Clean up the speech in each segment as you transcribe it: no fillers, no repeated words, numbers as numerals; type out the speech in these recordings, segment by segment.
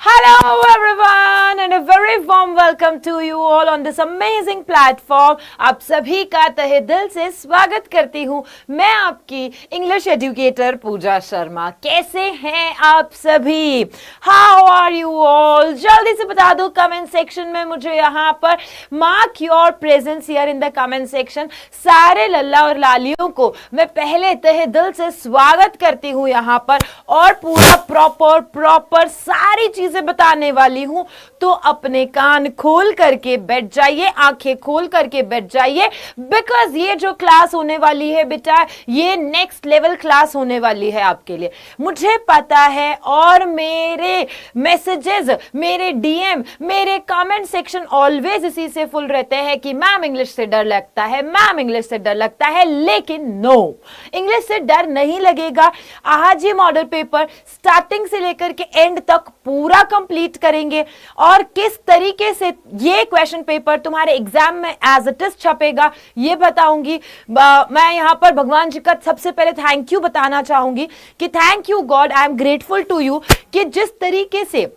Hello everyone and a very warm welcome to you all on this amazing platform. आप सभी का तहे दिल से स्वागत करती हूँ मैं आपकी इंग्लिश एजुकेटर पूजा शर्मा। कैसे हैं आप सभी? How are you all? जल्दी से बता दो कमेंट सेक्शन में मुझे। यहाँ पर mark your presence here in the comment section. सारे लल्ला और लालियों को मैं पहले तहे दिल से स्वागत करती हूँ यहाँ पर, और पूरा प्रॉपर सारी चीजें बताने वाली हूं। तो अपने कान खोल करके बैठ जाइए, आंखें खोल करके बैठ जाइए, बिकॉज ये जो क्लास होने वाली है बेटा, ये नेक्स्ट लेवल क्लास होने वाली है आपके लिए, मुझे पता है। और मेरे मैसेजेस, मेरे डीएम, मेरे कमेंट सेक्शन ऑलवेज इसी से फुल रहते हैं कि मैम इंग्लिश से डर लगता है, मैम इंग्लिश से डर लगता है। लेकिन नो, इंग्लिश से डर नहीं लगेगा। आज ये मॉडल पेपर स्टार्टिंग से लेकर के एंड तक पूरा कंप्लीट करेंगे, और किस तरीके से ये क्वेश्चन पेपर तुम्हारे एग्जाम में एज इट इज छपेगा ये बताऊंगी। मैं यहां पर भगवान जी का सबसे पहले थैंक यू बताना चाहूंगी कि thank you God, I am grateful to you कि जिस तरीके से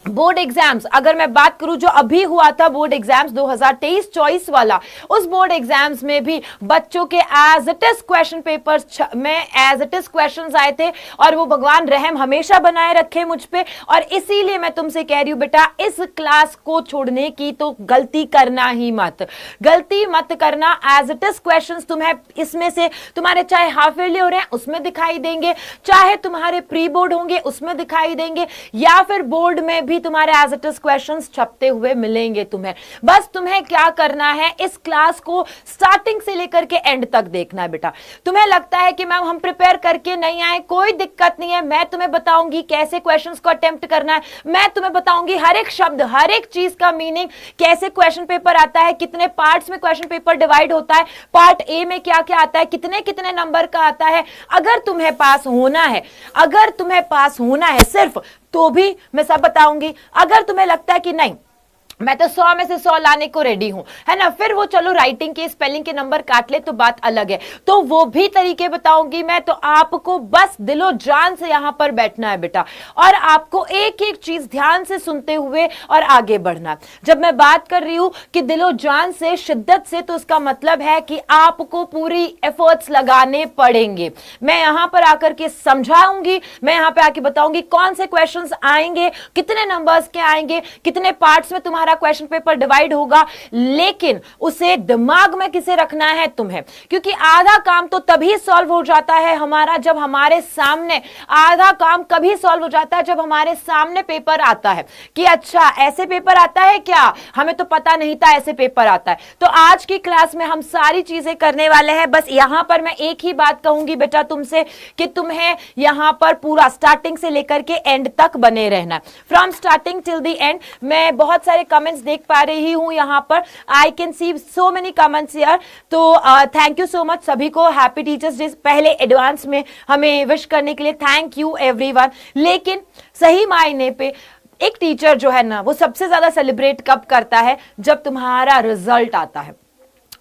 बोर्ड एग्जाम्स, अगर मैं बात करूं जो अभी हुआ था बोर्ड एग्जाम्स 2023-24 वाला, उस बोर्ड एग्जाम्स में भी बच्चों के as it is question papers में एज इट इज क्वेश्चंस आए थे, और वो भगवान रहम हमेशा बनाए रखे मुझ पे। और इसीलिए मैं तुमसे कह रही हूं बेटा, इस क्लास को छोड़ने की तो गलती करना ही मत, गलती मत करना। एज इट इज क्वेश्चंस तुम्हें इसमें से, तुम्हारे चाहे हाफ ईयरली हो रहे हैं उसमें दिखाई देंगे, चाहे तुम्हारे प्री बोर्ड होंगे उसमें दिखाई देंगे, या फिर बोर्ड में भी तुम्हारे एज इट इज क्वेश्चंस छपते हुए मिलेंगे तुम्हें। बस तुम्हें क्या करना है, इस क्लास को स्टार्टिंग से लेकर के एंड तक देखना है बेटा। तुम्हें लगता है कि मैम हम प्रिपेयर करके नहीं आए, कोई दिक्कत नहीं है, मैं तुम्हें बताऊंगी कैसे क्वेश्चंस को अटेम्प्ट करना है, मैं तुम्हें बताऊंगी हर एक शब्द, हर एक चीज का मीनिंग, कैसे क्वेश्चन पेपर आता है, कितने पार्ट्स में क्वेश्चन पेपर डिवाइड होता है, पार्ट ए में क्या क्या आता है, कितने कितने नंबर का आता है। अगर तुम्हें पास होना है, अगर तुम्हें पास होना है सिर्फ, तो भी मैं सब बताऊंगी। अगर तुम्हें लगता है कि नहीं मैं तो 100 में से 100 लाने को रेडी हूं, है ना, फिर वो चलो राइटिंग के स्पेलिंग के नंबर काट ले तो बात अलग है, तो वो भी तरीके बताऊंगी मैं। तो आपको बस दिलो जान से यहां पर बैठना है बेटा, और आपको एक एक चीज ध्यान से सुनते हुए और आगे बढ़ना। जब मैं बात कर रही हूं कि दिलो जान से, शिद्दत से, तो उसका मतलब है कि आपको पूरी एफर्ट्स लगाने पड़ेंगे। मैं यहां पर आकर के समझाऊंगी, मैं यहां पर आके बताऊंगी कौन से क्वेश्चन आएंगे, कितने नंबर्स के आएंगे, कितने पार्ट्स में तुम्हारा क्वेश्चन पेपर डिवाइड होगा। लेकिन उसे दिमाग में किसे रखना है? तुम्हें, क्योंकि आधा काम तो तभी सॉल्व हो जाता है हमारा जब हमारे सामने, आधा काम कभी सॉल्व हो जाता है जब हमारे सामने पेपर आता है कि अच्छा ऐसे पेपर आता है क्या, हमें तो पता नहीं था ऐसे पेपर आता है। तो आज की क्लास में हम सारी चीजें करने वाले हैं। बस यहां पर मैं एक ही बात कहूंगी बेटा तुमसे कि तुम्हें यहां पर पूरा स्टार्टिंग से लेकर के एंड तक बने रहना, from starting till the end. मैं बहुत सारे कमेंट्स देख पा रही हूं यहां पर, I can see so many comments here. तो थैंक यू सो मच सभी को, हैप्पी टीचर्स डे पहले एडवांस में हमें विश करने के लिए थैंक यू एवरीवन। लेकिन सही मायने पे एक टीचर जो है ना, वो सबसे ज्यादा सेलिब्रेट कब करता है? जब तुम्हारा रिजल्ट आता है।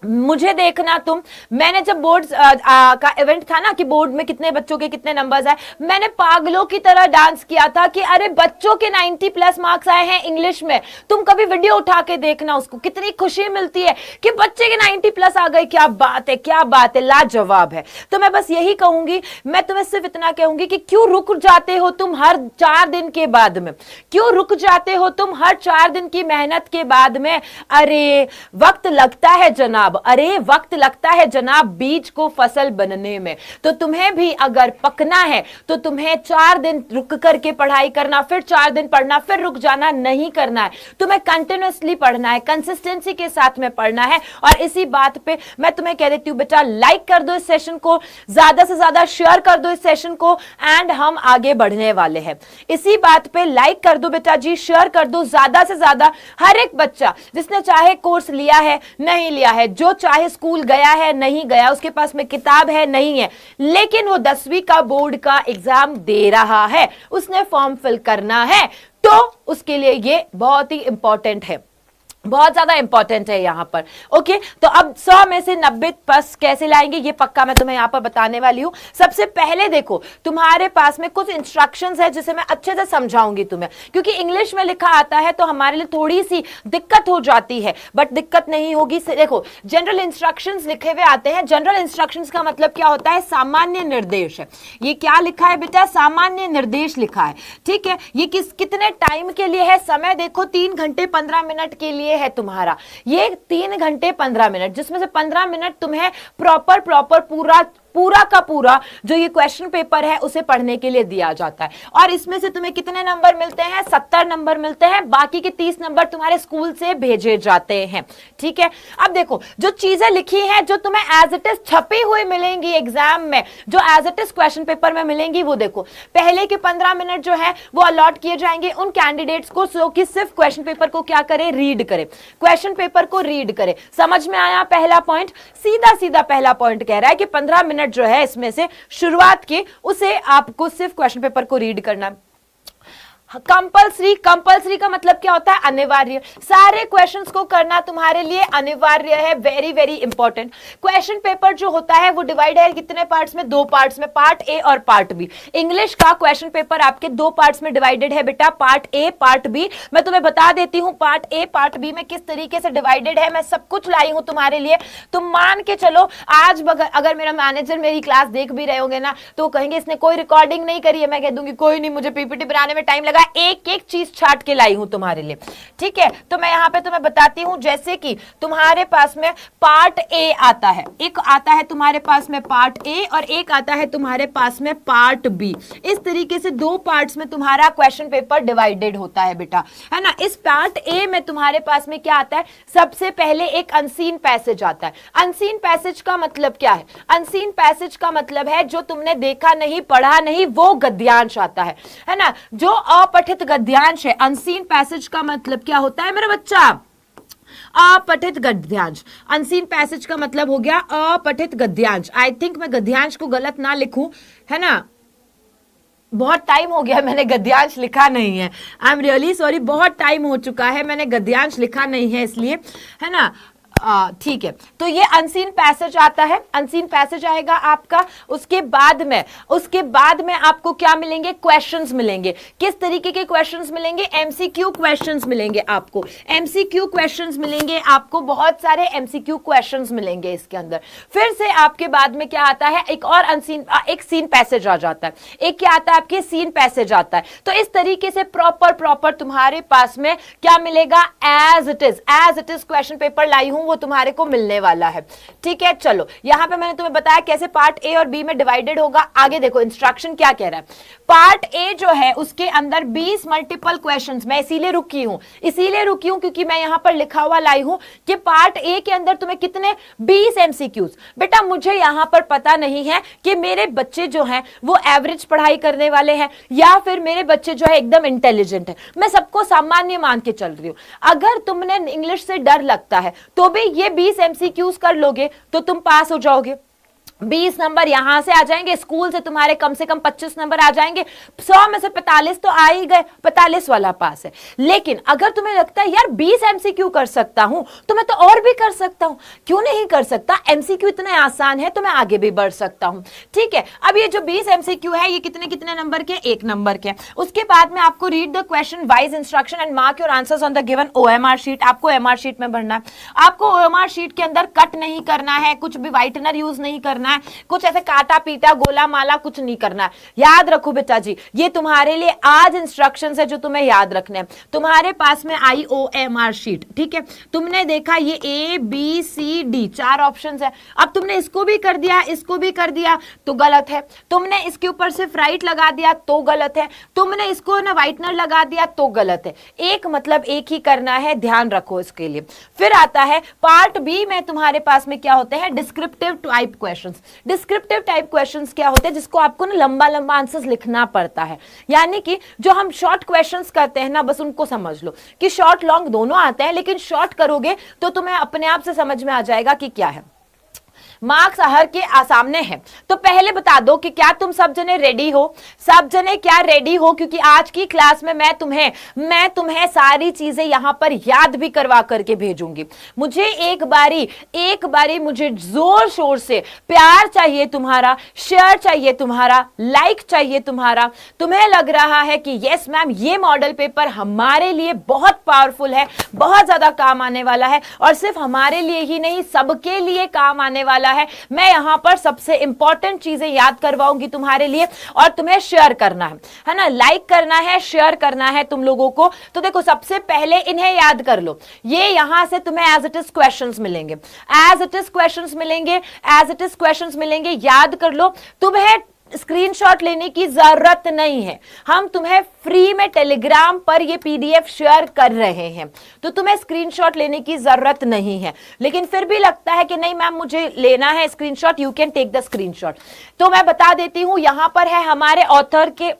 मुझे देखना तुम, मैंने जब बोर्ड का इवेंट था ना कि बोर्ड में कितने बच्चों के कितने नंबर्स आए, मैंने पागलों की तरह डांस किया था कि अरे बच्चों के 90 प्लस मार्क्स आए हैं इंग्लिश में। तुम कभी वीडियो उठा के देखना, उसको कितनी खुशी मिलती है कि बच्चे के 90 प्लस आ गए, क्या बात है, क्या बात है, लाजवाब है। तो मैं बस यही कहूंगी, मैं तुम्हें सिर्फ इतना कहूंगी कि क्यों रुक जाते हो तुम हर 4 दिन के बाद में, क्यों रुक जाते हो तुम हर 4 दिन की मेहनत के बाद में? अरे वक्त लगता है जनाब, अरे वक्त लगता है जनाब बीज को फसल बनने में। तो तुम्हें भी अगर पकना है तो तुम्हें 4 दिन रुक करके पढ़ाई करना, फिर 4 दिन पढ़ना, फिर रुक जाना नहीं करना है। तुम्हें कंटिन्यूअसली पढ़ना है, कंसिस्टेंसी के साथ में पढ़ना है। और इसी बात पे मैं तुम्हें कह देती हूं बेटा, लाइक कर दो इस सेशन को, ज्यादा से ज्यादा शेयर कर दो इस सेशन को, एंड हम आगे बढ़ने वाले हैं। इसी बात पे लाइक कर दो बेटा जी, शेयर कर दो ज्यादा से ज्यादा। हर एक बच्चा जिसने चाहे कोर्स लिया है नहीं लिया है, जो चाहे स्कूल गया है नहीं गया, उसके पास में किताब है नहीं है, लेकिन वो 10वीं का बोर्ड का एग्जाम दे रहा है, उसने फॉर्म फिल करना है, तो उसके लिए ये बहुत ही इंपॉर्टेंट है। बहुत ज्यादा इंपॉर्टेंट है यहां पर। ओके, तो अब 100 में से 90 पास कैसे लाएंगे ये पक्का मैं तुम्हें यहां पर बताने वाली हूं। सबसे पहले देखो तुम्हारे पास में कुछ इंस्ट्रक्शंस है जिसे मैं अच्छे से समझाऊंगी तुम्हें, क्योंकि इंग्लिश में लिखा आता है तो हमारे लिए थोड़ी सी दिक्कत हो जाती है, बट दिक्कत नहीं होगी। देखो जनरल इंस्ट्रक्शंस लिखे हुए आते हैं। जनरल इंस्ट्रक्शंस का मतलब क्या होता है? सामान्य निर्देश है। ये क्या लिखा है बेटा? सामान्य निर्देश लिखा है। ठीक है, ये कितने टाइम के लिए है? समय देखो 3 घंटे 15 मिनट के लिए है तुम्हारा। ये 3 घंटे 15 मिनट, जिसमें से 15 मिनट तुम्हें प्रॉपर पूरा का पूरा जो ये क्वेश्चन पेपर है उसे पढ़ने के लिए दिया जाता है। और इसमें से तुम्हें कितने नंबर मिलते हैं? 70 नंबर मिलते हैं। बाकी के 30 नंबर तुम्हारे स्कूल से भेजे जाते हैं। ठीक है, अब देखो जो चीजें लिखी हैं, जो तुम्हें एज इट इज छपी हुई मिलेंगी एग्जाम में, जो as it is question paper में मिलेंगी, वो देखो पहले के 15 मिनट जो है वो अलॉट किए जाएंगे उन कैंडिडेट्स को जो कि सिर्फ क्वेश्चन पेपर को क्या करे? रीड करे, क्वेश्चन पेपर को रीड करे। समझ में आया पहला पॉइंट? सीधा पहला पॉइंट कह रहा है कि 15 मिनट जो है इसमें से शुरुआत की उसे आपको सिर्फ क्वेश्चन पेपर को रीड करना है। कंपल्सरी का मतलब क्या होता है? अनिवार्य। सारे क्वेश्चंस को करना तुम्हारे लिए अनिवार्य है। Very very important. Question paper जो होता है वो डिवाइड है कितने पार्ट्स में? 2 पार्ट्स में, पार्ट ए और पार्ट बी। इंग्लिश का क्वेश्चन पेपर आपके 2 पार्ट्स में डिवाइडेड है बेटा, पार्ट ए पार्ट बी। मैं तुम्हें बता देती हूं पार्ट ए पार्ट बी में किस तरीके से डिवाइडेड है। मैं सब कुछ लाई हूं तुम्हारे लिए। तुम मान के चलो आज अगर मेरा मैनेजर मेरी क्लास देख भी रहे होंगे ना तो कहेंगे इसने कोई रिकॉर्डिंग नहीं करी है। मैं कह दूंगी कोई नहीं, मुझे पीपीटी बनाने में टाइम लगा, एक एक चीज छाट के लाई हूं तुम्हारे लिए। ठीक है, तो मैं यहां पे तुम्हें बताती हूं, जैसे कि तुम्हारे पास में पार्ट ए आता है, एक आता है तुम्हारे पास में पार्ट ए और एक आता है तुम्हारे पास में पार्ट बी। इस तरीके से 2 पार्ट्स में तुम्हारा क्वेश्चन पेपर डिवाइडेड होता है बेटा, है ना। इस पार्ट ए में तुम्हारे पास में क्या आता है? सबसे पहले एक अनसीन पैसेज आता है। अनसीन पैसेज का मतलब क्या है? अनसीन पैसेज का मतलब है जो तुमने देखा नहीं, पढ़ा नहीं, वो गद्यांश आता है ना। जो अपठित गद्यांश है, अनसीन पैसेज का मतलब क्या होता है मेरा बच्चा? अपठित गद्यांश। अनसीन पैसेज का मतलब हो गया अपठित गद्यांश। आई थिंक मैं गद्यांश को गलत ना लिखूं, है ना। बहुत टाइम हो गया मैंने गद्यांश लिखा नहीं है। आई एम रियली सॉरी, बहुत टाइम हो चुका है, मैंने गद्यांश लिखा नहीं है इसलिए, है ना। ठीक है, तो ये अनसीन पैसेज आता है। अनसीन पैसेज आएगा आपका। उसके बाद में आपको क्या मिलेंगे? क्वेश्चंस मिलेंगे। किस तरीके के क्वेश्चंस मिलेंगे? एमसीक्यू क्वेश्चंस मिलेंगे आपको। एमसीक्यू क्वेश्चंस मिलेंगे आपको, बहुत सारे एमसीक्यू क्वेश्चंस मिलेंगे इसके अंदर। फिर से आपके बाद में क्या आता है? एक और अनसीन, एक सीन पैसेज आ जाता है। एक क्या आता है? आपके सीन पैसेज आता है। तो इस तरीके से प्रॉपर तुम्हारे पास में क्या मिलेगा? As it is question paper लाई हूं वो तुम्हारे को मिलने वाला है। ठीक है, चलो यहां पे मैंने तुम्हें बताया कैसे पार्ट ए और बी में डिवाइडेड होगा। आगे देखो इंस्ट्रक्शन क्या कह रहा है। पार्ट ए जो है उसके अंदर 20 मल्टीपल क्वेश्चंस। मैं इसीलिए रुकी हूं क्योंकि मैं यहां पर लिखा हुआ लाई हूं कि पार्ट ए के अंदर तुम्हें कितने? 20 एमसीक्यूज। बेटा मुझे यहां पर पता नहीं है कि मेरे बच्चे जो हैं वो एवरेज पढ़ाई करने वाले हैं या फिर मेरे बच्चे जो है एकदम इंटेलिजेंट है। मैं सबको सामान्य मान के चल रही हूं। अगर तुमने इंग्लिश से डर लगता है तो भी ये 20 एमसीक्यूज कर लोगे तो तुम पास हो जाओगे। 20 नंबर यहां से आ जाएंगे, स्कूल से तुम्हारे कम से कम 25 नंबर आ जाएंगे। 100 में से 45 तो आ ही गए, 45 वाला पास है। लेकिन अगर तुम्हें लगता है यार 20 एमसीक्यू कर सकता हूं तो मैं तो और भी कर सकता हूं, क्यों नहीं कर सकता? एमसीक्यू इतने आसान है तो मैं आगे भी बढ़ सकता हूं। ठीक है, अब ये जो 20 एमसीक्यू है ये कितने कितने नंबर के? 1 नंबर के। उसके बाद में आपको read the question wise instruction and mark your answers on the given OMR sheet. आपको ओएमआर शीट में भरना है। आपको ओएमआर शीट के अंदर कट नहीं करना है, कुछ भी व्हाइटनर यूज नहीं करना है, कुछ ऐसे काटा पीटा गोला माला कुछ नहीं करना है। याद रखो बेटा जी, ये तुम्हारे लिए आज इंस्ट्रक्शंस है जो तुम्हें याद रखने हैं। तुम्हारे पास में आई ओएमआर शीट, ठीक है। तुमने देखा ये A B C D 4 options है। अब तुमने इसको भी कर दिया, इसको भी कर दिया तो गलत है। तुमने इसके ऊपर सिर्फ राइट लगा दिया तो गलत है। तुमने इसको ना व्हाइटनर लगा दिया तो गलत है। एक मतलब एक ही करना है, ध्यान रखो इसके लिए। फिर आता है पार्ट बी में तुम्हारे पास में क्या होते हैं? Descriptive type questions. Descriptive type questions क्या होते हैं? जिसको आपको ना लंबा लंबा आंसर्स लिखना पड़ता है। यानी कि जो हम शॉर्ट क्वेश्चंस करते हैं ना, बस उनको समझ लो कि शॉर्ट लॉन्ग दोनों आते हैं, लेकिन शॉर्ट करोगे तो तुम्हें अपने आप से समझ में आ जाएगा कि क्या है। मार्क्स हर के सामने है। तो पहले बता दो कि क्या तुम सब जने रेडी हो? सब जने क्या रेडी हो? क्योंकि आज की क्लास में मैं तुम्हें सारी चीजें यहां पर याद भी करवा करके भेजूंगी। मुझे एक बारी मुझे जोर शोर से प्यार चाहिए तुम्हारा, शेयर चाहिए तुम्हारा, लाइक चाहिए तुम्हारा। तुम्हें लग रहा है कि यस मैम, ये मॉडल पेपर हमारे लिए बहुत पावरफुल है, बहुत ज्यादा काम आने वाला है, और सिर्फ हमारे लिए ही नहीं, सबके लिए काम आने वाला है। मैं यहां पर सबसे इंपॉर्टेंट चीजें याद करवाऊंगी तुम्हारे लिए, और तुम्हें शेयर करना है ना, लाइक करना है, शेयर करना है तुम लोगों को। तो देखो, सबसे पहले इन्हें याद कर लो। ये यहां से तुम्हें एज इट इज क्वेश्चंस मिलेंगे, एज इट इज क्वेश्चंस मिलेंगे, एज इट इज क्वेश्चंस मिलेंगे। याद कर लो। तुम्हें स्क्रीनशॉट लेने की जरूरत नहीं है, हम तुम्हें फ्री में टेलीग्राम पर ये पीडीएफ शेयर कर रहे हैं, तो तुम्हें स्क्रीनशॉट लेने की जरूरत नहीं है। लेकिन फिर भी लगता है कि नहीं मैम मुझे लेना है screenshot, you can take the screenshot. तो मैं बता देती हूं, यहां पर है हमारे ऑथर के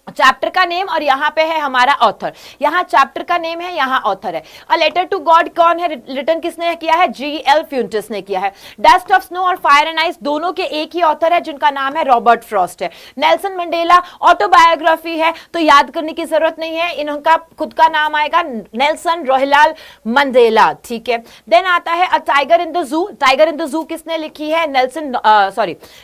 चैप्टर का नेम, और यहां पे है हमारा ऑथर। यहां चैप्टर का नेम है, यहां ऑथर है। अ लेटर टू गॉड कौन है रिटर्न, किसने किया है? G.L. फ्यूंटिस ने किया है। डस्ट ऑफ स्नो और फायर एंड आइस दोनों के एक ही ऑथर है, जिनका नाम है रॉबर्ट फ्रॉस्ट है। नेल्सन मंडेला ऑटोबायोग्राफी है, तो याद करने की जरूरत नहीं है, इनका खुद का नाम आएगा नेल्सन रोहिलाल मंडेला, ठीक है। देन आता है a tiger in the zoo. Tiger in the zoo किसने लिखी है?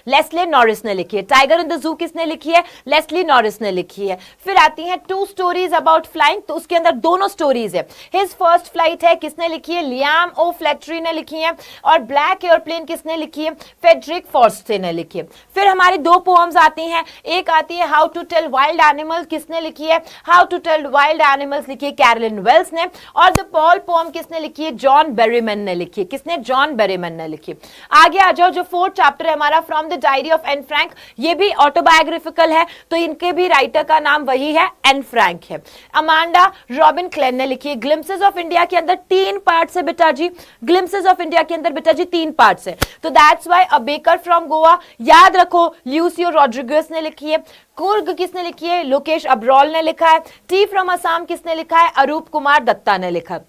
लेस्ली नॉरिस ने लिखी है। टाइगर इन द जू किसने लिखी है? लेस्ली नॉरिस ने लिखी है। फिर आती है टू स्टोरीज अबाउट फ्लाइंग, तो उसके अंदर दोनों स्टोरीज है। हिज फर्स्ट फ्लाइट है, किसने लिखी है? लियाम ओ फ्लेटरी ने लिखी है। और ब्लैक एयरप्लेन किसने लिखी है? फेडरिक फॉर्स्टे ने लिखी है। फिर हमारी दो पोएम्स आती हैं, एक आती है how to tell wild animals, किसने लिखी है? How to tell wild animals लिखी है कैरोलिन वेल्स ने। और द पॉल पोएम किसने लिखी है? जॉन बेरीमैन ने लिखी है। किसने? जॉन बेरीमैन ने लिखी। आगे आ जाओ, जो फोर्थ चैप्टर है हमारा from the diary of Anne Frank, ये भी ऑटोबायोग्राफिकल है, तो इनके भी राइटर का नाम वही है, एन फ्रैंक है। अमांडा रॉबिन क्लेन ने लिखी है। ग्लिम्पसेस ऑफ इंडिया के अंदर 3 पार्ट्स है बेटा जी, ग्लिम्पसेस ऑफ इंडिया के अंदर बेटा जी 3 पार्ट्स है, तो that's why a baker from Goa. याद रखो, ल्यूसियो रॉड्रिगेज ने लिखी है। कुर्ग किसने लिखी है? लोकेश अब्रॉल ने लिखा है। टी फ्रॉम असम किसने लिखा है? अरूप कुमार दत्ता ने लिखा है।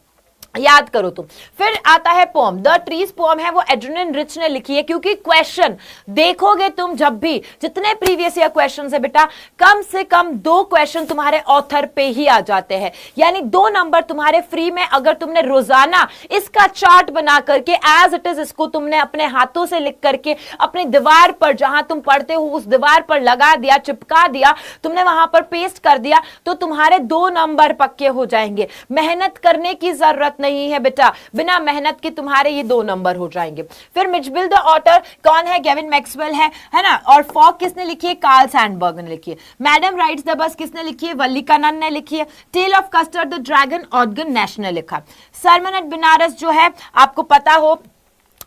याद करो तुम। फिर आता है पोम, द ट्रीज पोम है, वो एड्रिन रिच ने लिखी है। क्योंकि क्वेश्चन देखोगे तुम जब भी, जितने प्रीवियस ईयर क्वेश्चन है बेटा, कम से कम 2 क्वेश्चन तुम्हारे ऑथर पे ही आ जाते हैं, यानी 2 नंबर तुम्हारे फ्री में। अगर तुमने रोजाना इसका चार्ट बना करके एज इट इज इसको तुमने अपने हाथों से लिख करके अपनी दीवार पर, जहां तुम पढ़ते हो उस दीवार पर लगा दिया, चिपका दिया, तुमने वहां पर पेस्ट कर दिया, तो तुम्हारे 2 नंबर पक्के हो जाएंगे। मेहनत करने की जरूरत नहीं है बेटा, बिना मेहनत के तुम्हारे ये 2 नंबर हो जाएंगे। फिर मिचबिल द ऑटर कौन है? गेविन मैक्सवेल है ना। और फॉग किसने लिखी है? कार्ल सैंडबर्ग ने लिखी है। मैडम राइड्स द बस किसने लिखी है? वल्लिकानंद ने लिखी है। Tale of custard the dragon ऑडगन नैश ने लिखा। सरमन एट बनारस जो है, आपको पता हो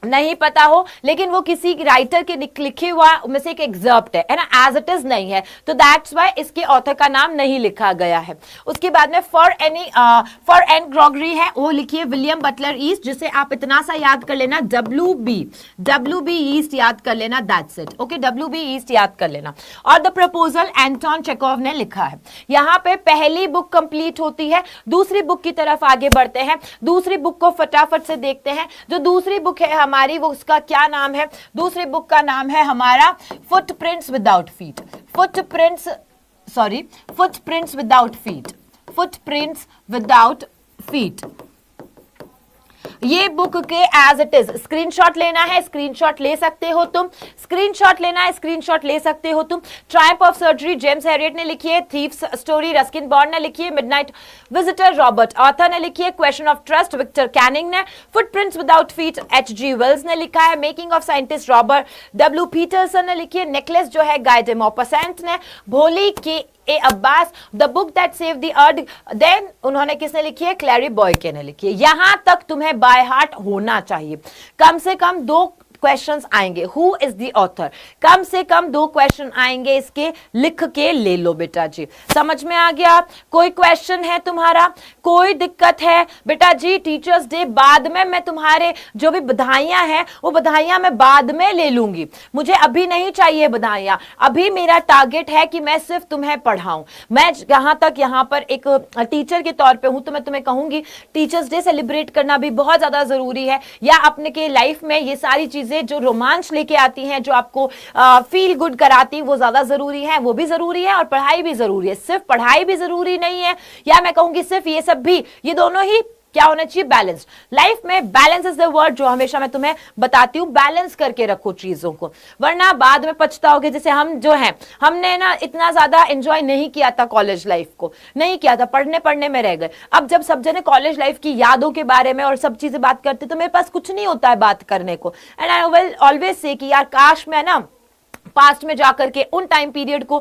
नहीं पता हो, लेकिन वो किसी राइटर के लिखे हुआ में से एक एग्जर्प्ट है ना, एज इट इज नहीं है, तो दैट्स व्हाई इसके ऑथर का नाम नहीं लिखा गया है। उसके बाद में फॉर एन ग्रॉगरी है, वो लिखिए विलियम बटलर ईस्ट, जिसे आप इतना सा याद कर लेना, WB ईस्ट याद कर लेना, that's it, okay, WB east याद कर लेना। और द प्रपोजल एंटोन चेकोव ने लिखा है। यहां पे पहली बुक कंप्लीट होती है, दूसरी बुक की तरफ आगे बढ़ते हैं। दूसरी बुक को फटाफट से देखते हैं। जो दूसरी बुक है हमारी, वो उसका क्या नाम है? दूसरी बुक का नाम है हमारा footprints without feet. Footprints without feet. ये बुक के एज इट इज स्क्रीनशॉट लेना है, स्क्रीनशॉट ले सकते हो तुम, स्क्रीनशॉट लेना है, स्क्रीनशॉट ले सकते हो तुम। Triumph of surgery James Harriet ने लिखी है। थीफ्स स्टोरी रस्किन बॉन्ड ने लिखी है। मिडनाइट विजिटर रॉबर्ट आर्थर ने लिखी है। Question of trust Victor Canning ने। Footprints without feet H.G. Wells ने लिखा है। Making of scientist Robert W. Peterson ने लिखी है। नेकलेस जो है गाय de Maupassant ने। Bholi K A Abbas, the book that save the earth, then उन्होंने किसने लिखी है? क्लैरी बॉयके ने लिखी है। यहां तक तुम्हें बाय हार्ट होना चाहिए। कम से कम 2 क्वेश्चंस आएंगे। हु इज द ऑथर, कम से कम 2 क्वेश्चन आएंगे, इसके लिख के ले लो बेटा जी। समझ में आ गया? कोई क्वेश्चन है तुम्हारा? कोई दिक्कत है बेटा जी? टीचर्स डे बाद में मैं तुम्हारे जो भी बधाइयां हैं, वो बधाइयां मैं बाद में ले लूंगी, मुझे अभी नहीं चाहिए बधाइयां। अभी मेरा टारगेट है कि मैं सिर्फ तुम्हें पढ़ाऊं। मैं जहां तक यहां पर एक टीचर के तौर पे हूं, तो मैं तुम्हें कहूंगी टीचर्स डे सेलिब्रेट करना भी बहुत ज्यादा जरूरी है, या अपने के लाइफ में ये सारी चीजें चीजें जो रोमांच लेके आती हैं, जो आपको फील गुड कराती, वो ज्यादा जरूरी है, वो भी जरूरी है, और पढ़ाई भी जरूरी है। सिर्फ पढ़ाई भी जरूरी नहीं है, या मैं कहूंगी सिर्फ ये सब भी, ये दोनों ही क्या होना चाहिए, बैलेंस। लाइफ में बैलेंस इज द वर्ड जो हमेशा मैं तुम्हें बताती हूँ, बैलेंस करके रखो चीजों को, वरना बाद में पछताओगे। जैसे हम जो हैं, हमने ना इतना ज्यादा एंजॉय नहीं किया था कॉलेज लाइफ को, नहीं किया था, पढ़ने पढ़ने में रह गए। अब जब सब जने कॉलेज लाइफ की यादों के बारे में और सब चीजें बात करते, तो मेरे पास कुछ नहीं होता है बात करने को। And I will always say कि यार काश मैं ना पास्ट में जाकर के उन टाइम पीरियड को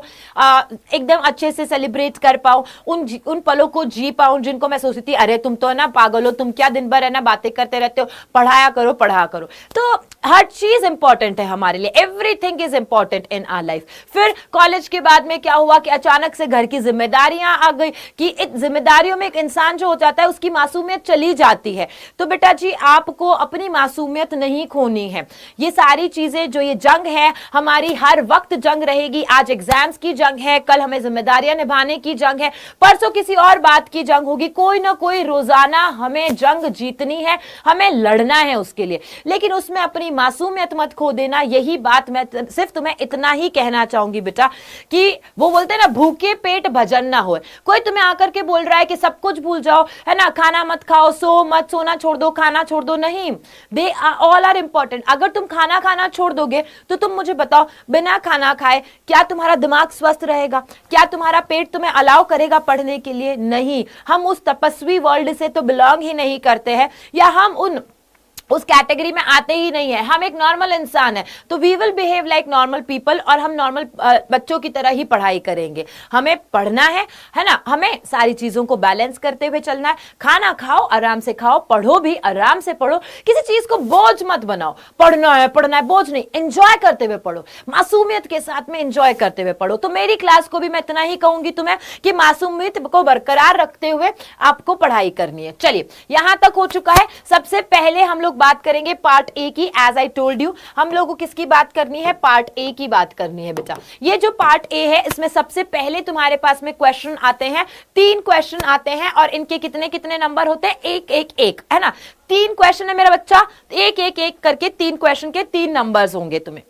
एकदम अच्छे से सेलिब्रेट कर पाऊं, उन पलों को जी पाऊं जिनको मैं सोचती थी अरे तुम तो ना पागल हो, तुम क्या दिन भर है ना बातें करते रहते हो, पढ़ाया करो पढ़ा करो। तो हर चीज इंपॉर्टेंट है हमारे लिए, everything is important in our life. फिर कॉलेज के बाद में क्या हुआ कि अचानक से घर की जिम्मेदारियां आ गई, कि इन जिम्मेदारियों में एक इंसान जो हो जाता है उसकी मासूमियत चली जाती है। तो बेटा जी आपको अपनी मासूमियत नहीं खोनी है। ये सारी चीजें जो ये जंग है हमारी, हर वक्त जंग रहेगी। आज एग्जाम्स की जंग है, कल हमें जिम्मेदारियां निभाने की जंग है, परसों किसी और बात की जंग होगी। कोई ना कोई रोजाना हमें जंग जीतनी है, हमें लड़ना है उसके लिए, लेकिन उसमें अपनी मासूमियत मत खो देना। यही बात मैं सिर्फ तुम्हें इतना ही कहना चाहूंगी बेटा, कि वो बोलते हैं ना भूखे पेट भजन ना हो। कोई तुम्हें आकर के बोल रहा है कि सब कुछ भूल जाओ, है ना, खाना मत खाओ, सो मत, सोना छोड़ दो, खाना छोड़ दो, नहीं, दे ऑल आर इंपॉर्टेंट। अगर तुम खाना खाना छोड़ दोगे तो तुम मुझे बताओ बिना खाना खाए क्या तुम्हारा दिमाग स्वस्थ रहेगा? क्या तुम्हारा पेट तुम्हें अलाउ करेगा पढ़ने के लिए? नहीं। हम उस तपस्वी वर्ल्ड से तो बिलोंग ही नहीं करते हैं, या हम उस कैटेगरी में आते ही नहीं है। हम एक नॉर्मल इंसान है, तो we will behave like normal people, और हम नॉर्मल बच्चों की तरह ही पढ़ाई करेंगे। हमें पढ़ना है ना, हमें सारी चीजों को बैलेंस करते हुए चलना है। खाना खाओ, आराम से खाओ, पढ़ो भी आराम से पढ़ो, किसी चीज को बोझ मत बनाओ। पढ़ना है बोझ नहीं, एंजॉय करते हुए पढ़ो, मासूमियत के साथ में एंजॉय करते हुए पढ़ो। तो मेरी क्लास को भी मैं इतना ही कहूंगी तुम्हें कि मासूमियत को बरकरार रखते हुए आपको पढ़ाई करनी है। चलिए यहां तक हो चुका है। सबसे पहले हम लोग बात करेंगे पार्ट ए की। एज आई टोल्ड यू, हम लोगों को किसकी बात करनी है? पार्ट ए की बात करनी है बेटा। ये जो पार्ट ए है, इसमें सबसे पहले तुम्हारे पास में क्वेश्चन आते हैं, 3 क्वेश्चन आते हैं, और इनके कितने कितने नंबर होते हैं? 1 1 1, है ना। 3 क्वेश्चन है मेरा बच्चा, 1 1 1 करके 3 क्वेश्चन के 3 नंबर्स होंगे तुम्हें।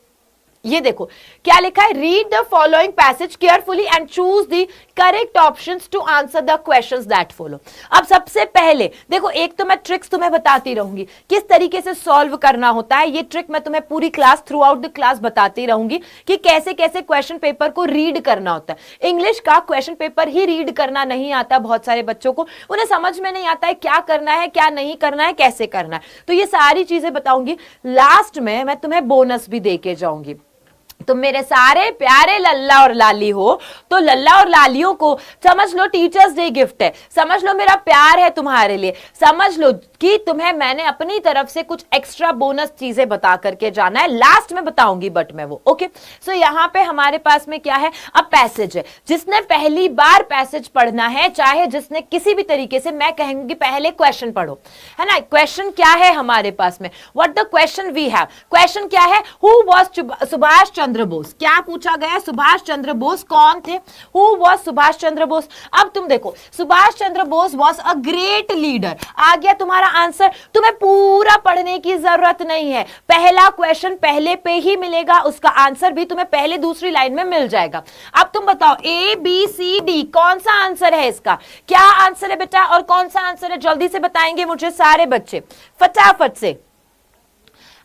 ये देखो क्या लिखा है, read the following passage carefully and choose the correct options to answer the questions that follow. अब सबसे पहले देखो, एक तो मैं ट्रिक्स तुम्हें बताती रहूंगी किस तरीके से सॉल्व करना होता है। ये ट्रिक मैं तुम्हें पूरी class, through out the class बताती रहूंगी कि कैसे कैसे क्वेश्चन पेपर को रीड करना होता है। इंग्लिश का क्वेश्चन पेपर ही रीड करना नहीं आता बहुत सारे बच्चों को, उन्हें समझ में नहीं आता है क्या करना है, क्या नहीं करना है, कैसे करना है। तो ये सारी चीजें बताऊंगी। लास्ट में मैं तुम्हें बोनस भी दे के जाऊंगी। तुम मेरे सारे प्यारे लल्ला और लाली हो, तो लल्ला और लालियों को समझ लो टीचर्स डे गिफ्ट है, समझ लो मेरा प्यार है तुम्हारे लिए, समझ लो कि तुम्हें मैंने अपनी तरफ से कुछ एक्स्ट्रा बोनस चीजें बता करके जाना है। लास्ट में बताऊंगी बट मैं वो, ओके। सो यहाँ पे हमारे पास में क्या है, अब पैसेज है। जिसने पहली बार पैसेज पढ़ना है, चाहे जिसने किसी भी तरीके से, मैं कहूंगी पहले क्वेश्चन पढ़ो, है ना। क्वेश्चन क्या है हमारे पास में, what the question we have. Question क्या है, हु वाज सुभाष चंद्र बोस। क्या पूछा गया? सुभाष चंद्र बोस कौन थे? Who was Subhash Chandra Bose. अब तुम देखो, Subhash Chandra Bose was a great leader. आ गया तुम्हारा आंसर। तुम्हें पूरा पढ़ने की जरूरत नहीं है, पहला क्वेश्चन पहले पे ही मिलेगा, उसका आंसर भी तुम्हें पहले दूसरी लाइन में मिल जाएगा। अब तुम बताओ ए बी सी डी कौन सा आंसर है इसका? क्या आंसर है बेटा, और कौन सा आंसर है? जल्दी से बताएंगे मुझे सारे बच्चे, फटाफट से।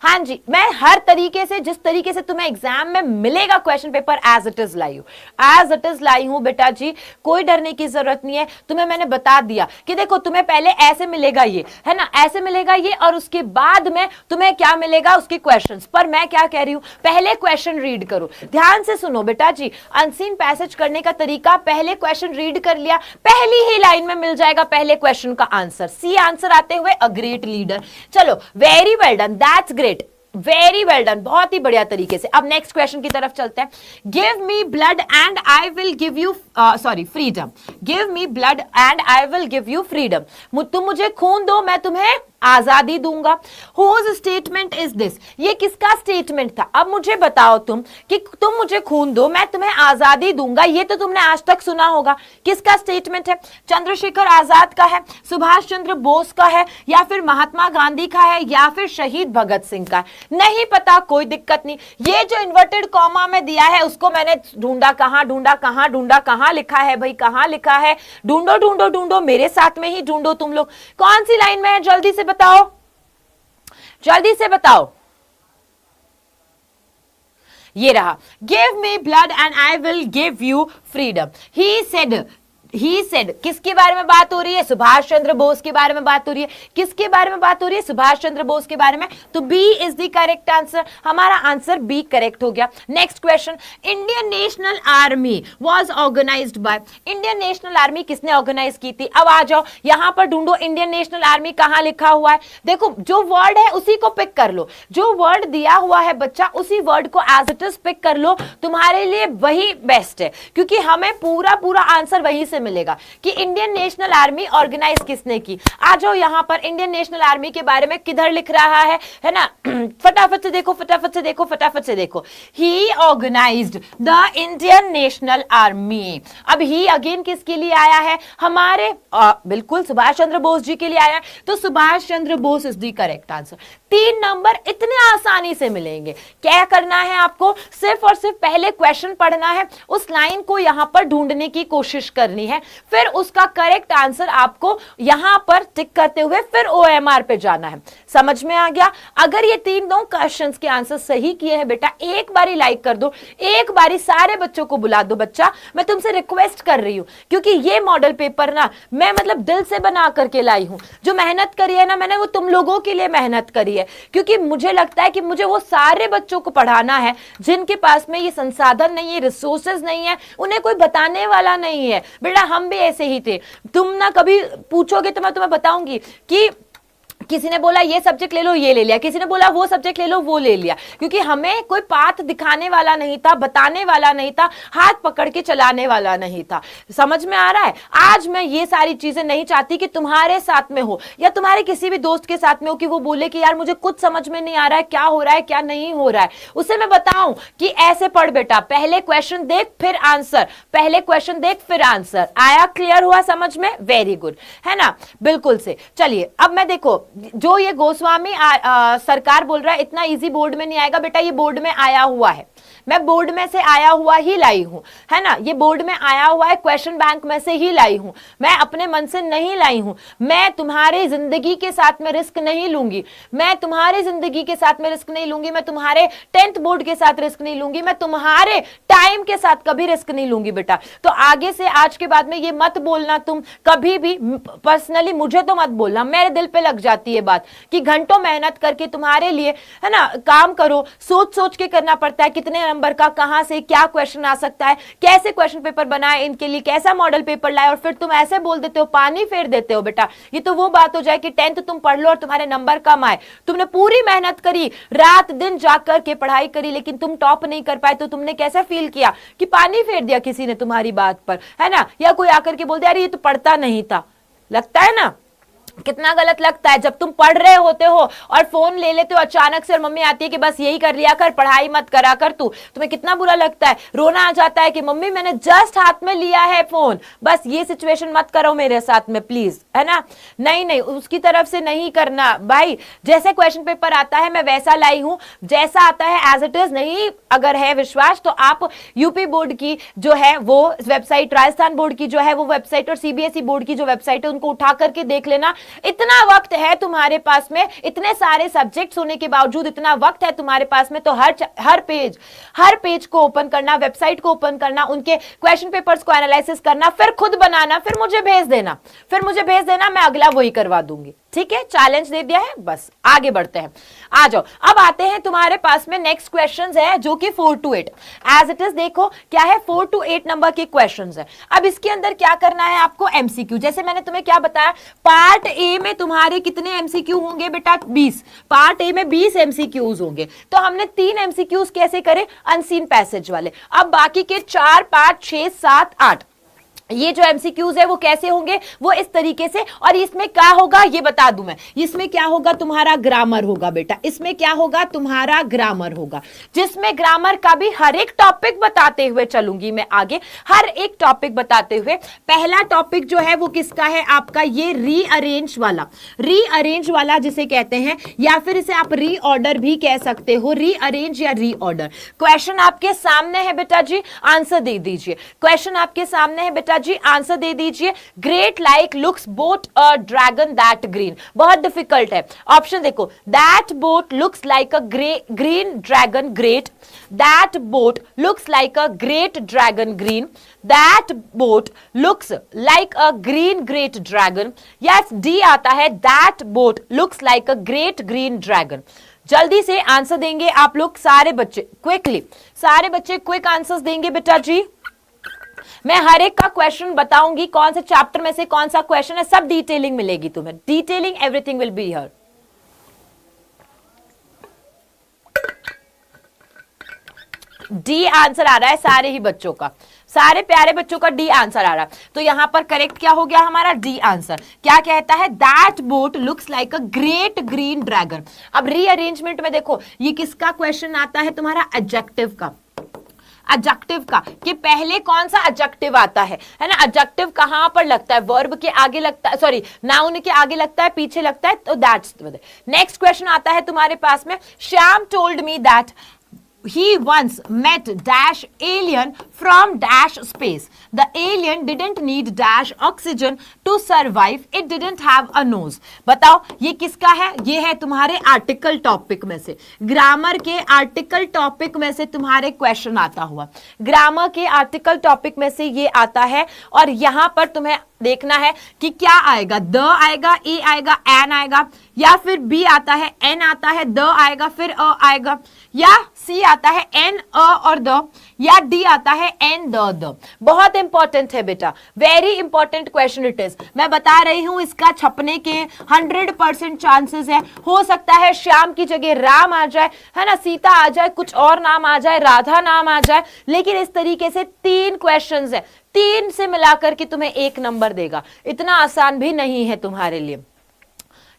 हाँ जी, मैं हर तरीके से, जिस तरीके से तुम्हें एग्जाम में मिलेगा question paper, as it is लाई हूं, एज इट इज लाई हूं बेटा जी। कोई डरने की जरूरत नहीं है। तुम्हें मैंने बता दिया कि देखो तुम्हें पहले ऐसे मिलेगा ये, है ना, ऐसे मिलेगा ये, और उसके बाद में तुम्हें क्या मिलेगा, उसके क्वेश्चंस। पर मैं क्या कह रही हूं, पहले क्वेश्चन रीड करो, ध्यान से सुनो बेटा जी। अनसीन पैसेज करने का तरीका, पहले क्वेश्चन रीड कर लिया, पहली ही लाइन में मिल जाएगा पहले क्वेश्चन का आंसर। सी आंसर आते हुए अ ग्रेट लीडर। चलो, very well done, that's great, very well done, बहुत ही बढ़िया तरीके से। अब नेक्स्ट क्वेश्चन की तरफ चलते हैं। Give me blood and I will give you freedom. Give me blood and I will give you freedom. तुम मुझे खून दो, मैं तुम्हें आजादी दूंगा। हुज स्टेटमेंट इज दिस, ये किसका स्टेटमेंट था? अब मुझे बताओ तुम कि तुम मुझे खून दो मैं तुम्हें आजादी दूंगा, ये तो तुमने आज तक सुना होगा। किसका स्टेटमेंट है? चंद्रशेखर आजाद का है, सुभाष चंद्र बोस का है, या फिर महात्मा गांधी का है, या फिर शहीद भगत सिंह का है? नहीं पता, कोई दिक्कत नहीं। ये जो इन्वर्टेड कॉमा में दिया है उसको मैंने ढूंढा, कहां ढूंढा, कहां ढूंढा, कहां लिखा है भाई, कहां लिखा है? ढूंढो ढूंढो ढूंढो, मेरे साथ में ही ढूंढो तुम लोग। कौन सी लाइन में है? जल्दी से बताओ, जल्दी से बताओ। ये रहा, give me blood and I will give you freedom. He said, किसके बारे में बात हो रही है? सुभाष चंद्र बोस के बारे में बात हो रही है। किसके बारे में बात हो रही है? सुभाष चंद्र बोस के बारे में। तो B is the correct answer, हमारा आंसर बी करेक्ट हो गया। Next question, Indian national Army was organised by, Indian national Army किसने ऑर्गेनाइज की थी? अब आ जाओ यहां पर ढूंढो, इंडियन नेशनल आर्मी कहां लिखा हुआ है? देखो जो वर्ड है उसी को पिक कर लो, जो वर्ड दिया हुआ है बच्चा उसी वर्ड को एज इट इज पिक कर लो, तुम्हारे लिए वही बेस्ट है, क्योंकि हमें पूरा पूरा आंसर वही से मिलेगा कि इंडियन नेशनल आर्मी ऑर्गेनाइज किसने की। आ जाओ यहां पर, इंडियन नेशनल आर्मी के बारे में किधर लिख रहा है ना? फटाफट से देखो, फटाफट से देखो, फटाफट से देखो। He organized the Indian national army. अब ही अगेन किसके लिए आया है? हमारे बिल्कुल सुभाष चंद्र बोस जी के लिए आया है, तो Subhash Chandra Bose is the correct answer. 3 number इतने आसानी से मिलेंगे। क्या करना है आपको? सिर्फ और सिर्फ पहले क्वेश्चन पढ़ना है, उस लाइन को यहां पर ढूंढने की कोशिश करनी है, फिर उसका करेक्ट आंसर आपको यहां पर टिक करते हुए फिर OMR पे जाना है। समझ में आ गया? अगर ये 3 क्वेश्चंस के आंसर सही किए हैं बेटा, एक बारी लाइक कर दो, एक बारी सारे बच्चों को बुला दो। बच्चा मैं तुमसे रिक्वेस्ट कर रही हूं, क्योंकि ये मॉडल पेपर ना मैं मतलब दिल से बना करके लाई हूं। जो मेहनत करी है ना मैंने, वो तुम लोगों के लिए मेहनत करी है, क्योंकि मुझे लगता है कि मुझे वो सारे बच्चों को पढ़ाना है जिनके पास में ये संसाधन नहीं है, रिसोर्सेज नहीं है, उन्हें कोई बताने वाला नहीं है। बेटा हम भी ऐसे ही थे, तुम ना कभी पूछोगे तो मैं तुम्हें बताऊंगी कि किसी ने बोला ये सब्जेक्ट ले लो, ये ले लिया, किसी ने बोला वो सब्जेक्ट ले लो, वो ले लिया, क्योंकि हमें कोई पाथ दिखाने वाला नहीं था, बताने वाला नहीं था, हाथ पकड़ के चलाने वाला नहीं था। समझ में आ रहा है? आज मैं ये सारी चीजें नहीं चाहती कि तुम्हारे साथ में हो या तुम्हारे किसी भी दोस्त के साथ में हो कि वो बोले कि यार मुझे कुछ समझ में नहीं आ रहा है, क्या हो रहा है क्या नहीं हो रहा है। उसे मैं बताऊं कि ऐसे पढ़ बेटा, पहले क्वेश्चन देख फिर आंसर, पहले क्वेश्चन देख फिर आंसर। आया? क्लियर हुआ समझ में? वेरी गुड, है ना? बिल्कुल से। चलिए अब मैं देखो, जो ये गोस्वामी सरकार बोल रहा है इतना इजी बोर्ड में नहीं आएगा बेटा, ये बोर्ड में आया हुआ है, मैं बोर्ड में से आया हुआ ही लाई हूं, है ना? ये बोर्ड में आया हुआ है, क्वेश्चन बैंक में से ही लाई हूं, मैं अपने मन से नहीं लाई हूं। मैं तुम्हारे जिंदगी के साथ में रिस्क नहीं लूंगी, मैं तुम्हारे जिंदगी के साथ में रिस्क नहीं लूंगी, मैं तुम्हारे 10th बोर्ड के साथ रिस्क नहीं लूंगी, मैं तुम्हारे टाइम के साथ कभी रिस्क नहीं लूंगी बेटा। तो आगे से आज के बाद में ये मत बोलना तुम कभी भी, पर्सनली मुझे तो मत बोलना, मेरे दिल पे लग जाती है बात कि घंटों मेहनत करके तुम्हारे लिए, है ना, काम करो, सोच सोच के करना पड़ता है कितने नंबर का, कहां से क्या क्वेश्चन आ सकता है, कैसे क्वेश्चन पेपर बनाए, इनके लिए कैसा मॉडल पेपर लाए, और फिर तुम ऐसे बोल देते हो, पानी फेर देते हो बेटा। ये तो वो बात हो जाए कि 10th तुम पढ़ लो और तुम्हारे नंबर कम आए। तुमने पूरी मेहनत करी, रात दिन जाकर के पढ़ाई करी, लेकिन तुम टॉप नहीं कर पाए, तो तुमने कैसा फील किया कि पानी फेर दिया किसी ने तुम्हारी बात पर, है ना? या कोई आकर के बोल दिया अरे ये तो पढ़ता नहीं था। लगता है ना कितना गलत लगता है जब तुम पढ़ रहे होते हो और फोन ले लेते हो अचानक से, और मम्मी आती है कि बस यही कर लिया कर, पढ़ाई मत करा कर तू। तुम्हें कितना बुरा लगता है, रोना आ जाता है कि मम्मी मैंने जस्ट हाथ में लिया है फोन, बस ये सिचुएशन मत करो मेरे साथ में प्लीज, है ना? नहीं नहीं, उसकी तरफ से नहीं करना भाई। जैसे क्वेश्चन पेपर आता है मैं वैसा लाई हूं, जैसा आता है एज इट इज। नहीं अगर है विश्वास तो आप यूपी बोर्ड की जो है वो वेबसाइट, राजस्थान बोर्ड की जो है वो वेबसाइट, और सीबीएसई बोर्ड की जो वेबसाइट है उनको उठा करके देख लेना। इतना वक्त है तुम्हारे पास में, इतने सारे सब्जेक्ट्स होने के बावजूद इतना वक्त है तुम्हारे पास में, तो हर पेज को ओपन करना, वेबसाइट को ओपन करना, उनके क्वेश्चन पेपर्स को एनालिसिस करना, फिर खुद बनाना, फिर मुझे भेज देना, मैं अगला वही करवा दूंगी। ठीक है, चैलेंज दे दिया है, बस आगे बढ़ते हैं। आ जाओ, अब आते हैं तुम्हारे पास में नेक्स्ट क्वेश्चंस है जो कि 4 to 8 एज इट इज। देखो क्या है, 4 to 8 नंबर के क्वेश्चंस है। अब इसके अंदर क्या करना है आपको, एमसीक्यू। जैसे मैंने तुम्हें क्या बताया, पार्ट ए में तुम्हारे कितने एमसीक्यू होंगे बेटा, 20। पार्ट ए में 20 एमसीक्यूज होंगे, तो हमने 3 एमसीक्यूज कैसे करे, अनसीन पैसेज वाले। अब बाकी के 4, 5, 6, 7, 8 ये जो एमसीक्यूज है वो कैसे होंगे, वो इस तरीके से। और इसमें क्या होगा ये बता दूं मैं, इसमें क्या होगा, तुम्हारा ग्रामर होगा बेटा, इसमें क्या होगा, तुम्हारा ग्रामर होगा, जिसमें ग्रामर का भी हर एक टॉपिक बताते हुए चलूंगी मैं आगे, हर एक टॉपिक बताते हुए। पहला टॉपिक जो है वो किसका है आपका, ये रीअरेंज वाला, रीअरेंज वाला जिसे कहते हैं, या फिर इसे आप रीऑर्डर भी कह सकते हो, रीअरेंज या रीऑर्डर। क्वेश्चन आपके सामने है बेटा जी, आंसर दे दीजिए। क्वेश्चन आपके सामने है बेटा जी, आंसर दे दीजिए। Great like looks boat a dragon that green, बहुत डिफिकल्ट है। ऑप्शन देखो, that boat looks like a green dragon great, that boat looks like a great dragon green, that boat looks like a green great dragon, yes D आता है, that boat looks like a great green dragon. जल्दी से answer देंगे आप लोग सारे बच्चे, quickly सारे बच्चे क्विक आंसर्स देंगे बेटा जी। मैं हर एक का क्वेश्चन बताऊंगी, कौन से चैप्टर में से कौन सा क्वेश्चन है, सब डिटेलिंग मिलेगी तुम्हें, detailing everything will be here. The answer आ रहा है सारे ही बच्चों का, सारे प्यारे बच्चों का डी आंसर आ रहा है। तो यहां पर करेक्ट क्या हो गया हमारा, डी आंसर। क्या कहता है, that boat looks like a great green dragon. अब रीअरेंजमेंट में देखो, ये किसका क्वेश्चन आता है, तुम्हारा एडजेक्टिव का, एडजेक्टिव का, कि पहले कौन सा एडजेक्टिव आता है ना। एडजेक्टिव कहां पर लगता है, वर्ब के आगे लगता है, सॉरी नाउन के आगे लगता है, पीछे लगता है, तो दैट्स। नेक्स्ट क्वेश्चन आता है तुम्हारे पास में, Shyam told me that he once met dash alien from dash space. The alien didn't need dash oxygen to survive. It didn't have a nose. बताओ ये किसका है, ये है तुम्हारे आर्टिकल टॉपिक में से, ग्रामर के आर्टिकल टॉपिक में से तुम्हारे क्वेश्चन आता हुआ, ग्रामर के आर्टिकल टॉपिक में से ये आता है। और यहां पर तुम्हें देखना है कि क्या आएगा, द आएगा, ए आएगा, एन आएगा, या फिर बी आता है, एन आता है, द आएगा, फिर अ आएगा, या सी आता है, एन अ और द, या डी आता है, एन द। बहुत इंपॉर्टेंट है बेटा, very important question it is. मैं बता रही हूं इसका छपने के 100% चांसेस है। हो सकता है श्याम की जगह राम आ जाए, है ना, सीता आ जाए, कुछ और नाम आ जाए, राधा नाम आ जाए, लेकिन इस तरीके से 3 क्वेश्चंस है, 3 से मिलाकर के तुम्हें 1 नंबर देगा, इतना आसान भी नहीं है तुम्हारे लिए।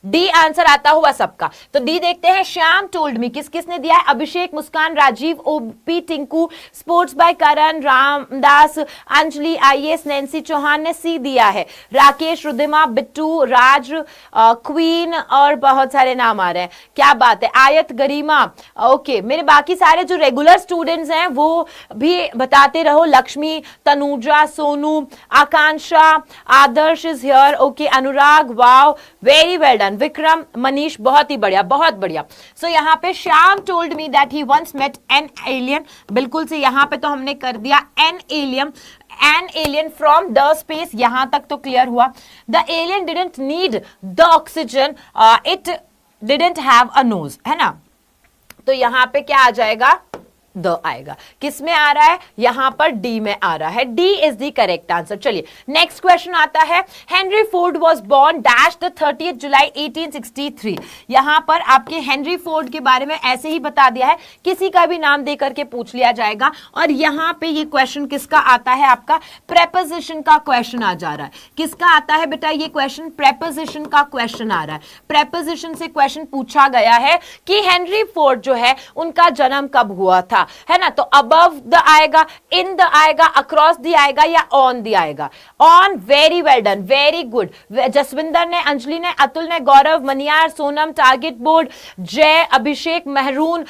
डी आंसर आता हुआ सबका। तो डी देखते हैं, श्याम टोल्ड मी किस किसने दिया है, Abhishek, Muskan, Rajiv, OP, Tinku, sports by Karan, Ramdas, Anjali, IAS, Nancy Chauhan ने सी दिया है, राकेश, रुदिमा, बिट्टू, राज, क्वीन, और बहुत सारे नाम आ रहे हैं, क्या बात है, आयत, गरिमा। ओके, मेरे बाकी सारे जो रेगुलर स्टूडेंट्स हैं वो भी बताते रहो, Lakshmi, Tanuja, Sonu, Akanksha, Adarsh is here, okay, Anurag, wow, very well done, Vikram, Manish, बहुत ही बढ़िया, बहुत बढ़िया। सो यहाँ पे Shyam told me that he once met an alien, बिल्कुल से यहाँ पे तो हमने कर दिया an alien from the space, यहां तक तो क्लियर हुआ। The alien didn't need the oxygen, it didn't have a nose, है ना। तो यहां पे क्या आ जाएगा, द आएगा। किस में आ रहा है, यहां पर डी में आ रहा है, D is the correct answer. चलिए नेक्स्ट क्वेश्चन आता है, Henry Ford was born dash the 30th July 1863। यहां पर आपके हेनरी फोर्ड के बारे में ऐसे ही बता दिया है, किसी का भी नाम दे करके पूछ लिया जाएगा। और यहां पे ये क्वेश्चन किसका आता है, आपका प्रेपोजिशन का क्वेश्चन आ जा रहा है। किसका आता है बेटा ये क्वेश्चन, प्रेपोजिशन का क्वेश्चन आ रहा है। प्रेपोजिशन से क्वेश्चन पूछा गया है कि हेनरी फोर्ड जो है उनका जन्म कब हुआ था, है ना। तो अबव द आएगा, इन द आएगा, अक्रॉस द आएगा, या ऑन द आएगा, on. Very well done, very good. Jaswinder ने, अंजलि ने, अतुल ने, Gaurav, Maniyar, Sonam, target board, Jay, Abhishek, Mehrun,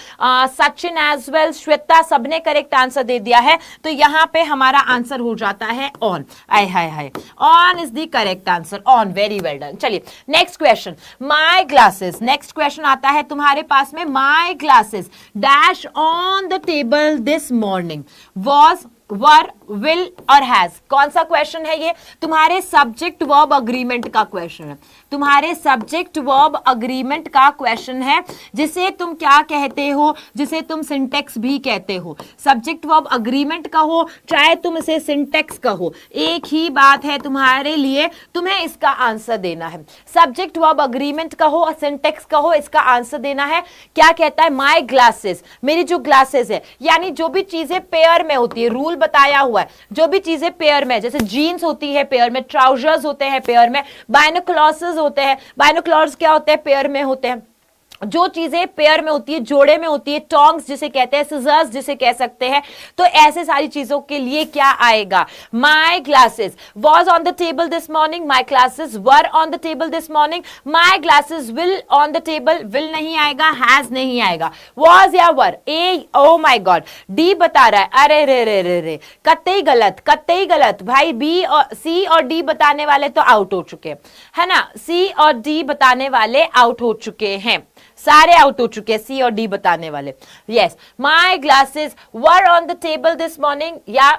Sachin as well, Shweta, सबने करेक्ट आंसर दे दिया है। तो यहां पे हमारा आंसर हो जाता है ऑन। आय हाय हाय, on is the correct answer, on. Very well done. चलिए next question, my glasses. Next question आता है तुम्हारे पास में, my glasses dash on the table this morning, was, were, will और हैज। कौन सा क्वेश्चन है ये, तुम्हारे सब्जेक्ट वर्ब अग्रीमेंट का क्वेश्चन है, तुम्हारे सब्जेक्ट वर्ब अग्रीमेंट का क्वेश्चन है, जिसे तुम क्या कहते हो, जिसे तुम सिंटेक्स भी कहते हो। सब्जेक्ट वर्ब अग्रीमेंट कहो चाहे तुम इसे सिंटेक्स कहो, एक ही बात है तुम्हारे लिए, तुम्हें इसका आंसर देना है। सब्जेक्ट वर्ब अग्रीमेंट कहो और सिंटेक्स कहो, इसका आंसर देना है। क्या कहता है, माय ग्लासेस, मेरी जो ग्लासेस है, यानी जो भी चीजें पेयर में होती है, रूल बताया हुआ है, जो भी चीजें पेयर में, जैसे जीन्स होती है पेयर में, ट्राउजर्स होते हैं पेयर में, बाइनोक्लॉसेस होते हैं, बाइनोक्लॉर्स क्या होते हैं, पेयर में होते हैं, जो चीजें पेयर में होती है, जोड़े में होती है, टोंग्स जिसे कहते हैं, सिजर्स जिसे कह सकते हैं, तो ऐसे सारी चीजों के लिए क्या आएगा, my glasses was on the table this morning, my glasses were on the table this morning, my glasses will on the table, will नहीं आएगा, हैज नहीं आएगा, वॉज या वर, ए ओ माई गॉड, डी बता रहा है, अरे रे रे रे रे, कतई गलत, कतई गलत भाई, बी और सी और डी बताने वाले तो आउट हो चुके है ना, सी और डी बताने वाले आउट हो चुके हैं, सारे आउट हो चुके हैं, सी और डी बताने वाले। Yes, my glasses were on the table this morning, या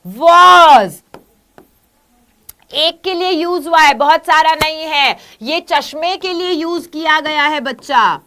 वॉज एक के लिए यूज हुआ है, बहुत सारा नहीं है, ये चश्मे के लिए यूज किया गया है बच्चा,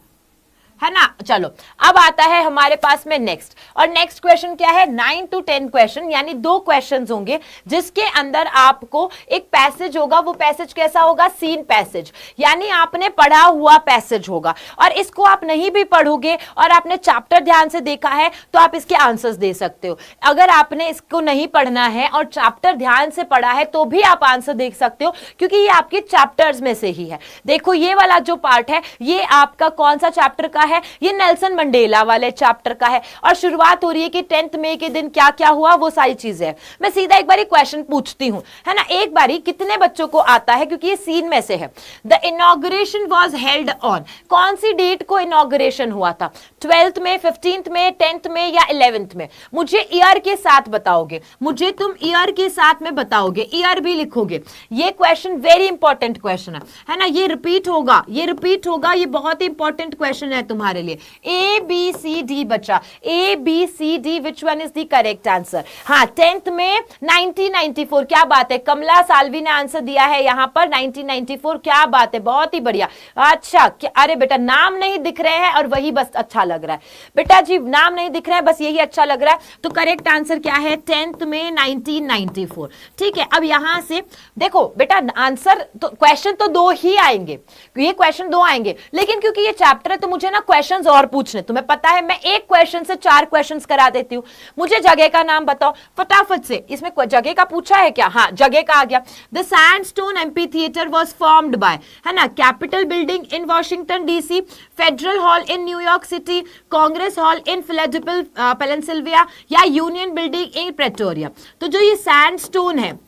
है ना। चलो अब आता है हमारे पास में नेक्स्ट, और नेक्स्ट क्वेश्चन क्या है, 9 to 10 क्वेश्चन, यानी 2 क्वेश्चंस होंगे जिसके अंदर आपको एक पैसेज होगा, वो पैसेज कैसा होगा, सीन पैसेज, यानी आपने पढ़ा हुआ पैसेज होगा, और इसको आप नहीं भी पढ़ोगे और आपने चैप्टर ध्यान से देखा है तो आप इसके आंसर्स दे सकते हो। अगर आपने इसको नहीं पढ़ना है और चैप्टर ध्यान से पढ़ा है तो भी आप आंसर देख सकते हो, क्योंकि ये आपके चैप्टर्स में से ही है। देखो ये वाला जो पार्ट है ये आपका कौन सा चैप्टर का है, ये नेल्सन मंडेला वाले चैप्टर का है, और शुरुआत हो रही है कि 10th मई के दिन क्या क्या हुआ, वो सारी चीजें। मैं सीधा एक बारी क्वेश्चन पूछती हूं, है ना, एक बारी कितने बच्चों को आता है, क्योंकि ये सीन में से है। The inauguration was held on, कौन सी डेट को इनॉग्रेशन हुआ था, 12th में, 15th में, 10th में या 11th में, मुझे ईयर के साथ बताओगे, मुझे तुम ईयर के साथ में बताओगे, ईयर भी लिखोगे। ये क्वेश्चन वेरी इंपॉर्टेंट क्वेश्चन है ना, ये रिपीट होगा, ये रिपीट होगा, ये बहुत ही इंपॉर्टेंट क्वेश्चन है तुम्हारे लिए। ए बी सी डी बच्चा, A B C D, which one is the correct answer. हाँ, 10th में 1994, क्या बात है, कमला साल्वी ने आंसर दिया है यहां पर 1994, क्या बात है, बहुत ही बढ़िया। अच्छा, अरे बेटा नाम नहीं दिख रहे हैं और वही बस अच्छा लग रहा है, बेटा जी नाम नहीं दिख रहे हैं बस यही अच्छा लग रहा है, तो करेक्ट आंसर क्या है, 10th में 1994। ठीक है, अब यहां से देखो बेटा आंसर तो, क्वेश्चन तो 2 ही आएंगे, ये क्वेश्चन 2 आएंगे, लेकिन क्योंकि ये चैप्टर है तो मुझे ना क्वेश्चंस और पूछने, तुम्हें पता है मैं एक क्वेश्चन से 4 क्वेश्चंस करा देती हूं। मुझे जगह का नाम बताओ फटाफट से, इसमें जगह का पूछा है क्या, हाँ जगह का आ गया। The sandstone amphi theatre was formed by, है ना, capital building in Washington DC, federal hall in New York city, Congress hall in Philadelphia peninsula, या यूनियन बिल्डिंग इन प्रेटोरिया। तो जो ये सैंडस्टोन है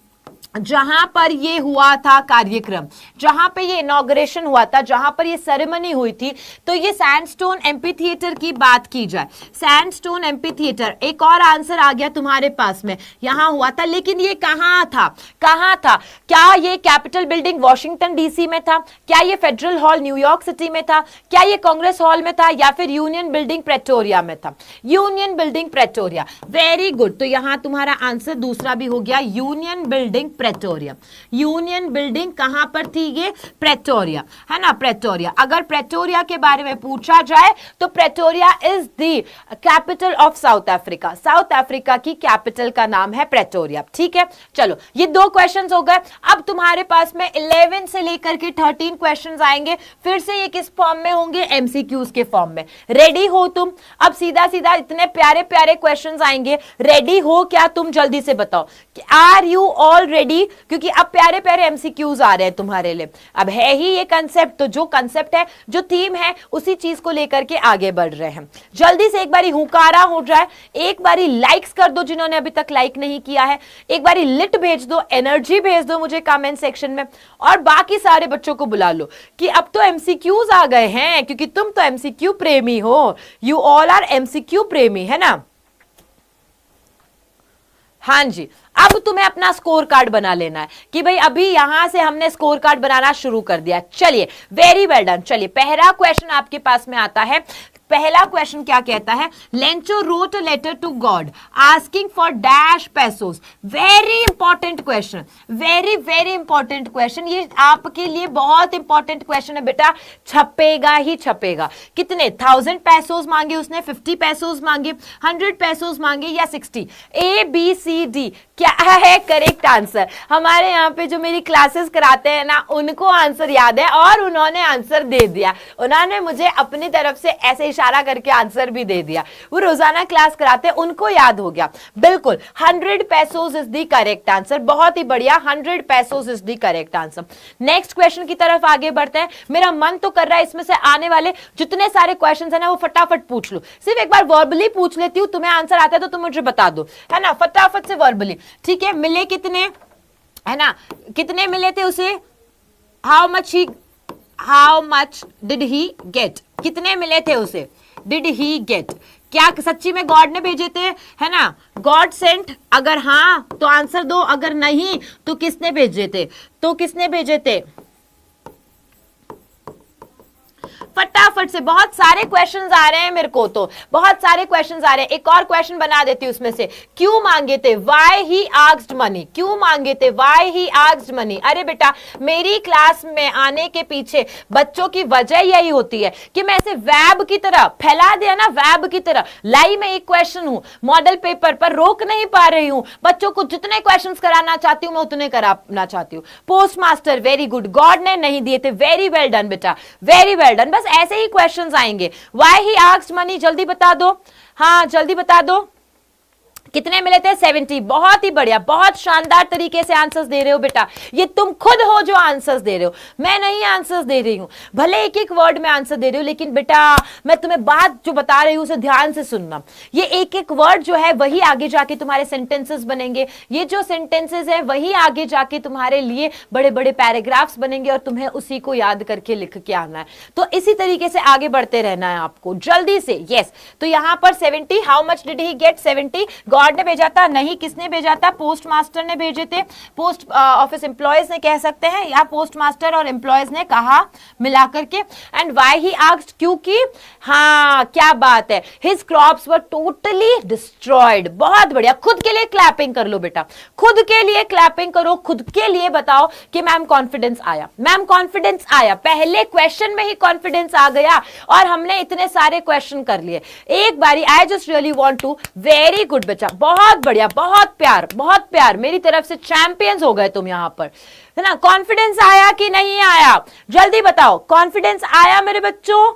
जहां पर ये हुआ था कार्यक्रम, जहां पे ये इनॉग्रेशन हुआ था, जहां पर ये सेरेमनी हुई थी, तो ये सैंडस्टोन एम्पी थिएटर की बात की जाए, सैंडस्टोन एम्पी थिएटर, एक और आंसर आ गया तुम्हारे पास में, यहां हुआ था, लेकिन ये कहां था, कहां था, क्या ये कैपिटल बिल्डिंग वॉशिंगटन डीसी में था, क्या ये फेडरल हॉल न्यूयॉर्क सिटी में था, क्या ये कांग्रेस हॉल में था, या फिर यूनियन बिल्डिंग प्रेटोरिया में था, union building Pretoria. Very good, तो यहां तुम्हारा आंसर दूसरा भी हो गया, union building Pretoria. Union building कहां पर थी, ये प्रेटोरिया, है ना, प्रेटोरिया। अगर प्रेटोरिया के बारे में पूछा जाए तो Pretoria is the capital of south Africa, south Africa की कैपिटल का नाम है प्रेटोरिया। ठीक है, चलो ये 2 क्वेश्चंस हो गए। अब तुम्हारे पास में 11 से लेकर के 13 क्वेश्चंस आएंगे, फिर से ये किस फॉर्म में होंगे, एमसीक्यूज के फॉर्म में। रेडी हो तुम, अब सीधा सीधा इतने प्यारे प्यारे क्वेश्चंस आएंगे, रेडी हो क्या तुम, जल्दी से बताओ, आर यू ऑल रेडी, क्योंकि अब प्यारे प्यारे एमसीक्यूज आ रहे हैं तुम्हारे लिए। अब है ही ये कंसेप्ट, तो जो कंसेप्ट है, जो थीम है, उसी चीज को लेकर के आगे बढ़ रहे हैं। जल्दी से एक बारी हुंकारा हो जाए, एक बारी लाइक्स कर दो जिन्होंने अभी तक लाइक नहीं किया है, एक बारी लिट भेज दो, एनर्जी भेज दो मुझे कमेंट सेक्शन में, और बाकी सारे बच्चों को बुला लो कि अब तो एमसीक्यूज आ गए हैं, क्योंकि तुम तो एमसीक्यू प्रेमी हो, यू ऑल आर एमसीक्यू प्रेमी, है ना। हाँ जी, अब तुम्हें अपना स्कोर कार्ड बना लेना है कि भाई अभी यहां से हमने स्कोर कार्ड बनाना शुरू कर दिया। चलिए, वेरी वेल डन। चलिए, पहला क्वेश्चन आपके पास में आता है। पहला क्वेश्चन क्या कहता है, Lencho wrote a letter to God asking for dash pesos. Very important question, very very important question, ये आपके लिए बहुत इंपॉर्टेंट क्वेश्चन है बेटा, छपेगा ही छपेगा। कितने 1000 पैसोस मांगे उसने, 50 पैसोस मांगे, 100 पैसोस मांगे, या 60। ए बी सी डी क्या है करेक्ट आंसर। हमारे यहाँ पे जो मेरी क्लासेस कराते हैं ना, उनको आंसर याद है और उन्होंने आंसर दे दिया, उन्होंने मुझे अपनी तरफ से ऐसे इशारा करके आंसर भी दे दिया। वो रोजाना क्लास कराते, उनको याद हो गया। बिल्कुल 100 pesos is the correct answer. बहुत ही बढ़िया, 100 pesos is the correct answer. Next question की तरफ आगे बढ़ते हैं। मेरा मन तो कर रहा है इसमें से आने वाले जितने सारे क्वेश्चन है ना वो फटाफट पूछ लो। सिर्फ एक बार वर्बली पूछ लेती हूं, तुम्हें आंसर आता है तो तुम मुझे बता दो, है ना, फटाफट से वर्बली। ठीक है, मिले कितने, है ना, कितने मिले थे उसे, how much did he get, कितने मिले थे उसे, डिड ही गेट, क्या सच्ची में गॉड ने भेजे थे, है ना, गॉड सेंट, अगर हाँ तो आंसर दो, अगर नहीं तो किसने भेजे थे, तो किसने भेजे थे, फटाफट से। बहुत सारे क्वेश्चंस आ रहे हैं मेरे को, तो बहुत सारे क्वेश्चंस आ रहे हैं। एक और क्वेश्चन बना देती हूं उसमें से, क्यों मांगे थे, व्हाई ही आस्क्ड मनी, क्यों मांगे थे, व्हाई ही आस्क्ड मनी। अरे बेटा, मेरी क्लास में आने के पीछे बच्चों की वजह यही होती है कि मैं ऐसे वेब की तरह फैला दिया ना, वेब की तरह लाई में एक क्वेश्चन हूं, मॉडल पेपर पर रोक नहीं पा रही हूं, बच्चों को जितने क्वेश्चंस कराना चाहती हूं मैं उतने कराना चाहती हूं। Post master very good, God ने नहीं दिए थे, वेरी वेल डन बेटा, वेरी वेल डन। बस ऐसे ही क्वेश्चंस आएंगे। व्हाई ही आस्क्ड मनी, जल्दी बता दो, हाँ जल्दी बता दो, कितने मिले थे, 70। बहुत ही बढ़िया, बहुत शानदार तरीके से आंसर्स दे रहे हो बेटा। ये तुम खुद हो जो आंसर्स दे रहे हो, मैं नहीं आंसर्स दे रही हूं। भले एक एक वर्ड में आंसर दे रही हूं, लेकिन बेटा मैं तुम्हें बात जो बता रही हूं उसे ध्यान से सुनना। ये एक एक वर्ड जो है वही आगे जाके तुम्हारे सेंटेंसेस बनेंगे, ये जो सेंटेंसेस है वही आगे जाके तुम्हारे लिए बड़े बड़े पैराग्राफ्स बनेंगे और तुम्हें उसी को याद करके लिख के आना है। तो इसी तरीके से आगे बढ़ते रहना है आपको, जल्दी से। यस, तो यहां पर 70, how much did he get, 70 God ने भेजा था, नहीं किसने भेजा था, पोस्ट मास्टर ने भेजे थे, पोस्ट ऑफिस एम्प्लॉयज ने कह सकते हैं, या पोस्ट मास्टर और एम्प्लॉयज ने कहा मिलाकर के। एंड व्हाई ही आस्क्ड, क्योंकि, हाँ क्या बात है, his crops were totally destroyed. बहुत बढ़िया, खुद के लिए क्लैपिंग कर लो बेटा, खुद के लिए क्लैपिंग करो, खुद के लिए बताओ कि मैम कॉन्फिडेंस आया, मैम कॉन्फिडेंस आया, पहले क्वेश्चन में ही कॉन्फिडेंस आ गया और हमने इतने सारे क्वेश्चन कर लिए एक बारी। I just really want to, very good बेटा, बहुत बढ़िया, बहुत प्यार, बहुत प्यार, मेरी तरफ से चैंपियंस हो गए तुम यहां पर, है ना। कॉन्फिडेंस आया कि नहीं आया, जल्दी बताओ, कॉन्फिडेंस आया मेरे बच्चों।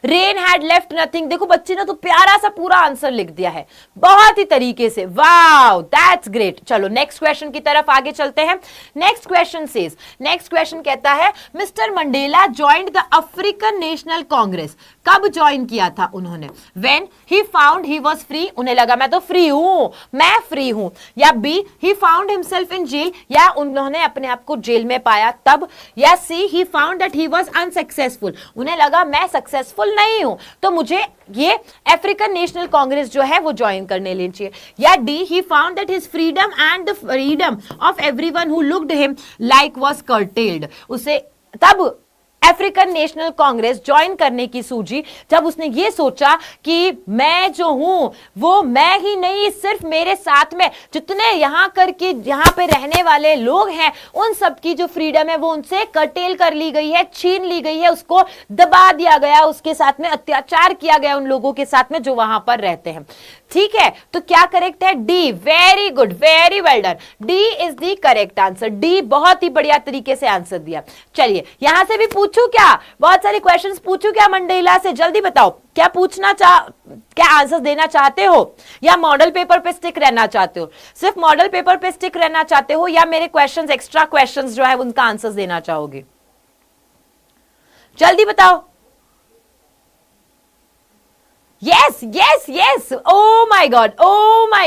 रेन हैड लेफ्ट नथिंग, देखो बच्चे ने तो प्यारा सा पूरा आंसर लिख दिया है, बहुत ही तरीके से, वाओ दैट्स ग्रेट। चलो नेक्स्ट क्वेश्चन की तरफ आगे चलते हैं। Next question says, next question कहता है, mister Mandela joined the African national Congress, कब ज्वाइन किया था उन्होंने, when he found he was free, उन्हें लगा मैं तो फ्री हूं, मैं फ्री हूं, या B he found himself in jail, या उन्होंने अपने आप को जेल में पाया तब, या C he found that he was unsuccessful, उन्हें लगा मैं सक्सेसफुल नहीं हूं तो मुझे ये अफ्रीकन नेशनल कांग्रेस जो है वो ज्वाइन करने लेनी चाहिए, या D he found that his freedom and the freedom of everyone who looked him like was curtailed, उसे तब अफ्रीकन नेशनल कांग्रेस ज्वाइन करने की सूझी जब उसने ये सोचा कि मैं जो हूं वो मैं ही नहीं, सिर्फ मेरे साथ में जितने यहां करके यहां पे रहने वाले लोग हैं उन सब की जो फ्रीडम है वो उनसे कर्टेल कर ली गई है, छीन ली गई है, उसको दबा दिया गया, उसके साथ में अत्याचार किया गया उन लोगों के साथ में जो वहां पर रहते हैं। ठीक है, तो क्या करेक्ट है, D, very good, very well done, D is the correct answer, D बहुत ही बढ़िया तरीके से आंसर दिया। चलिए यहां से भी पूछूं क्या, बहुत सारे क्वेश्चंस पूछूं क्या मंडेला से, जल्दी बताओ क्या पूछना क्या आंसर देना चाहते हो, या मॉडल पेपर पे स्टिक रहना चाहते हो, सिर्फ मॉडल पेपर पे स्टिक रहना चाहते हो, या मेरे क्वेश्चंस एक्स्ट्रा क्वेश्चंस जो है उनका आंसर देना चाहोगे, जल्दी बताओ। Yes yes yes, O my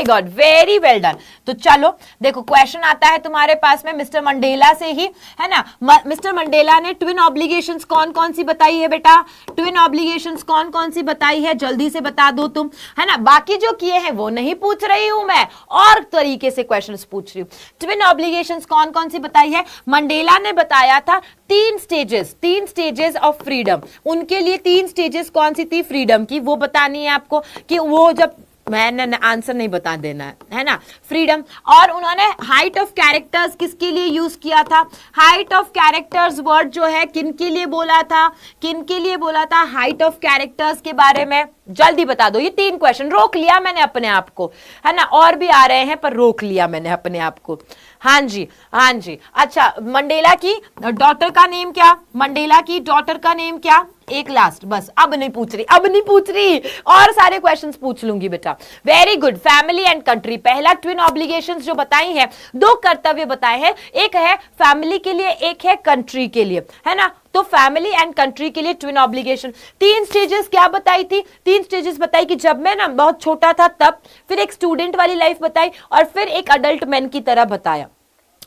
God, very well done. तो चलो देखो क्वेश्चन आता है तुम्हारे पास में मिस्टर मंडेला से ही, है ना। मिस्टर मंडेला ने ट्विन ऑब्लिगेशंस कौन कौन सी बताई है बेटा, ट्विन ऑब्लिगेशंस कौन कौन सी बताई है, जल्दी से बता दो तुम, है ना। बाकी जो किए हैं वो नहीं पूछ रही हूं मैं, और तरीके से क्वेश्चंस पूछ रही हूं। ट्विन ऑब्लिगेशंस कौन कौन सी बताई है, मंडेला ने बताया था तीन स्टेजेस ऑफ फ्रीडम, उनके लिए तीन स्टेजेस कौन सी थी फ्रीडम की वो बतानी है आपको, कि वो जब मैंने आंसर नहीं बता देना है ना, फ्रीडम। और उन्होंने हाइट ऑफ कैरेक्टर्स किसके लिए यूज किया था, हाइट ऑफ कैरेक्टर्स वर्ड जो है किन के लिए बोला था, किन के लिए बोला था हाइट ऑफ कैरेक्टर्स के बारे में, जल्दी बता दो, ये 3 क्वेश्चन। रोक लिया मैंने अपने आप को, है ना, और भी आ रहे हैं पर रोक लिया मैंने अपने आप को। हाँ जी, हाँ जी। अच्छा, मंडेला की डॉटर का नेम क्या? मंडेला की डॉटर का नेम क्या? एक लास्ट, बस अब नहीं पूछ रही, अब नहीं पूछ रही, और सारे क्वेश्चंस पूछ लूंगी बेटा। Very good. Family and country, पहला ट्विन ऑब्लिगेशंस जो बताई हैं, 2 कर्तव्य बताए हैं, एक है फैमिली के लिए, एक है कंट्री के लिए, है ना। तो फैमिली एंड कंट्री के लिए ट्विन ऑब्लिगेशन, 3 स्टेजेस क्या बताई थी? 3 स्टेजेस बताई कि जब मैं ना बहुत छोटा था तब, फिर एक स्टूडेंट वाली लाइफ बताई, और फिर एक अडल्ट मैन की तरह बताया।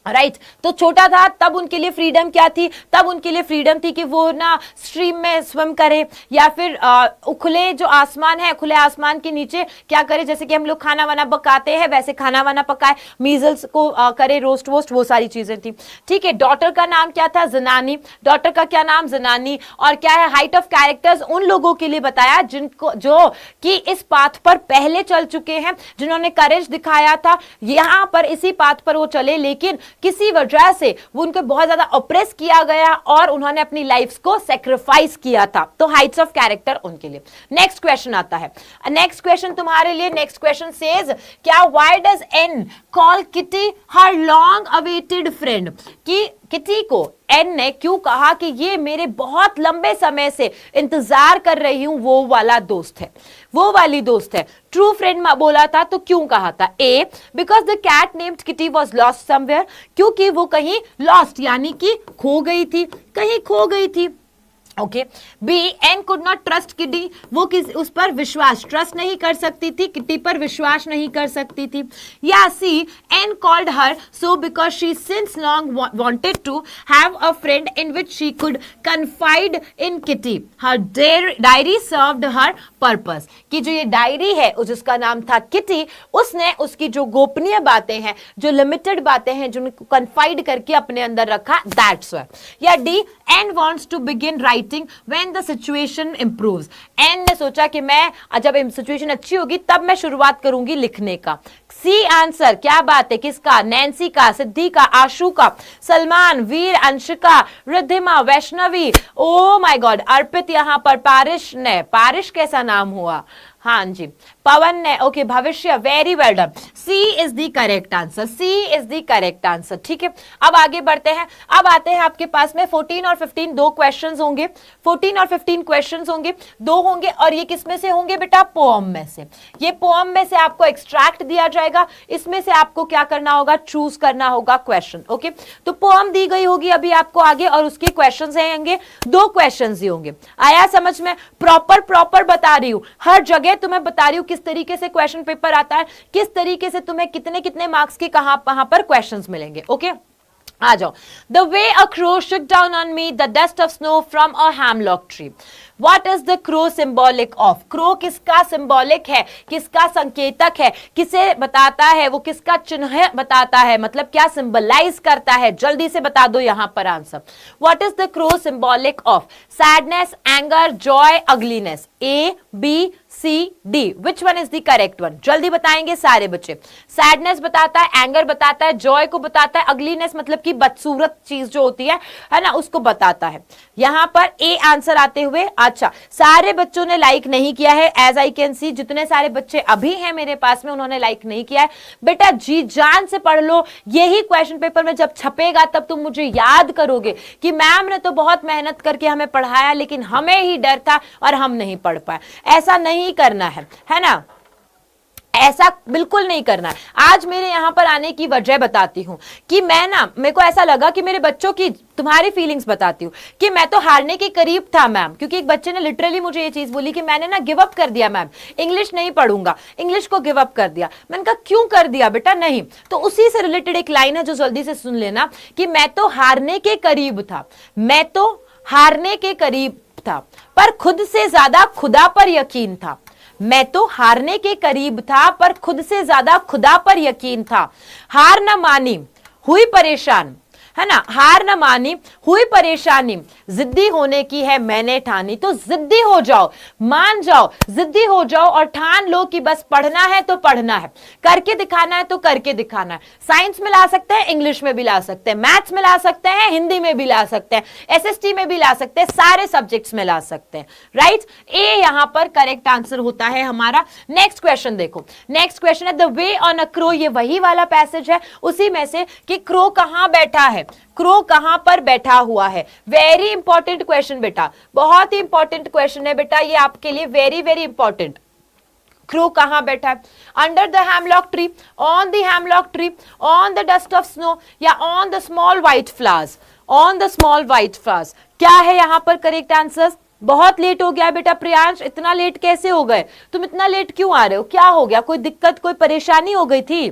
राइट तो छोटा था तब उनके लिए फ्रीडम क्या थी? तब उनके लिए फ्रीडम थी कि वो ना स्ट्रीम में स्विम करे, या फिर खुले जो आसमान है, खुले आसमान के नीचे क्या करे, जैसे कि हम लोग खाना वाना पकाते हैं वैसे खाना वाना पकाए, मीजल्स को करे, रोस्ट वोस्ट, वो सारी चीजें थी। ठीक है, डॉटर का नाम क्या था? जनानी। डॉटर का क्या नाम? जनानी। और क्या है? हाइट ऑफ कैरेक्टर्स उन लोगों के लिए बताया जिनको, जो कि इस पाथ पर पहले चल चुके हैं, जिन्होंने करेज दिखाया था, यहां पर इसी पाथ पर वो चले, लेकिन किसी वजह से वो उनको बहुत ज्यादा ऑप्रेस किया गया और उन्होंने अपनी लाइफ को सेक्रीफाइस किया था। तो हाइट्स ऑफ कैरेक्टर उनके लिए। नेक्स्ट क्वेश्चन आता है, नेक्स्ट क्वेश्चन तुम्हारे लिए। नेक्स्ट क्वेश्चन सेज, क्या why does N call kitty her long awaited friend? कि किटी को एन ने क्यों कहा कि ये मेरे बहुत लंबे समय से इंतजार कर रही हूं वो वाला दोस्त है, वो वाली दोस्त है। ट्रू फ्रेंड बोला था तो क्यों कहा था? A, because the cat named Kitty was lost somewhere, क्योंकि वो कहीं लॉस्ट यानी कि खो गई थी, कहीं खो गई थी। Okay. B, Anne could not trust Kitty, वो उस पर विश्वास, ट्रस्ट नहीं कर सकती थी, किटी पर विश्वास नहीं कर सकती थी। या C, and called her so because she since long wanted to have a friend in which she could confide in Kitty, her diary served her purpose. कि जो ये डायरी है जिसका नाम था किटी, उसने उसकी जो गोपनीय बातें हैं, जो लिमिटेड बातें हैं, जिनको कन्फाइड करके अपने अंदर रखा, दैट्स व्हाई। या D, Anne wants to begin writing when the situation improves, Anne ने सोचा कि मैं जब सिचुएशन अच्छी होगी तब मैं शुरुआत करूंगी लिखने का। सी आंसर, क्या बात है, किसका? नैन्सी का, सिद्धि का, आशु का, Salman, Veer, Anshika, Riddhima, Vaishnavi, oh my god, Arpit, यहां पर पारिश ने, पारिश कैसा नाम हुआ? हाँ जी, पवन ने, okay, Bhavishya, very well done. C is the correct answer, C is the correct answer. ठीक है, अब आगे बढ़ते हैं। अब आते हैं आपके पास में 14 और 15 2 क्वेश्चंस होंगे, 14 और 15 क्वेश्चंस होंगे, 2 होंगे, और ये किस में से होंगे बेटा? पोएम में से। ये पोएम में से आपको एक्सट्रैक्ट दिया जाएगा, इसमें से आपको क्या करना होगा? चूज करना होगा क्वेश्चन। ओके, तो पोएम दी गई होगी अभी आपको आगे, और उसके क्वेश्चंस होंगे, 2 क्वेश्चंस ही होंगे। आया समझ में? प्रॉपर बता रही हूं, हर जगह तुम्हें बता रही हूं किस तरीके से क्वेश्चन पेपर आता है, किस तरीके से तुम्हें कितने कितने मार्क्स के कहां पर क्वेश्चंस मिलेंगे। ओके, आ जाओ। The way a crow shook down on me the dust of snow from a hemlock tree. What is the crow symbolic of? Crow किसका सिंबॉलिक है, किसका संकेतक है, किसे बताता है, वो किसका चिन्ह बताता है, मतलब क्या सिंबलाइज करता है? जल्दी से बता दो यहां पर answer. What is the crow symbolic of? Sadness, anger, joy, ugliness. A, B, C, D. Which one is the correct one? जल्दी बताएंगे सारे बच्चे। सैडनेस बताता है, एंगर बताता है, जॉय को बताता है, अगलीनेस मतलब कि बदसूरत चीज जो होती है ना, उसको बताता है। यहां पर ए आंसर आते हुए, अच्छा सारे बच्चों ने लाइक नहीं किया है, एज आई कैन सी, जितने सारे बच्चे अभी हैं मेरे पास में उन्होंने लाइक नहीं किया है। बेटा जी जान से पढ़ लो, यही क्वेश्चन पेपर में जब छपेगा तब तुम मुझे याद करोगे कि मैम ने तो बहुत मेहनत करके हमें पढ़ाया, लेकिन हमें ही डर था और हम नहीं पढ़ पाए। ऐसा नहीं करना है ना, ऐसा बिल्कुल नहीं करना है। आज मेरे यहां पर आने की वजह बताती हूं कि मेरे को ऐसा लगा कि मेरे बच्चों की, तुम्हारी फीलिंग्स बताती हूं कि मैं तो हारने के करीब था मैम, क्योंकि एक बच्चे ने लिटरली मुझे ये चीज बोली कि मैंने ना गिव अप कर दिया मैम, इंग्लिश नहीं पढ़ूंगा, इंग्लिश को गिव अप कर दिया। मैंने कहा क्यों कर दिया बेटा? नहीं, तो उसी से रिलेटेड एक लाइन है जो जल्दी से सुन लेना कि मैं तो हारने के करीब था, मैं तो हारने के करीब था, पर खुद से ज्यादा खुदा पर यकीन था। मैं तो हारने के करीब था पर खुद से ज्यादा खुदा पर यकीन था। हार न मानी, हुई परेशान, है ना, हार न मानी, हुई परेशानी, जिद्दी होने की है मैंने ठानी। तो जिद्दी हो जाओ, मान जाओ, जिद्दी हो जाओ और ठान लो कि बस पढ़ना है तो पढ़ना है, करके दिखाना है तो करके दिखाना है। साइंस में ला सकते हैं, इंग्लिश में भी ला सकते हैं, मैथ्स में ला सकते हैं, हिंदी में भी ला सकते हैं, एसएसटी में भी ला सकते हैं, सारे सब्जेक्ट्स में ला सकते हैं, राइट। ए यहां पर करेक्ट आंसर होता है हमारा। नेक्स्ट क्वेश्चन देखो, नेक्स्ट क्वेश्चन है the way on a crow. ये वही वाला पैसेज है उसी में से कि क्रो कहां बैठा है, क्रो कहां पर बैठा हुआ है। वेरी इंपॉर्टेंट क्वेश्चन बेटा, बहुत ही इंपॉर्टेंट क्वेश्चन है बेटा ये आपके लिए, वेरी वेरी इंपॉर्टेंट। क्रो कहां बैठा है? Under the hemlock tree, on the hemlock tree, on the dust of snow, या on the small white flowers, on the small white flowers. क्या है यहां पर करेक्ट आंसर? बहुत लेट हो गया बेटा प्रियांश, इतना लेट कैसे हो गए तुम, इतना लेट क्यों आ रहे हो, क्या हो गया, कोई दिक्कत कोई परेशानी हो गई थी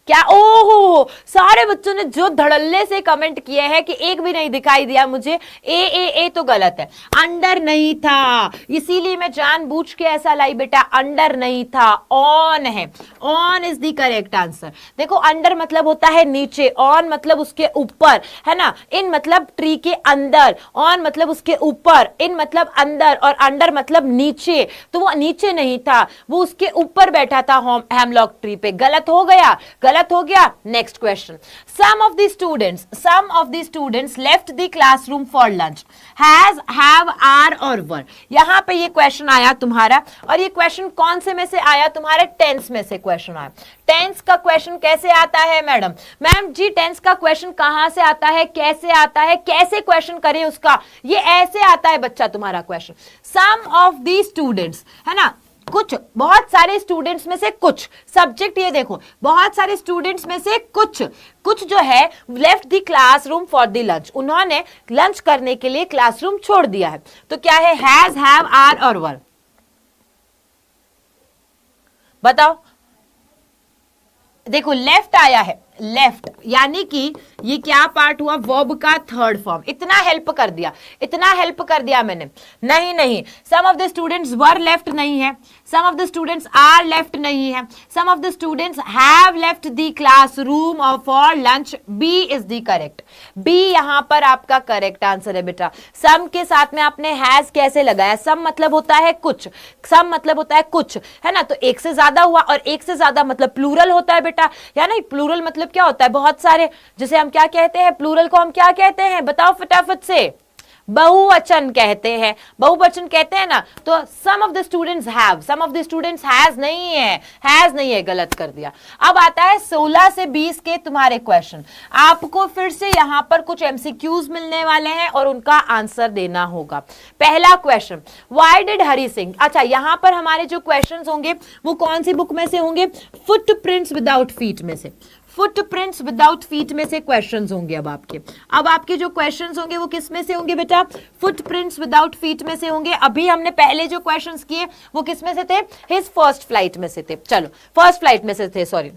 क्या? ओहो, सारे बच्चों ने जो धड़ल्ले से कमेंट किए हैं कि एक भी नहीं दिखाई दिया मुझे। ए तो गलत है, अंडर नहीं था, इसीलिए मैं जानबूझ के ऐसा लाई बेटा, अंडर नहीं था, ऑन है, on is the correct answer. देखो अंडर मतलब होता है नीचे, ऑन मतलब उसके ऊपर, है ना, इन मतलब ट्री के अंदर, ऑन मतलब उसके ऊपर, इन मतलब अंदर, और अंडर मतलब नीचे। तो वो नीचे नहीं था, वो उसके ऊपर बैठा था हैमलॉक ट्री पे। गलत हो गया, गलत हो गया। Next question, some of the students left the classroom for lunch, has, have, are और वर। यहां पे ये क्वेश्चन आया तुम्हारा, और ये क्वेश्चन कौन से में से आया तुम्हारे? टेंस में से क्वेश्चन आया। टेंस का क्वेश्चन कैसे आता है मैडम? मैम जी टेंस का क्वेश्चन कहां से आता है, कैसे आता है, कैसे क्वेश्चन करें उसका? ये ऐसे आता है बच्चा तुम्हारा question, some of the students, है ना, कुछ, बहुत सारे स्टूडेंट्स में से कुछ, सब्जेक्ट ये देखो, बहुत सारे स्टूडेंट्स में से कुछ जो है left the classroom for the lunch, उन्होंने लंच करने के लिए क्लासरूम छोड़ दिया है। तो क्या है? हैज, हैव, आर और वर। बताओ, देखो लेफ्ट आया है, लेफ्ट यानी कि ये क्या पार्ट हुआ? वर्ब का थर्ड फॉर्म। इतना हेल्प कर दिया, इतना हेल्प कर दिया मैंने। नहीं, some of the students were left नहीं है, some of the students are left नहीं है, some of the students have left the classroom और for lunch. B is the correct, B यहां पर आपका करेक्ट आंसर है बेटा। सम के साथ में आपने हैज कैसे लगाया? सम मतलब होता है कुछ, सम मतलब होता है कुछ, है ना, तो एक से ज्यादा हुआ, और एक से ज्यादा मतलब प्लूरल होता है बेटा, या नहीं, प्लूरल मतलब क्या होता है? बहुत सारे, जिसे हम क्या कहते हैं, प्लूरल को हम क्या कहते हैं? बताओ फटाफट से। बहुवचन कहते हैं, बहुवचन कहते हैं ना। तो some of the students have, some of the students has नहीं है, हैज नहीं है, गलत कर दिया। अब आता है 16 से 20 के तुम्हारे क्वेश्चन। आपको फिर से यहां पर कुछ एमसीक्यूज मिलने वाले हैं और उनका आंसर देना होगा। पहला question, why did Hari Singh. अच्छा, यहां पर हमारे जो क्वेश्चन होंगे वो कौन सी बुक में से होंगे? फुटप्रिंट्स विदाउट फीट में से, फुटप्रिंट्स विदाउट फीट में से क्वेश्चंस होंगे। अब आपके जो क्वेश्चंस होंगे वो किस में से होंगे बेटा? फुटप्रिंट्स विदाउट फीट में से होंगे। अभी हमने पहले जो क्वेश्चंस किए वो किस में से थे? हिज फर्स्ट फ्लाइट में से थे। चलो, फर्स्ट फ्लाइट में से थे, सॉरी।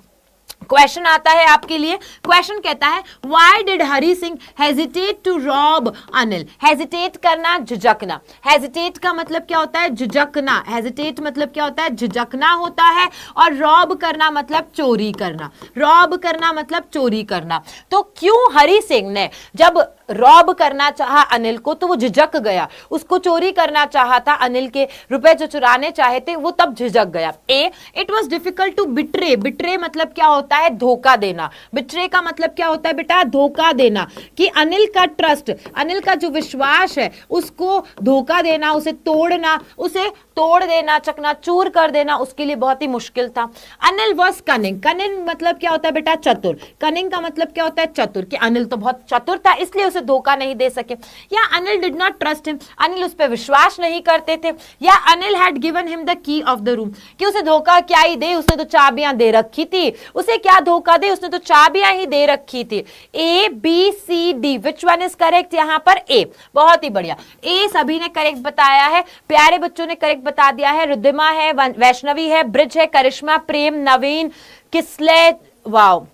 क्वेश्चन आता है आपके लिए, क्वेश्चन कहता है why did Hari Singh hesitate to rob Anil. Hesitate करना, झिझकना। हेजिटेट का मतलब क्या होता है? झिझकना। हेजिटेट मतलब क्या होता है? झिझकना होता है। और रॉब करना मतलब चोरी करना। रॉब करना मतलब चोरी करना। तो क्यों हरि सिंह ने जब रॉब करना चाहा अनिल को तो वो झिझक गया, उसको चोरी करना चाहा था, अनिल के रुपए जो चुराने चाहे थे वो तब झिझक गया। A, it was difficult to betray. Betray मतलब क्या होता है? धोखा देना। बिट्रे का मतलब क्या होता है बेटा? धोखा देना। कि अनिल का ट्रस्ट, अनिल का जो विश्वास है उसको धोखा देना, उसे तोड़ना, उसे तोड़ देना, चकनाचूर कर देना उसके लिए बहुत ही मुश्किल था। Anil was cunning. कनिंग मतलब क्या होता है बेटा? चतुर। कनिंग का मतलब क्या होता है? चतुर। कि अनिल तो बहुत चतुर था इसलिए उसे धोखा नहीं दे सके। या Anil did not trust him. Anil उस पर विश्वास नहीं करते थे। या Anil had given him the key of the room. कि उसे धोखा क्या ही दे, उसने तो चाबियां दे रखी थी। उसे क्या धोखा दे, उसने तो चाबियां ही दे रखी थी। A, B, C, D, which one is correct? यहां पर ए। बहुत ही बढ़िया, ए सभी ने करेक्ट बताया है। प्यारे बच्चों ने करेक्ट बता दिया है। रिद्धिमा है, वैष्णवी है, ब्रिज है, करिश्मा, प्रेम, नवीन, किसले, वाओ,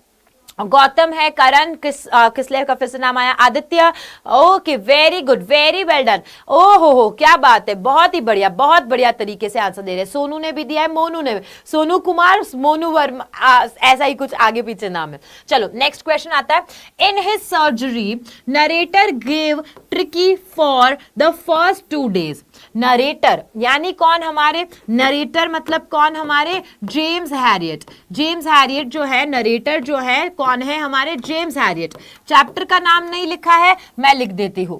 गौतम है, करण, किसले का फिर से नाम आया, Aditya, okay very good, very well done. ओ हो क्या बात है, बहुत ही बढ़िया, बहुत बढ़िया तरीके से आंसर दे रहे हैं। सोनू ने भी दिया है, मोनू ने भी, सोनू कुमार, मोनू वर्मा, ऐसा ही कुछ आगे पीछे नाम है। चलो नेक्स्ट क्वेश्चन आता है। In his surgery narrator gave tricky for the first 2 days। Narrator यानी कौन, हमारे नरेटर मतलब कौन, हमारे जेम्स हैरियट। जेम्स हैरियट जो है नरेटर जो है कौन है, हमारे जेम्स हैरियट। चैप्टर का नाम नहीं लिखा है, मैं लिख देती हूं,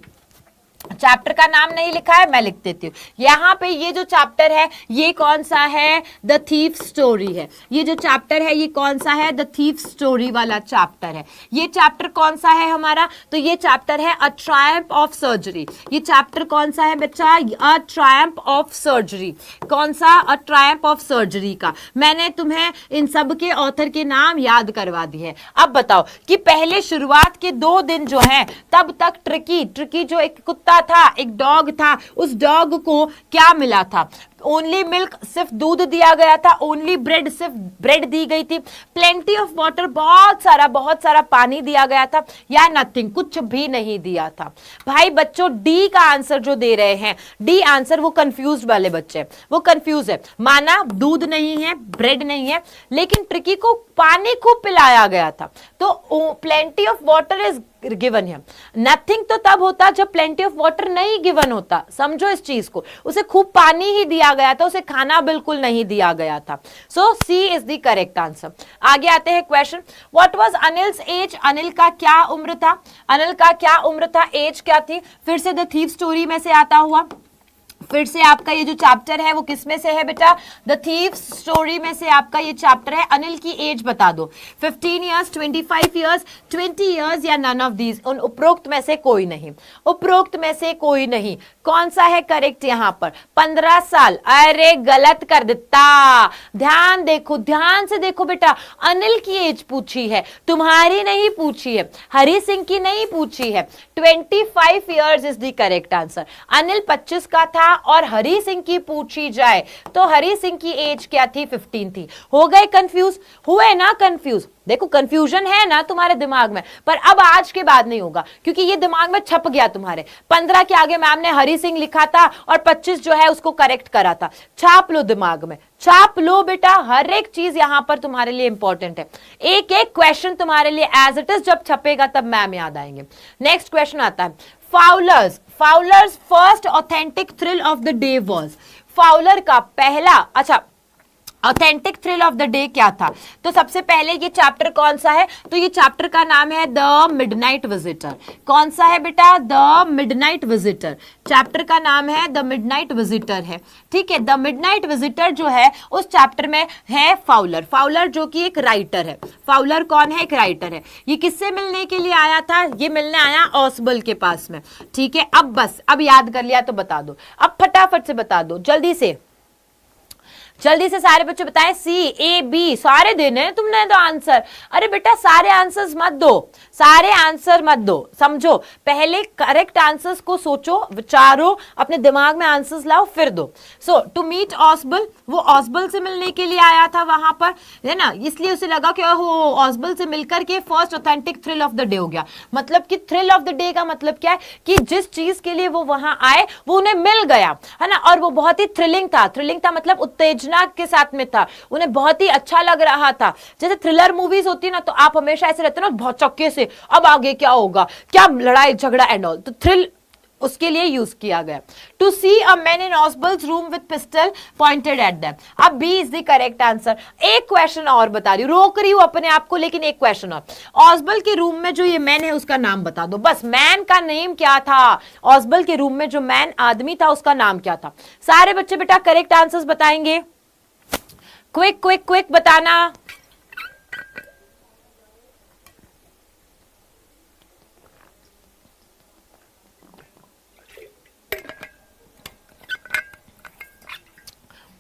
चैप्टर का नाम नहीं लिखा है, मैं लिख देती हूँ। यहां पे ये जो चैप्टर है ये कौन सा है, द थीफ स्टोरी है। ये जो चैप्टर है ये कौन सा है, द थीफ स्टोरी वाला चैप्टर है। ये चैप्टर कौन सा है हमारा, तो ये चैप्टर है अ ट्रायम्फ ऑफ सर्जरी। ये चैप्टर कौन सा है बच्चा, अ ट्रायम्फ ऑफ सर्जरी। कौन सा, अ ट्रायम्फ ऑफ सर्जरी का। मैंने तुम्हें इन सब के ऑथर के नाम याद करवा दिए हैं। अब बताओ कि पहले शुरुआत के 2 दिन जो है तब तक ट्रिकी जो एक कुत्ता था, एक डॉग था, उस डॉग को क्या मिला था, ओनली मिल्क, सिर्फ दूध दिया गया था, ओनली ब्रेड, सिर्फ ब्रेड दी गई थी, प्लेंटी ऑफ वाटर, बहुत सारा पानी दिया गया था, या नथिंग, कुछ भी नहीं दिया था। भाई बच्चों डी का आंसर जो दे रहे हैं, डी आंसर, वो कंफ्यूज वाले बच्चे, वो कंफ्यूज है। माना दूध नहीं है, ब्रेड नहीं है, लेकिन ट्रिकी को पानी खूब पिलाया गया था, तो plenty of water is given है। नथिंग तो तब होता जब प्लेंटी ऑफ वाटर नहीं गिवन होता, समझो इस चीज को। उसे खूब पानी ही दिया गया था, उसे खाना बिल्कुल नहीं दिया गया था। So C is the correct answer. आगे आते हैं question, what was Anil's age. Anil का क्या उम्र था, अनिल का क्या उम्र था, एज क्या थी। फिर से द थीफ स्टोरी में से आता हुआ, फिर से आपका ये जो चैप्टर है वो किस में से है बेटा, द थीफ स्टोरी में से आपका ये चैप्टर है। अनिल की एज बता दो, 15 इयर्स, 25 इयर्स, 20 इयर्स या नन ऑफ दीज, उन उपरोक्त में से कोई नहीं, उपरोक्त में से कोई नहीं। कौन सा है करेक्ट यहां पर, 15 साल। अरे गलत कर देता, ध्यान देखो, ध्यान से देखो बेटा, अनिल की एज पूछी है, तुम्हारी नहीं पूछी है, हरी सिंह की नहीं पूछी है। 25 years is the correct answer. Anil 25 का था और हरी सिंह की पूछी जाए तो हरी सिंह की एज क्या थी, 15 थी। हो गए कंफ्यूज, हुए ना कंफ्यूज। देखो कंफ्यूजन है ना तुम्हारे दिमाग में, पर अब आज के बाद नहीं होगा, क्योंकि ये दिमाग में छप गया तुम्हारे। 15 के आगे मैम ने हरी सिंह लिखा था और 25 जो है उसको करेक्ट करा था। छाप लो दिमाग में, छाप लो बेटा, हर एक चीज यहां पर तुम्हारे लिए इंपॉर्टेंट है। एक एक क्वेश्चन तुम्हारे लिए एज इट इज जब छपेगा तब मैम याद आएंगे। नेक्स्ट क्वेश्चन आता है, Fowler's first authentic thrill of the day was. Fowler का पहला, अच्छा authentic thrill of the day क्या था, तो सबसे पहले ये चैप्टर कौन सा है, तो ये चैप्टर का नाम है द मिडनाइट विजिटर। कौन सा है बेटा, द मिडनाइट विजिटर। चैप्टर का नाम है द मिडनाइट विजिटर है, ठीक है। द मिडनाइट विजिटर जो है उस चैप्टर में है फाउलर। फाउलर जो कि एक राइटर है। फाउलर कौन है, एक राइटर है। ये किससे मिलने के लिए आया था, ये मिलने आया ऑसबल के पास में, ठीक है। अब बस, अब याद कर लिया तो बता दो, अब फटाफट से बता दो, जल्दी से सारे बच्चे बताएं। सी ए बी सारे देने हैं तुमने तो आंसर। अरे बेटा सारे आंसर्स मत दो, सारे आंसर मत दो, समझो पहले करेक्ट आंसर्स को सोचो, विचारो, अपने दिमाग में आंसर्स लाओ, फिर दो। सो टू मीट ऑसबल, वो ऑसबल से मिलने के लिए आया था वहां पर, है ना, इसलिए उसे लगा कि वो ऑसबल से मिलकर के first authentic thrill of the day हो गया। मतलब कि थ्रिल ऑफ द डे का मतलब क्या है कि जिस चीज के लिए वो वहां आए वो उन्हें मिल गया, है ना, और वो बहुत ही थ्रिलिंग था। थ्रिलिंग था मतलब उत्तेजना के साथ में था, उन्हें बहुत ही अच्छा लग रहा था। जैसे थ्रिलर मूवीज होती है ना, तो आप हमेशा ऐसे रहते ना बहुत चौके से, अब आगे क्या होगा, क्या लड़ाई झगड़ा एंड ऑल, तो थ्रिल उसके लिए यूज किया गया। To see a man in Ausable's room with pistol pointed at them. अब B is the correct answer. एक क्वेश्चन और बता रही हूं, रोक रही हूं अपने आप को, लेकिन एक क्वेश्चन और। ऑसबल के रूम में जो ये मैन है उसका नाम बता दो, बस। मैन का नेम क्या था, ऑसबल के रूम में जो मैन आदमी था उसका नाम क्या था। सारे बच्चे बेटा करेक्ट आंसर्स बताएंगे, क्विक क्विक क्विक बताना।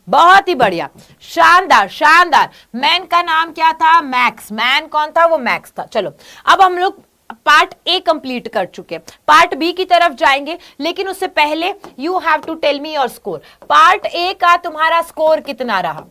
बहुत ही बढ़िया, शानदार शानदार। मैन का नाम क्या था, मैक्स। मैन कौन था, वो मैक्स था। चलो अब हम लोग पार्ट ए कंप्लीट कर चुके हैं, पार्ट बी की तरफ जाएंगे, लेकिन उससे पहले you have to tell me your score. Part A का तुम्हारा स्कोर कितना रहा,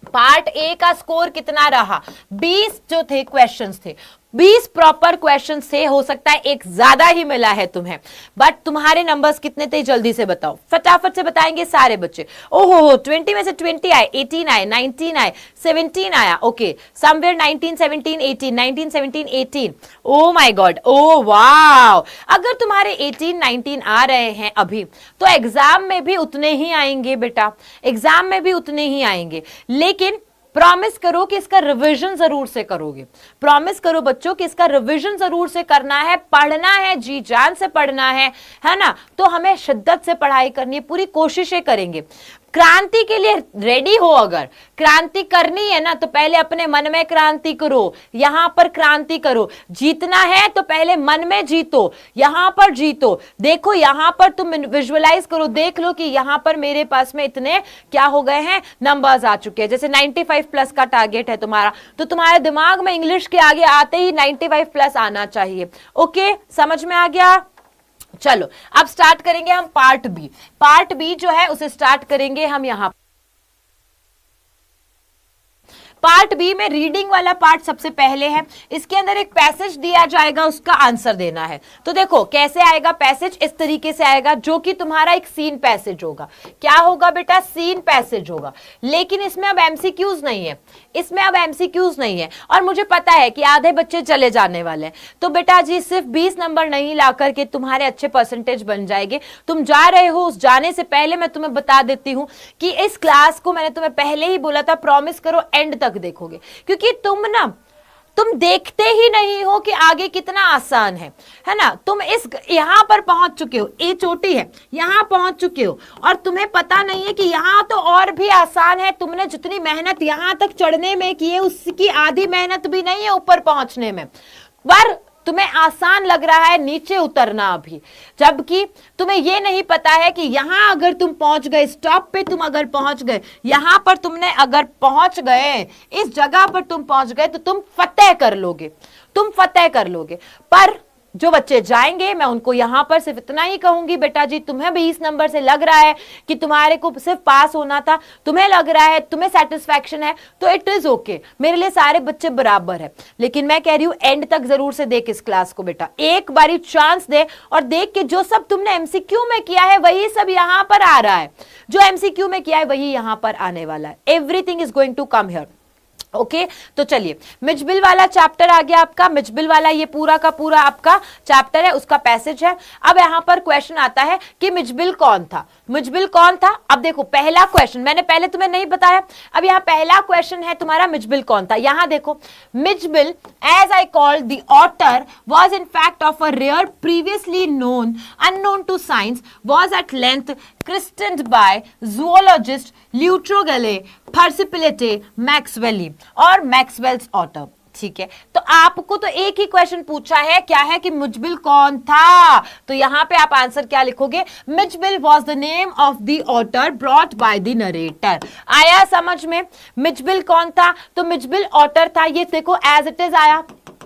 पार्ट ए का स्कोर कितना रहा? 20 जो थे क्वेश्चंस थे, 20 प्रॉपर क्वेश्चन से, हो सकता है एक ज्यादा ही मिला है तुम्हें, बट तुम्हारे नंबर्स कितने थे जल्दी से बताओ, फटाफट से बताएंगे सारे बच्चे। ओहो हो, 20 में से 20 आए, 18 आए, 19 आए, 17 आया, okay, somewhere 19, 17, 18, 19, 17, 18, O my God, oh wow. अगर तुम्हारे 18, 19 आ रहे हैं अभी, तो एग्जाम में भी उतने ही आएंगे बेटा, एग्जाम में भी उतने ही आएंगे, लेकिन प्रॉमिस करो कि इसका रिवीजन जरूर से करोगे, प्रॉमिस करो बच्चों कि इसका रिवीजन जरूर से करना है, पढ़ना है, जी जान से पढ़ना है ना, तो हमें शिद्दत से पढ़ाई करनी है, पूरी कोशिशें करेंगे। क्रांति के लिए रेडी हो, अगर क्रांति करनी है ना तो पहले अपने मन में क्रांति करो, यहां पर क्रांति करो, जीतना है तो पहले मन में जीतो, यहां पर जीतो। देखो यहां पर तुम विजुअलाइज करो, देख लो कि यहां पर मेरे पास में इतने क्या हो गए हैं, नंबर्स आ चुके हैं, जैसे 95 प्लस का टारगेट है तुम्हारा, तो तुम्हारे दिमाग में इंग्लिश के आगे आते ही 95 प्लस आना चाहिए। ओके, समझ में आ गया? चलो अब स्टार्ट करेंगे हम पार्ट बी। पार्ट बी जो है उसे स्टार्ट करेंगे हम यहां। पार्ट बी में रीडिंग वाला पार्ट सबसे पहले है, इसके अंदर एक पैसेज दिया जाएगा, उसका आंसर देना है। तो देखो कैसे आएगा पैसेज, इस तरीके से आएगा, जो कि तुम्हारा एक सीन पैसेज होगा। क्या होगा बेटा? सीन पैसेज होगा, लेकिन इसमें अब एमसीक्यूज नहीं है, इसमें अब एमसीक्यूज नहीं है, और मुझे पता है कि आधे बच्चे चले जाने वाले हैं, तो बेटा जी सिर्फ 20 नंबर नहीं ला करके तुम्हारे अच्छे परसेंटेज बन जाएंगे। तुम जा रहे हो, उस जाने से पहले मैं तुम्हें बता देती हूं कि इस क्लास को मैंने तुम्हें पहले ही बोला था, प्रॉमिस करो एंड तक देखोगे, क्योंकि तुम देखते ही नहीं हो कि आगे कितना आसान है ना। तुम इस यहां पर पहुंच चुके हो, ये चोटी है, यहां पहुंच चुके हो, और तुम्हें पता नहीं है कि यहां तो और भी आसान है। तुमने जितनी मेहनत यहां तक चढ़ने में की है, उसकी आधी मेहनत भी नहीं है ऊपर पहुंचने में, पर तुम्हें आसान लग रहा है नीचे उतरना अभी, जबकि तुम्हें यह नहीं पता है कि यहां अगर तुम पहुंच गए, स्टॉप पे तुम अगर पहुंच गए, यहां पर तुमने अगर पहुंच गए, इस जगह पर तुम पहुंच गए, तो तुम फतेह कर लोगे, तुम फतेह कर लोगे। पर जो बच्चे जाएंगे, मैं उनको यहां पर सिर्फ इतना ही कहूंगी, बेटा जी तुम्हें 20 नंबर से लग रहा है कि तुम्हारे को सिर्फ पास होना था, तुम्हें लग रहा है, तुम्हें सेटिस्फैक्शन है, तो इट इज ओके, मेरे लिए सारे बच्चे बराबर है। लेकिन मैं कह रही हूं एंड तक जरूर से देख इस क्लास को बेटा, एक बारी चांस दे, और देख के जो सब तुमने एमसीक्यू में किया है वही सब यहां पर आ रहा है, जो एमसीक्यू में किया है वही यहां पर आने वाला है। Everything is going to come here. Okay तो चलिए, मिजबिल वाला चैप्टर आ गया आपका, मिजबिल वाला ये पूरा का पूरा आपका चैप्टर है, उसका पैसेज है। अब यहां पर क्वेश्चन आता है कि मिजबिल कौन था, मिजबिल कौन था। अब देखो पहला क्वेश्चन मैंने पहले तुम्हें नहीं बताया, अब यहां पहला क्वेश्चन है तुम्हारा, मिजबिल कौन था। यहां देखो, Mijbil as I called the otter was in fact of a rare previously known unknown to science, was at length christened by zoologist Lutrogale, perspicillata, maxwelli और मैक्सवेल्स ऑटर। ठीक है, तो आपको तो एक ही क्वेश्चन पूछा है, क्या है कि मिजबिल कौन था, तो यहां पे आप आंसर क्या लिखोगे, Mijbil was the name of the otter brought by the narrator. आया समझ में, मिजबिल कौन था, तो मिजबिल ऑटर था, ये देखो एज इट इज आया,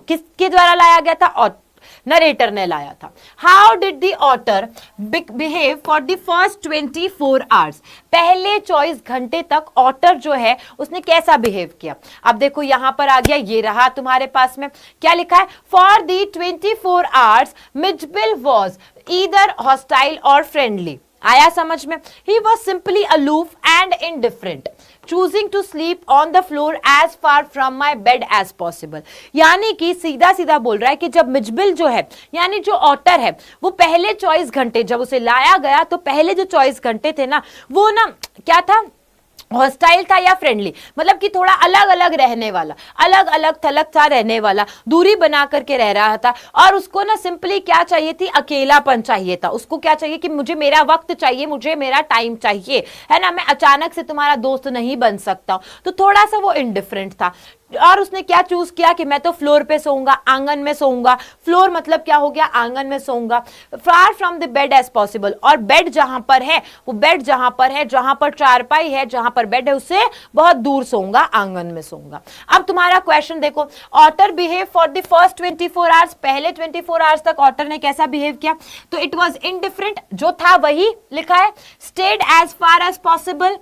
किसके द्वारा लाया गया था, नरेटर ने लाया था। How did the otter behave for the first 24 hours, पहले 24 घंटे तक ऑटर जो है उसने कैसा बिहेव किया। अब देखो यहां पर आ गया, ये रहा तुम्हारे पास में क्या लिखा है, for the 24 hours Mijbil was either hostile और फ्रेंडली। आया समझ में, he was simply aloof and indifferent, choosing to sleep on the floor as far from my bed as possible। यानी कि सीधा सीधा बोल रहा है कि जब मिजबिल जो है, यानी जो ऑटर है, वो पहले 24 घंटे जब उसे लाया गया, तो पहले जो 24 घंटे थे ना, वो ना क्या था, हॉस्टाइल था या फ्रेंडली, मतलब कि थोड़ा अलग अलग रहने वाला, अलग अलग थलग था रहने वाला, दूरी बना करके रह रहा था, और उसको ना सिंपली क्या चाहिए थी, अकेलापन चाहिए था। उसको क्या चाहिए कि मुझे मेरा वक्त चाहिए, मुझे मेरा टाइम चाहिए, है ना, मैं अचानक से तुम्हारा दोस्त नहीं बन सकता। तो थोड़ा सा वो इनडिफरेंट था, और उसने क्या चूज किया कि मैं तो फ्लोर पे सोऊंगा, आंगन में सोऊंगा। फ्लोर मतलब क्या हो गया, आंगन में सोऊंगा। Far from the bed as possible, और बेड जहां पर है, वो बेड जहां पर है, जहां पर चारपाई है, जहां पर बेड है, उससे बहुत दूर सोऊंगा, आंगन में सोऊंगा। अब तुम्हारा क्वेश्चन देखो, otter behave for the first 24 hours, पहले 24 आवर्स तक ऑटर ने कैसा बिहेव किया, तो इट वॉज इनडिफरेंट, जो था वही लिखा है, stayed as far as possible,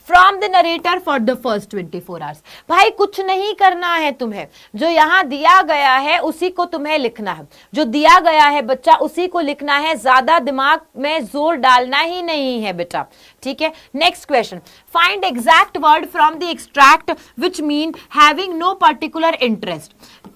from the narrator for the first 24 hours. भाई कुछ नहीं करना है तुम्हें, जो यहां दिया गया है उसी को तुम्हें लिखना है, जो दिया गया है बच्चा उसी को लिखना है, ज्यादा दिमाग में जोर डालना ही नहीं है बेटा, ठीक है। Next question, find exact word from the extract which mean having no particular interest.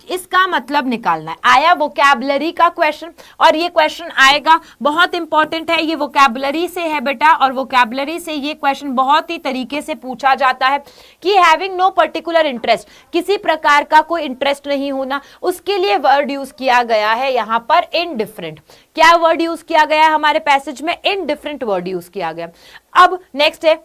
इसका मतलब निकालना है। आया वोकैबुलरी का क्वेश्चन, और ये क्वेश्चन आएगा, बहुत इंपॉर्टेंट है, ये वोकैबुलरी से है बेटा, और वोकैबुलरी से ये क्वेश्चन बहुत ही तरीके से पूछा जाता है कि हैविंग नो पर्टिकुलर इंटरेस्ट, किसी प्रकार का कोई इंटरेस्ट नहीं होना, उसके लिए वर्ड यूज किया गया है यहां पर इनडिफरेंट। क्या वर्ड यूज किया गया है हमारे पैसेज में? इनडिफरेंट वर्ड यूज किया गया। अब नेक्स्ट है,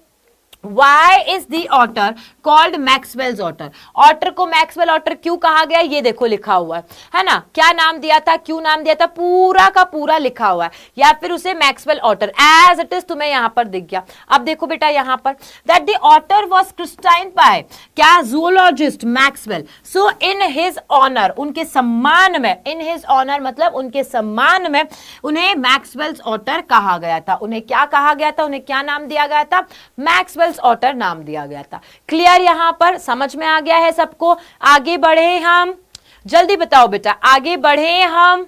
Why is the author called Maxwell's author? Otter को मैक्सवेल ऑटर क्यों कहा गया? ये देखो लिखा हुआ है ना, क्या नाम दिया था, क्यों नाम दिया था, पूरा का पूरा लिखा हुआ है, या फिर उसे Maxwell otter as it is तुम्हें यहां पर दिख गया। अब देखो बेटा यहां पर that the otter was Christine by क्या zoologist Maxwell, so in his honour, उनके सम्मान में, इन हिज ऑनर मतलब उनके सम्मान में उन्हें मैक्सवेल्स ऑटर कहा गया था। उन्हें क्या कहा गया था? उन्हें क्या नाम दिया गया था? मैक्सवेल ऑटर नाम दिया गया था। क्लियर यहां पर समझ में आ गया है सबको? आगे बढ़े हम, जल्दी बताओ बेटा, आगे बढ़े हम।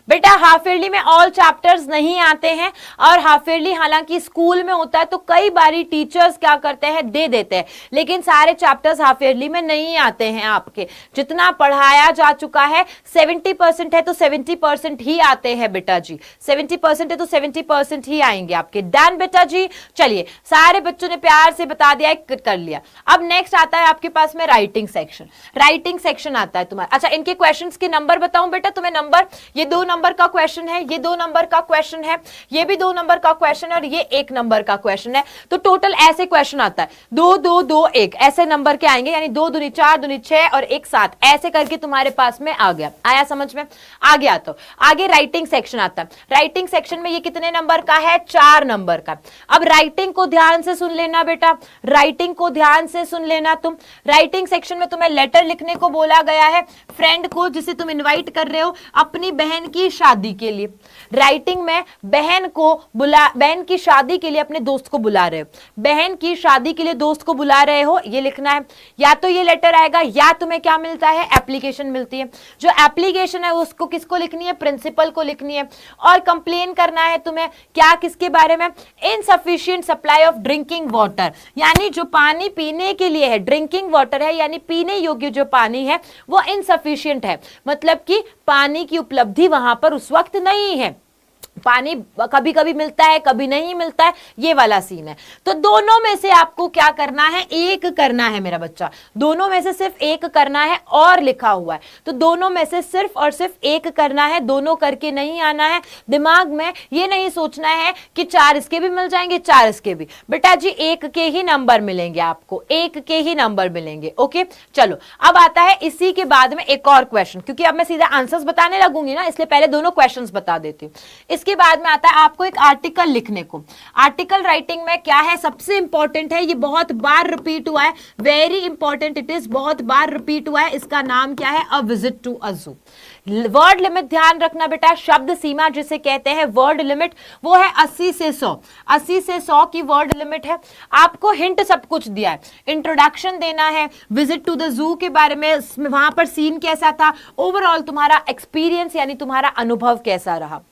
बेटा हाफ ईयरली में ऑल चैप्टर्स नहीं आते हैं, और हाफ ईयरली हालांकि स्कूल में होता है तो कई बारी टीचर्स क्या करते हैं, दे देते हैं, लेकिन सारे चैप्टर्स हाफ ईयरली में नहीं आते हैं। आपके जितना पढ़ाया जा चुका है 70% है तो 70% ही आते हैं बेटा जी, 70% है तो 70% ही आएंगे आपके। डन बेटा जी, चलिए सारे बच्चों ने प्यार से बता दिया, कर लिया। अब नेक्स्ट आता है आपके पास में राइटिंग सेक्शन। राइटिंग सेक्शन आता है तुम्हारा। अच्छा इनके क्वेश्चंस के नंबर बताऊं बेटा तुम्हें? नंबर, ये 2 नंबर का क्वेश्चन है, ये 2 नंबर का क्वेश्चन है, ये भी 2 नंबर का क्वेश्चन है, और ये 1 नंबर का क्वेश्चन है। तो टोटल ऐसे क्वेश्चन आता है 2 2 2 1 ऐसे नंबर के आएंगे, यानी 2 दूनी 4 दूनी 6 और 1 7 ऐसे करके तुम्हारे पास में आ गया। आया समझ में? आ गया। तो आगे राइटिंग सेक्शन आता है। राइटिंग सेक्शन में ये कितने नंबर का है? 4 नंबर का। अब राइटिंग को ध्यान से सुन लेना बेटा, राइटिंग को ध्यान से सुन लेना तुम। राइटिंग सेक्शन में तुम्हें लेटर लिखने को बोला गया है फ्रेंड को, जिसे तुम इनवाइट कर रहे हो अपनी बहन की शादी के लिए। राइटिंग में बहन की शादी के लिए अपने दोस्त को बुला रहे हो, बहन की शादी के लिए दोस्त को बुला रहे हो, ये लिखना है। या तो ये लेटर आएगा, या तुम्हें क्या मिलता है? एप्लीकेशन मिलती है। जो एप्लीकेशन है उसको किसको लिखनी है? प्रिंसिपल को लिखनी है। और कंप्लेन करना है तुम्हें क्या, किसके बारे में? Insufficient supply of drinking water, यानी जो पानी पीने के लिए है, ड्रिंकिंग वाटर है यानी पीने योग्य जो पानी है वो इनसफिशिएंट है, मतलब कि पानी की उपलब्धि वहां पर उस वक्त नहीं है। पानी कभी कभी मिलता है, कभी नहीं मिलता है, ये वाला सीन है। तो दोनों में से आपको क्या करना है? एक करना है मेरा बच्चा, दोनों में से सिर्फ एक करना है, और लिखा हुआ है तो दोनों में से सिर्फ और सिर्फ एक करना है, दोनों करके नहीं आना है। दिमाग में ये नहीं सोचना है कि 4 इसके भी मिल जाएंगे, 4 इसके भी। बेटा जी 1 के ही नंबर मिलेंगे आपको, 1 के ही नंबर मिलेंगे। ओके चलो, अब आता है इसी के बाद में एक और क्वेश्चन, क्योंकि अब मैं सीधा आंसर्स बताने लगूंगी ना, इसलिए पहले दोनों क्वेश्चंस बता देती हूँ। इसके बाद में आता है आपको एक आर्टिकल लिखने को। आर्टिकल राइटिंग में क्या है? सबसे इंपॉर्टेंट है, ये बहुत बार रिपीट हुआ है, वेरी इंपॉर्टेंट इट इज, बहुत बार रिपीट हुआ है। इसका नाम क्या है? अ विजिट टू अ जू। वर्ड लिमिट ध्यान रखना बेटा, शब्द सीमा जिसे कहते हैं वर्ड लिमिट, वो है 80 से 100। 80 से 100 की वर्ड लिमिट है। आपको हिंट सब कुछ दिया है, इंट्रोडक्शन देना है विजिट टू द जू के बारे में, वहां पर सीन कैसा था, ओवरऑल तुम्हारा एक्सपीरियंस यानी तुम्हारा अनुभव कैसा रहा,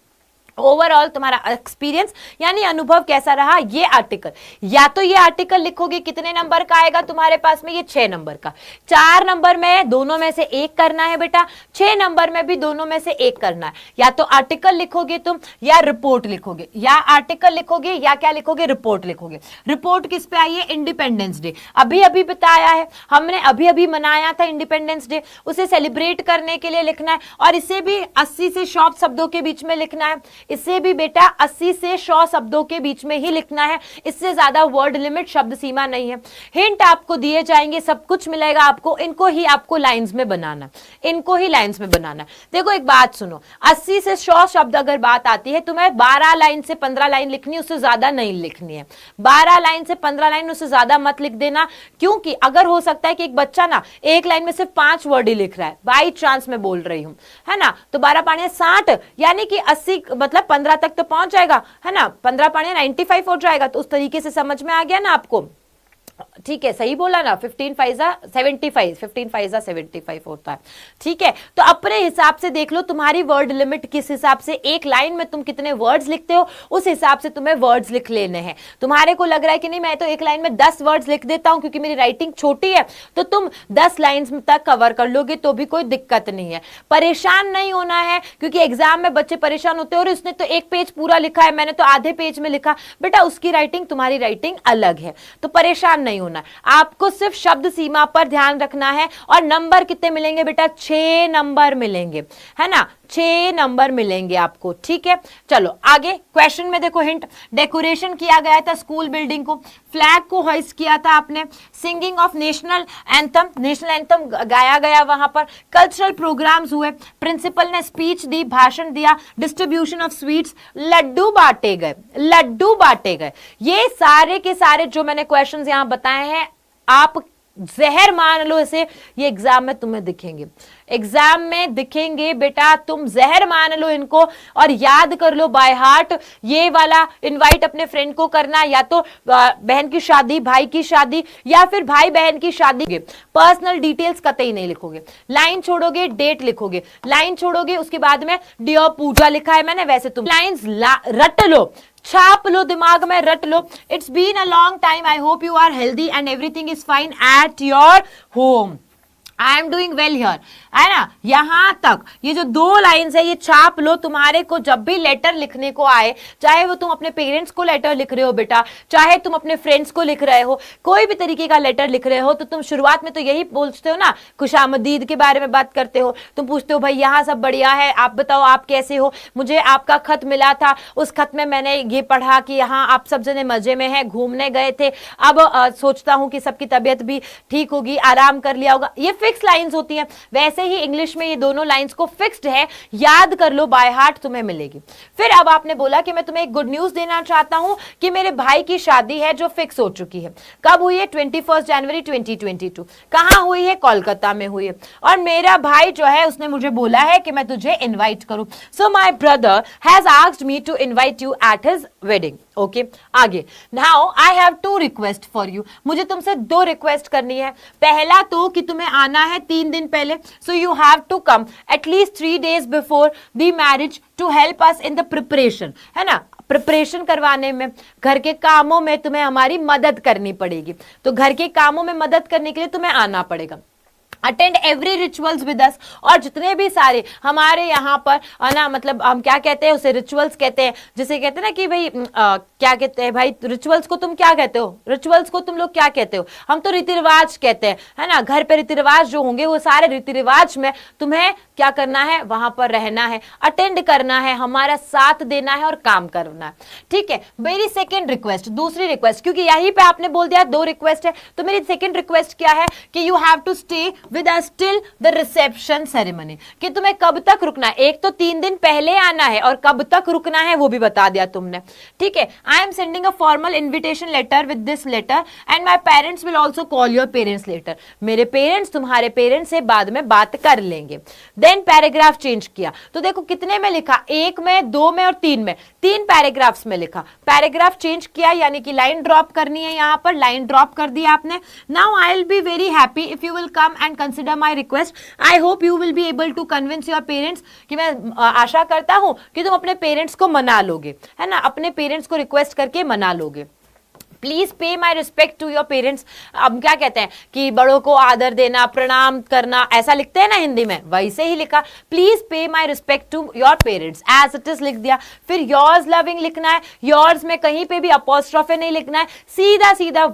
ओवरऑल तुम्हारा एक्सपीरियंस यानी अनुभव कैसा रहा, ये आर्टिकल। या तो ये आर्टिकल लिखोगे, कितने नंबर का आएगा तुम्हारे पास में? ये 6 नंबर का। 4 नंबर में दोनों में से एक करना है बेटा, 6 नंबर में भी दोनों में से एक करना है। या तो आर्टिकल लिखोगे तुम, या रिपोर्ट लिखोगे, या आर्टिकल लिखोगे या क्या लिखोगे? रिपोर्ट लिखोगे। रिपोर्ट किस पे आई है? Independence day. अभी अभी बताया है हमने, अभी अभी मनाया था इंडिपेंडेंस डे, उसे सेलिब्रेट करने के लिए लिखना है। और इसे भी 80 से 100 शब्दों के बीच में लिखना है, इसे भी बेटा 80 से 100 शब्दों के बीच में ही लिखना है, इससे ज्यादा वर्ड लिमिट शब्द सीमा नहीं है। हिंट आपको दिए जाएंगे, सब कुछ मिलेगा आपको, इनको ही आपको लाइंस में बनाना, इनको ही लाइंस में बनाना। देखो एक बात सुनो, 80 से 100 शब्द अगर बात आती है, तुम्हें 12 लाइन से 15 लाइन लिखनी है, उससे ज्यादा नहीं लिखनी है। 12 लाइन से 15 लाइन, उससे ज्यादा मत लिख देना, क्योंकि अगर हो सकता है कि एक बच्चा ना एक लाइन में सिर्फ 5 वर्ड ही लिख रहा है, बाई चांस मैं बोल रही हूं, है ना, तो 12 पानी 60, यानी कि 80 मतलब मतलब 15 तक तो पहुंच जाएगा, है ना, 15 पानी 95 हो जाएगा। तो उस तरीके से समझ में आ गया ना आपको, ठीक है, सही बोला ना, 15 फाइजा 75, 15 फाइजा 75 होता है, ठीक है। तो अपने हिसाब से देख लो तुम्हारी वर्ड लिमिट किस हिसाब से, एक लाइन में तुम कितने वर्ड्स लिखते हो उस हिसाब से तुम्हें वर्ड्स लिख लेने हैं। तुम्हारे को लग रहा है कि नहीं मैं तो एक लाइन में 10 वर्ड्स लिख देता हूं क्योंकि मेरी राइटिंग छोटी है, तो तुम 10 लाइन्स तक कवर कर लोगे तो भी कोई दिक्कत नहीं है। परेशान नहीं होना है क्योंकि एग्जाम में बच्चे परेशान होते हैं और उसने तो एक पेज पूरा लिखा है, मैंने तो आधे पेज में लिखा। बेटा उसकी राइटिंग तुम्हारी राइटिंग अलग है, तो परेशान नहीं होना। आपको सिर्फ शब्द सीमा पर ध्यान रखना है। और नंबर कितने मिलेंगे बेटा, 6 नंबर मिलेंगे, है ना, 6 नंबर मिलेंगे आपको, ठीक है। चलो आगे क्वेश्चन में देखो, हिंट, डेकोरेशन किया गया था स्कूल बिल्डिंग को, फ्लैग को होइस्ट किया था आपने, singing of national anthem, national anthem गाया गया वहां पर, कल्चरल प्रोग्राम्स हुए, प्रिंसिपल ने स्पीच दी, भाषण दिया, डिस्ट्रीब्यूशन ऑफ स्वीट्स, लड्डू बांटे गए, लड्डू बांटे गए। ये सारे के सारे जो मैंने क्वेश्चंस यहां बताए हैं आप जहर मान लो इसे, ये एग्जाम में तुम्हें दिखेंगे, एग्जाम में दिखेंगे बेटा, तुम जहर मान लो इनको और याद कर लो बाय हार्ट। ये वाला इनवाइट अपने फ्रेंड को करना, या तो बहन की शादी, भाई की शादी, या फिर भाई बहन की शादी। पर्सनल डिटेल्स कतई नहीं लिखोगे, लाइन छोड़ोगे, डेट लिखोगे, लाइन छोड़ोगे, उसके बाद में डियर पूजा लिखा है मैंने, वैसे तुम लाइंस रट लो, छाप लो, दिमाग में रट लो। It's been a long time, I hope you are healthy and everything is fine at your home. I am doing well here, है ना। यहां तक ये जो 2 लाइन्स है ये छाप लो। तुम्हारे को जब भी लेटर लिखने को आए, चाहे वो तुम अपने पेरेंट्स को लेटर लिख रहे हो बेटा, चाहे तुम अपने फ्रेंड्स को लिख रहे हो, कोई भी तरीके का लेटर लिख रहे हो, तो तुम शुरुआत में तो यही पूछते हो ना, खुशामदीद के बारे में बात करते हो, तुम पूछते हो भाई यहाँ सब बढ़िया है, आप बताओ आप कैसे हो, मुझे आपका खत मिला था, उस खत में मैंने ये पढ़ा कि यहाँ आप सब जने मजे में हैं, घूमने गए थे, अब सोचता हूँ कि सबकी तबीयत भी ठीक होगी, आराम कर लिया होगा। ये फिक्स लाइंस होती हैं, वैसे ही इंग्लिश में ये दोनों लाइंस को फिक्स्ड है, याद कर लो, बाय हार्ट तुम्हें मिलेगी। फिर अब आपने बोला कि मैं तुम्हें एक गुड न्यूज देना चाहता हूं कि मेरे भाई की शादी है जो फिक्स हो चुकी है। कब हुई है? 21 जनवरी 2022। कहां हुई है? कोलकाता में हुई है। और मेरा भाई जो है उसने मुझे बोला है कि मैं तुझे इनवाइट करूं। So my brother has asked me to invite you at his wedding. Okay, आगे now I have 2 request for you. मुझे तुमसे 2 रिक्वेस्ट करनी है। पहला तो कि तुम्हें आना है 3 दिन पहले, so you have to come at least 3 days before the marriage to help us in the preparation, है ना। प्रिपरेशन करवाने में, घर के कामों में तुम्हें हमारी मदद करनी पड़ेगी, तो घर के कामों में मदद करने के लिए तुम्हें आना पड़ेगा। Attend every rituals with us, और जितने भी सारे हमारे यहाँ पर ना, मतलब हम क्या कहते हैं उसे, रिचुअल्स कहते हैं, जिसे कहते हैं ना कि भाई क्या कहते हैं भाई, रिचुअल्स को तुम क्या कहते हो, रिचुअल्स को तुम लोग क्या कहते हो? हम तो रीति रिवाज कहते हैं, है ना। घर पे रीति रिवाज जो होंगे वो सारे रीति रिवाज में तुम्हें क्या करना है, वहां पर रहना है, अटेंड करना है, हमारा साथ देना है और काम करना है, ठीक है। मेरी सेकेंड रिक्वेस्ट, दूसरी रिक्वेस्ट, क्योंकि यहीं पे आपने बोल दिया 2 रिक्वेस्ट है, तो मेरी सेकेंड रिक्वेस्ट क्या है कि you have to stay with us till the reception ceremony, कि तुम्हें कब तक रुकना है। एक तो 3 दिन पहले आना है और कब तक रुकना है वो भी बता दिया तुमने, ठीक है। I am sending a formal invitation letter with this letter and my parents will also call your parents letter. मेरे पेरेंट्स तुम्हारे पेरेंट्स से बाद में बात कर लेंगे। देन पैराग्राफ चेंज किया, तो देखो कितने में लिखा, 1 में, 2 में और 3 में, 3 पैराग्राफ्स में लिखा। पैराग्राफ चेंज किया यानी कि लाइन ड्रॉप करनी है, यहां पर लाइन ड्रॉप कर दी आपने। Now I will be very happy if you will come and consider my request. I hope you will be able to convince your parents, कि मैं आशा करता हूं कि तुम अपने पेरेंट्स को मना लोगे, है ना, अपने पेरेंट्स को रिक्वेस्ट करके मना लोगे। Please pay my respect to your parents. अब क्या कहते हैं कि बड़ों को आदर देना, प्रणाम करना, ऐसा लिखते हैं ना हिंदी में, वैसे ही लिखा, please pay my respect to your parents, as it is लिख दिया। फिर योर्स लविंग लिखना है, योर्स में कहीं पे भी अपोस्ट्रोफे नहीं लिखना है, सीधा सीधा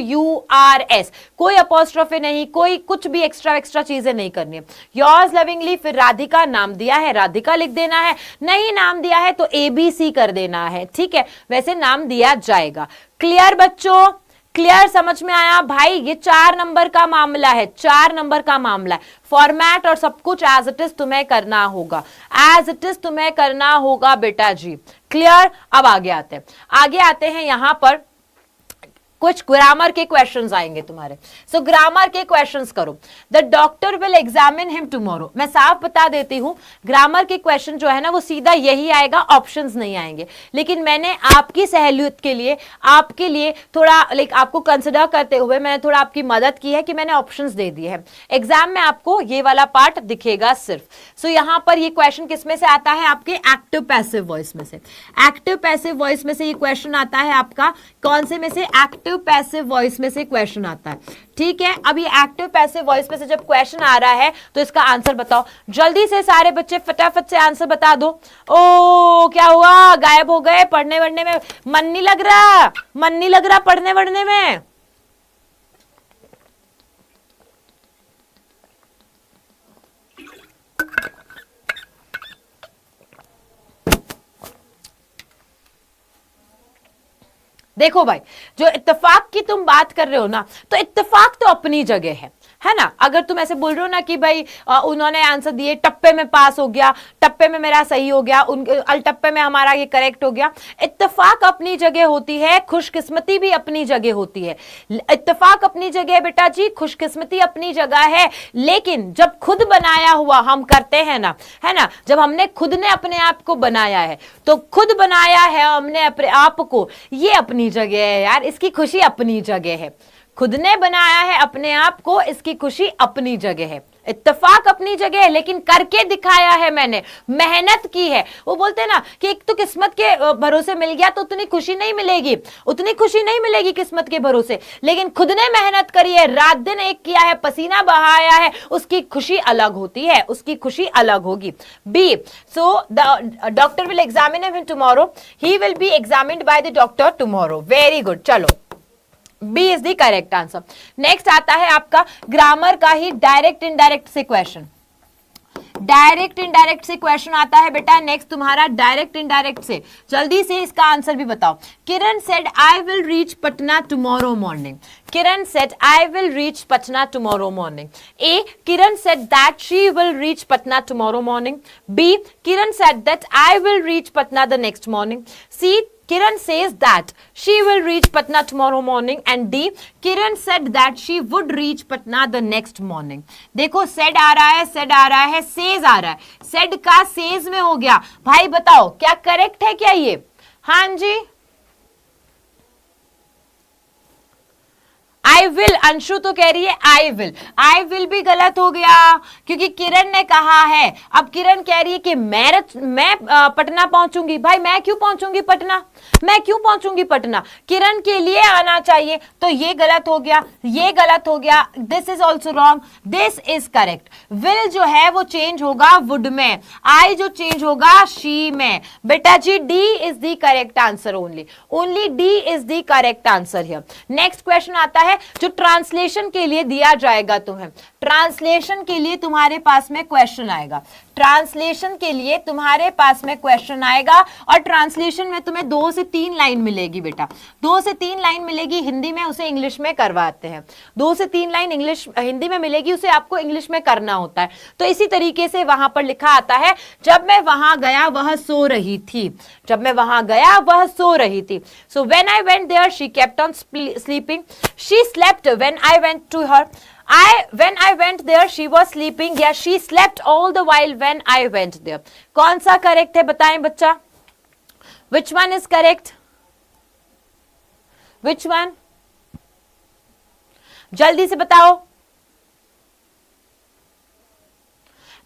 YOURS, कोई अपोस्ट्रोफे नहीं, कोई कुछ भी एक्स्ट्रा चीजें नहीं करनी है। योर्स लविंगली, फिर राधिका, नाम दिया है राधिका लिख देना है, नहीं नाम दिया है तो ABC कर देना है, ठीक है, वैसे नाम दिया जाएगा। क्लियर बच्चों, क्लियर, समझ में आया भाई? ये 4 नंबर का मामला है, 4 नंबर का मामला है। फॉर्मेट और सब कुछ एज इट इज तुम्हें करना होगा, एज इट इज तुम्हें करना होगा बेटा जी। क्लियर? अब आगे आते हैं, आगे आते हैं यहां पर कुछ ग्रामर के क्वेश्चंस आएंगे तुम्हारे। सो ग्रामर के क्वेश्चंस करो। The doctor will examine him tomorrow. मैं साफ बता देती हूं, ग्रामर के क्वेश्चन जो है ना वो सीधा यही आएगा, ऑप्शंस नहीं आएंगे। लेकिन मैंने आपकी सहूलियत के लिए, आपके लिए थोड़ा आपको कंसिडर करते हुए मैंने थोड़ा आपकी मदद की है कि मैंने ऑप्शंस दे दिए हैं। एग्जाम में आपको ये वाला पार्ट दिखेगा सिर्फ। सो यहां पर ये क्वेश्चन किसमें से आता है? आपके एक्टिव पैसिव वॉइस में से। एक्टिव पैसिव वॉइस में से ये क्वेश्चन आता है आपका, कौन से में से? एक्टिव पैसिव वॉइस में से क्वेश्चन आता है। ठीक है, अब ये एक्टिव पैसिव वॉइस में से जब क्वेश्चन आ रहा है तो इसका आंसर बताओ। जल्दी से सारे बच्चे फटाफट से आंसर बता दो। ओ क्या हुआ, गायब हो गए? पढ़ने वढ़ने में मन नहीं लग रहा, मन नहीं लग रहा पढ़ने वढ़ने में। देखो भाई, जो इत्तेफाक की तुम बात कर रहे हो ना, तो इत्तेफाक तो अपनी जगह है ना। अगर तुम ऐसे बोल रहे हो ना कि भाई उन्होंने आंसर दिए, टप्पे में पास हो गया, टप्पे में मेरा सही हो गया, अलटप्पे में हमारा ये करेक्ट हो गया। इत्तेफाक अपनी जगह होती है, खुशकिस्मती भी अपनी जगह होती है। इत्तेफाक अपनी जगह बेटा जी, खुशकिस्मती अपनी जगह है। लेकिन जब खुद बनाया हुआ हम करते हैं ना, है ना, जब हमने खुद ने अपने आप को बनाया है, तो खुद बनाया है हमने अपने आप को, ये अपनी जगह है यार, इसकी खुशी अपनी जगह है। खुद ने बनाया है अपने आप को, इसकी खुशी अपनी जगह है। इत्तेफाक अपनी जगह है, लेकिन करके दिखाया है मैंने, मेहनत की है। वो बोलते हैं ना कि एक तो किस्मत के भरोसे मिल गया तो उतनी खुशी नहीं मिलेगी, उतनी खुशी नहीं मिलेगी किस्मत के भरोसे, लेकिन खुद ने मेहनत करी है, रात दिन एक किया है, पसीना बहाया है, उसकी खुशी अलग होती है, उसकी खुशी अलग होगी। B, so the doctor will examine him tomorrow, he will be examined by the doctor tomorrow. Very good, चलो B is the correct answer. Next आता है आपका ग्रामर का ही डायरेक्ट इनडायरेक्ट से क्वेश्चन। डायरेक्ट इनडायरेक्ट से क्वेश्चन आता है बेटा नेक्स्ट तुम्हारा, डायरेक्ट इनडायरेक्ट से। जल्दी से इसका आंसर भी बताओ। Kiran said I will reach Patna tomorrow morning. Kiran said, I will reach Patna tomorrow morning. A. Kiran said that she will reach Patna tomorrow morning. B. Kiran said that I will reach Patna the next morning. C. Kiran says that she will reach Patna tomorrow morning. And D. Kiran said that she would reach Patna the next morning. देखो said आ रहा है, said आ रहा है, says आ रहा है। said का says में हो गया। भाई बताओ क्या करेक्ट है क्या ये? हाँ जी, आई विल, अंशु तो कह रही है आई विल भी गलत हो गया क्योंकि किरण ने कहा है। अब किरण कह रही है कि मैं पटना पहुंचूंगी। भाई मैं क्यों पहुंचूंगी पटना, मैं क्यों पहुंचूंगी पटना? किरण के लिए आना चाहिए, तो ये गलत हो गया, ये गलत हो गया। This is also wrong, this is correct. Will जो है वो चेंज होगा वुड में, आई जो चेंज होगा शी में। बेटा G D is the correct answer, only D is the correct answer here. Next question आता है जो ट्रांसलेशन के लिए दिया जाएगा तुम्हें। ट्रांसलेशन के लिए तुम्हारे पास में क्वेश्चन आएगा, ट्रांसलेशन के लिए तुम्हारे पास में क्वेश्चन आएगा और ट्रांसलेशन में तुम्हें 2 से 3 लाइन मिलेगी बेटा, 2 से 3 लाइन मिलेगी हिंदी में, उसे इंग्लिश में करवाते हैं। 2 से 3 लाइन इंग्लिश हिंदी में मिलेगी, उसे आपको इंग्लिश में करना होता है। तो इसी तरीके से वहां पर लिखा आता है, जब मैं वहां गया वह सो रही थी, जब मैं वहां गया वह सो रही थी। So when I went there she kept on sleeping, she slept when I went to her. When I went there, she was sleeping. Yeah, she slept all the while when I went there. कौन सा correct है बताएं बच्चा? Which one is correct? Which one? जल्दी से बताओ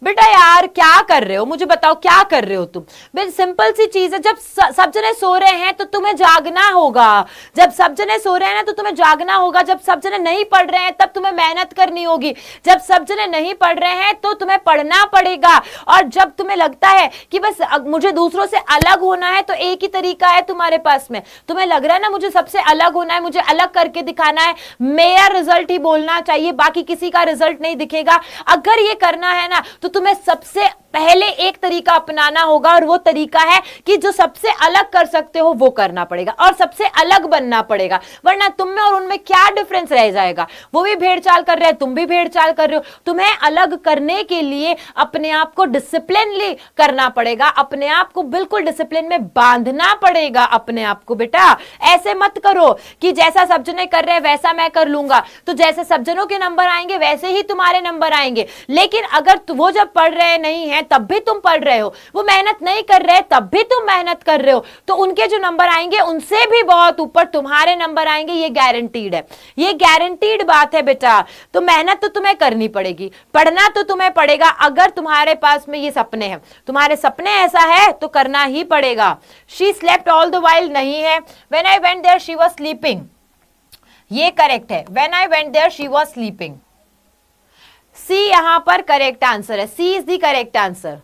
बेटा। यार क्या कर रहे हो, मुझे बताओ क्या कर रहे हो तुम? बिल्कुल सिंपल सी चीज है, जब सब जने सो रहे हैं तो तुम्हें जागना होगा। जब सब जने सो रहे हैं ना तो तुम्हें जागना होगा। जब सब जने नहीं पढ़ रहे हैं तब तुम्हें मेहनत करनी होगी। जब सब जने नहीं पढ़ रहे हैं तो तुम्हें पढ़ना पड़ेगा। और जब तुम्हें लगता है कि बस मुझे दूसरों से अलग होना है तो एक ही तरीका है तुम्हारे पास में। तुम्हें लग रहा है ना मुझे सबसे अलग होना है, मुझे अलग करके दिखाना है, मेरा रिजल्ट ही बोलना चाहिए, बाकी किसी का रिजल्ट नहीं दिखेगा। अगर ये करना है ना तो तो तुम्हें सबसे पहले एक तरीका अपनाना होगा, और वो तरीका है कि जो सबसे अलग कर सकते हो वो करना पड़ेगा और सबसे अलग बनना पड़ेगा, वरना तुम में और उनमें क्या डिफरेंस रह जाएगा। वो भी भेड़ चाल कर रहे हैं, तुम भी भेड़ चाल कर रहे हो। तुम्हें अलग करने के लिए अपने आप को डिसिप्लिनली करना पड़ेगा, अपने आप को बिल्कुल डिसिप्लिन में बांधना पड़ेगा अपने आप को। बेटा ऐसे मत करो कि जैसा सब जने कर रहे हैं वैसा मैं कर लूंगा, तो जैसे सब जनों के नंबर आएंगे वैसे ही तुम्हारे नंबर आएंगे। लेकिन अगर वो जब पढ़ रहे नहीं है तब भी तुम पढ़ रहे हो, वो मेहनत नहीं कर रहे तब भी तुम मेहनत कर रहे हो, तो उनके जो नंबर आएंगे उनसे भी बहुत ऊपर तुम्हारे नंबर आएंगे, ये गारंटीड है, ये गारंटीड बात है बेटा। तो मेहनत तो तुम्हें करनी पड़ेगी, पढ़ना तो तुम्हें पड़ेगा। अगर तुम्हारे पास में ये सपने हैं, तुम्हारे सपने ऐसा है तो करना ही पड़ेगा। She slept all the while नहीं है, when I went there she was sleeping, ये करेक्ट है। When I went there she was sleeping, C यहां पर करेक्ट आंसर है, C is the correct answer.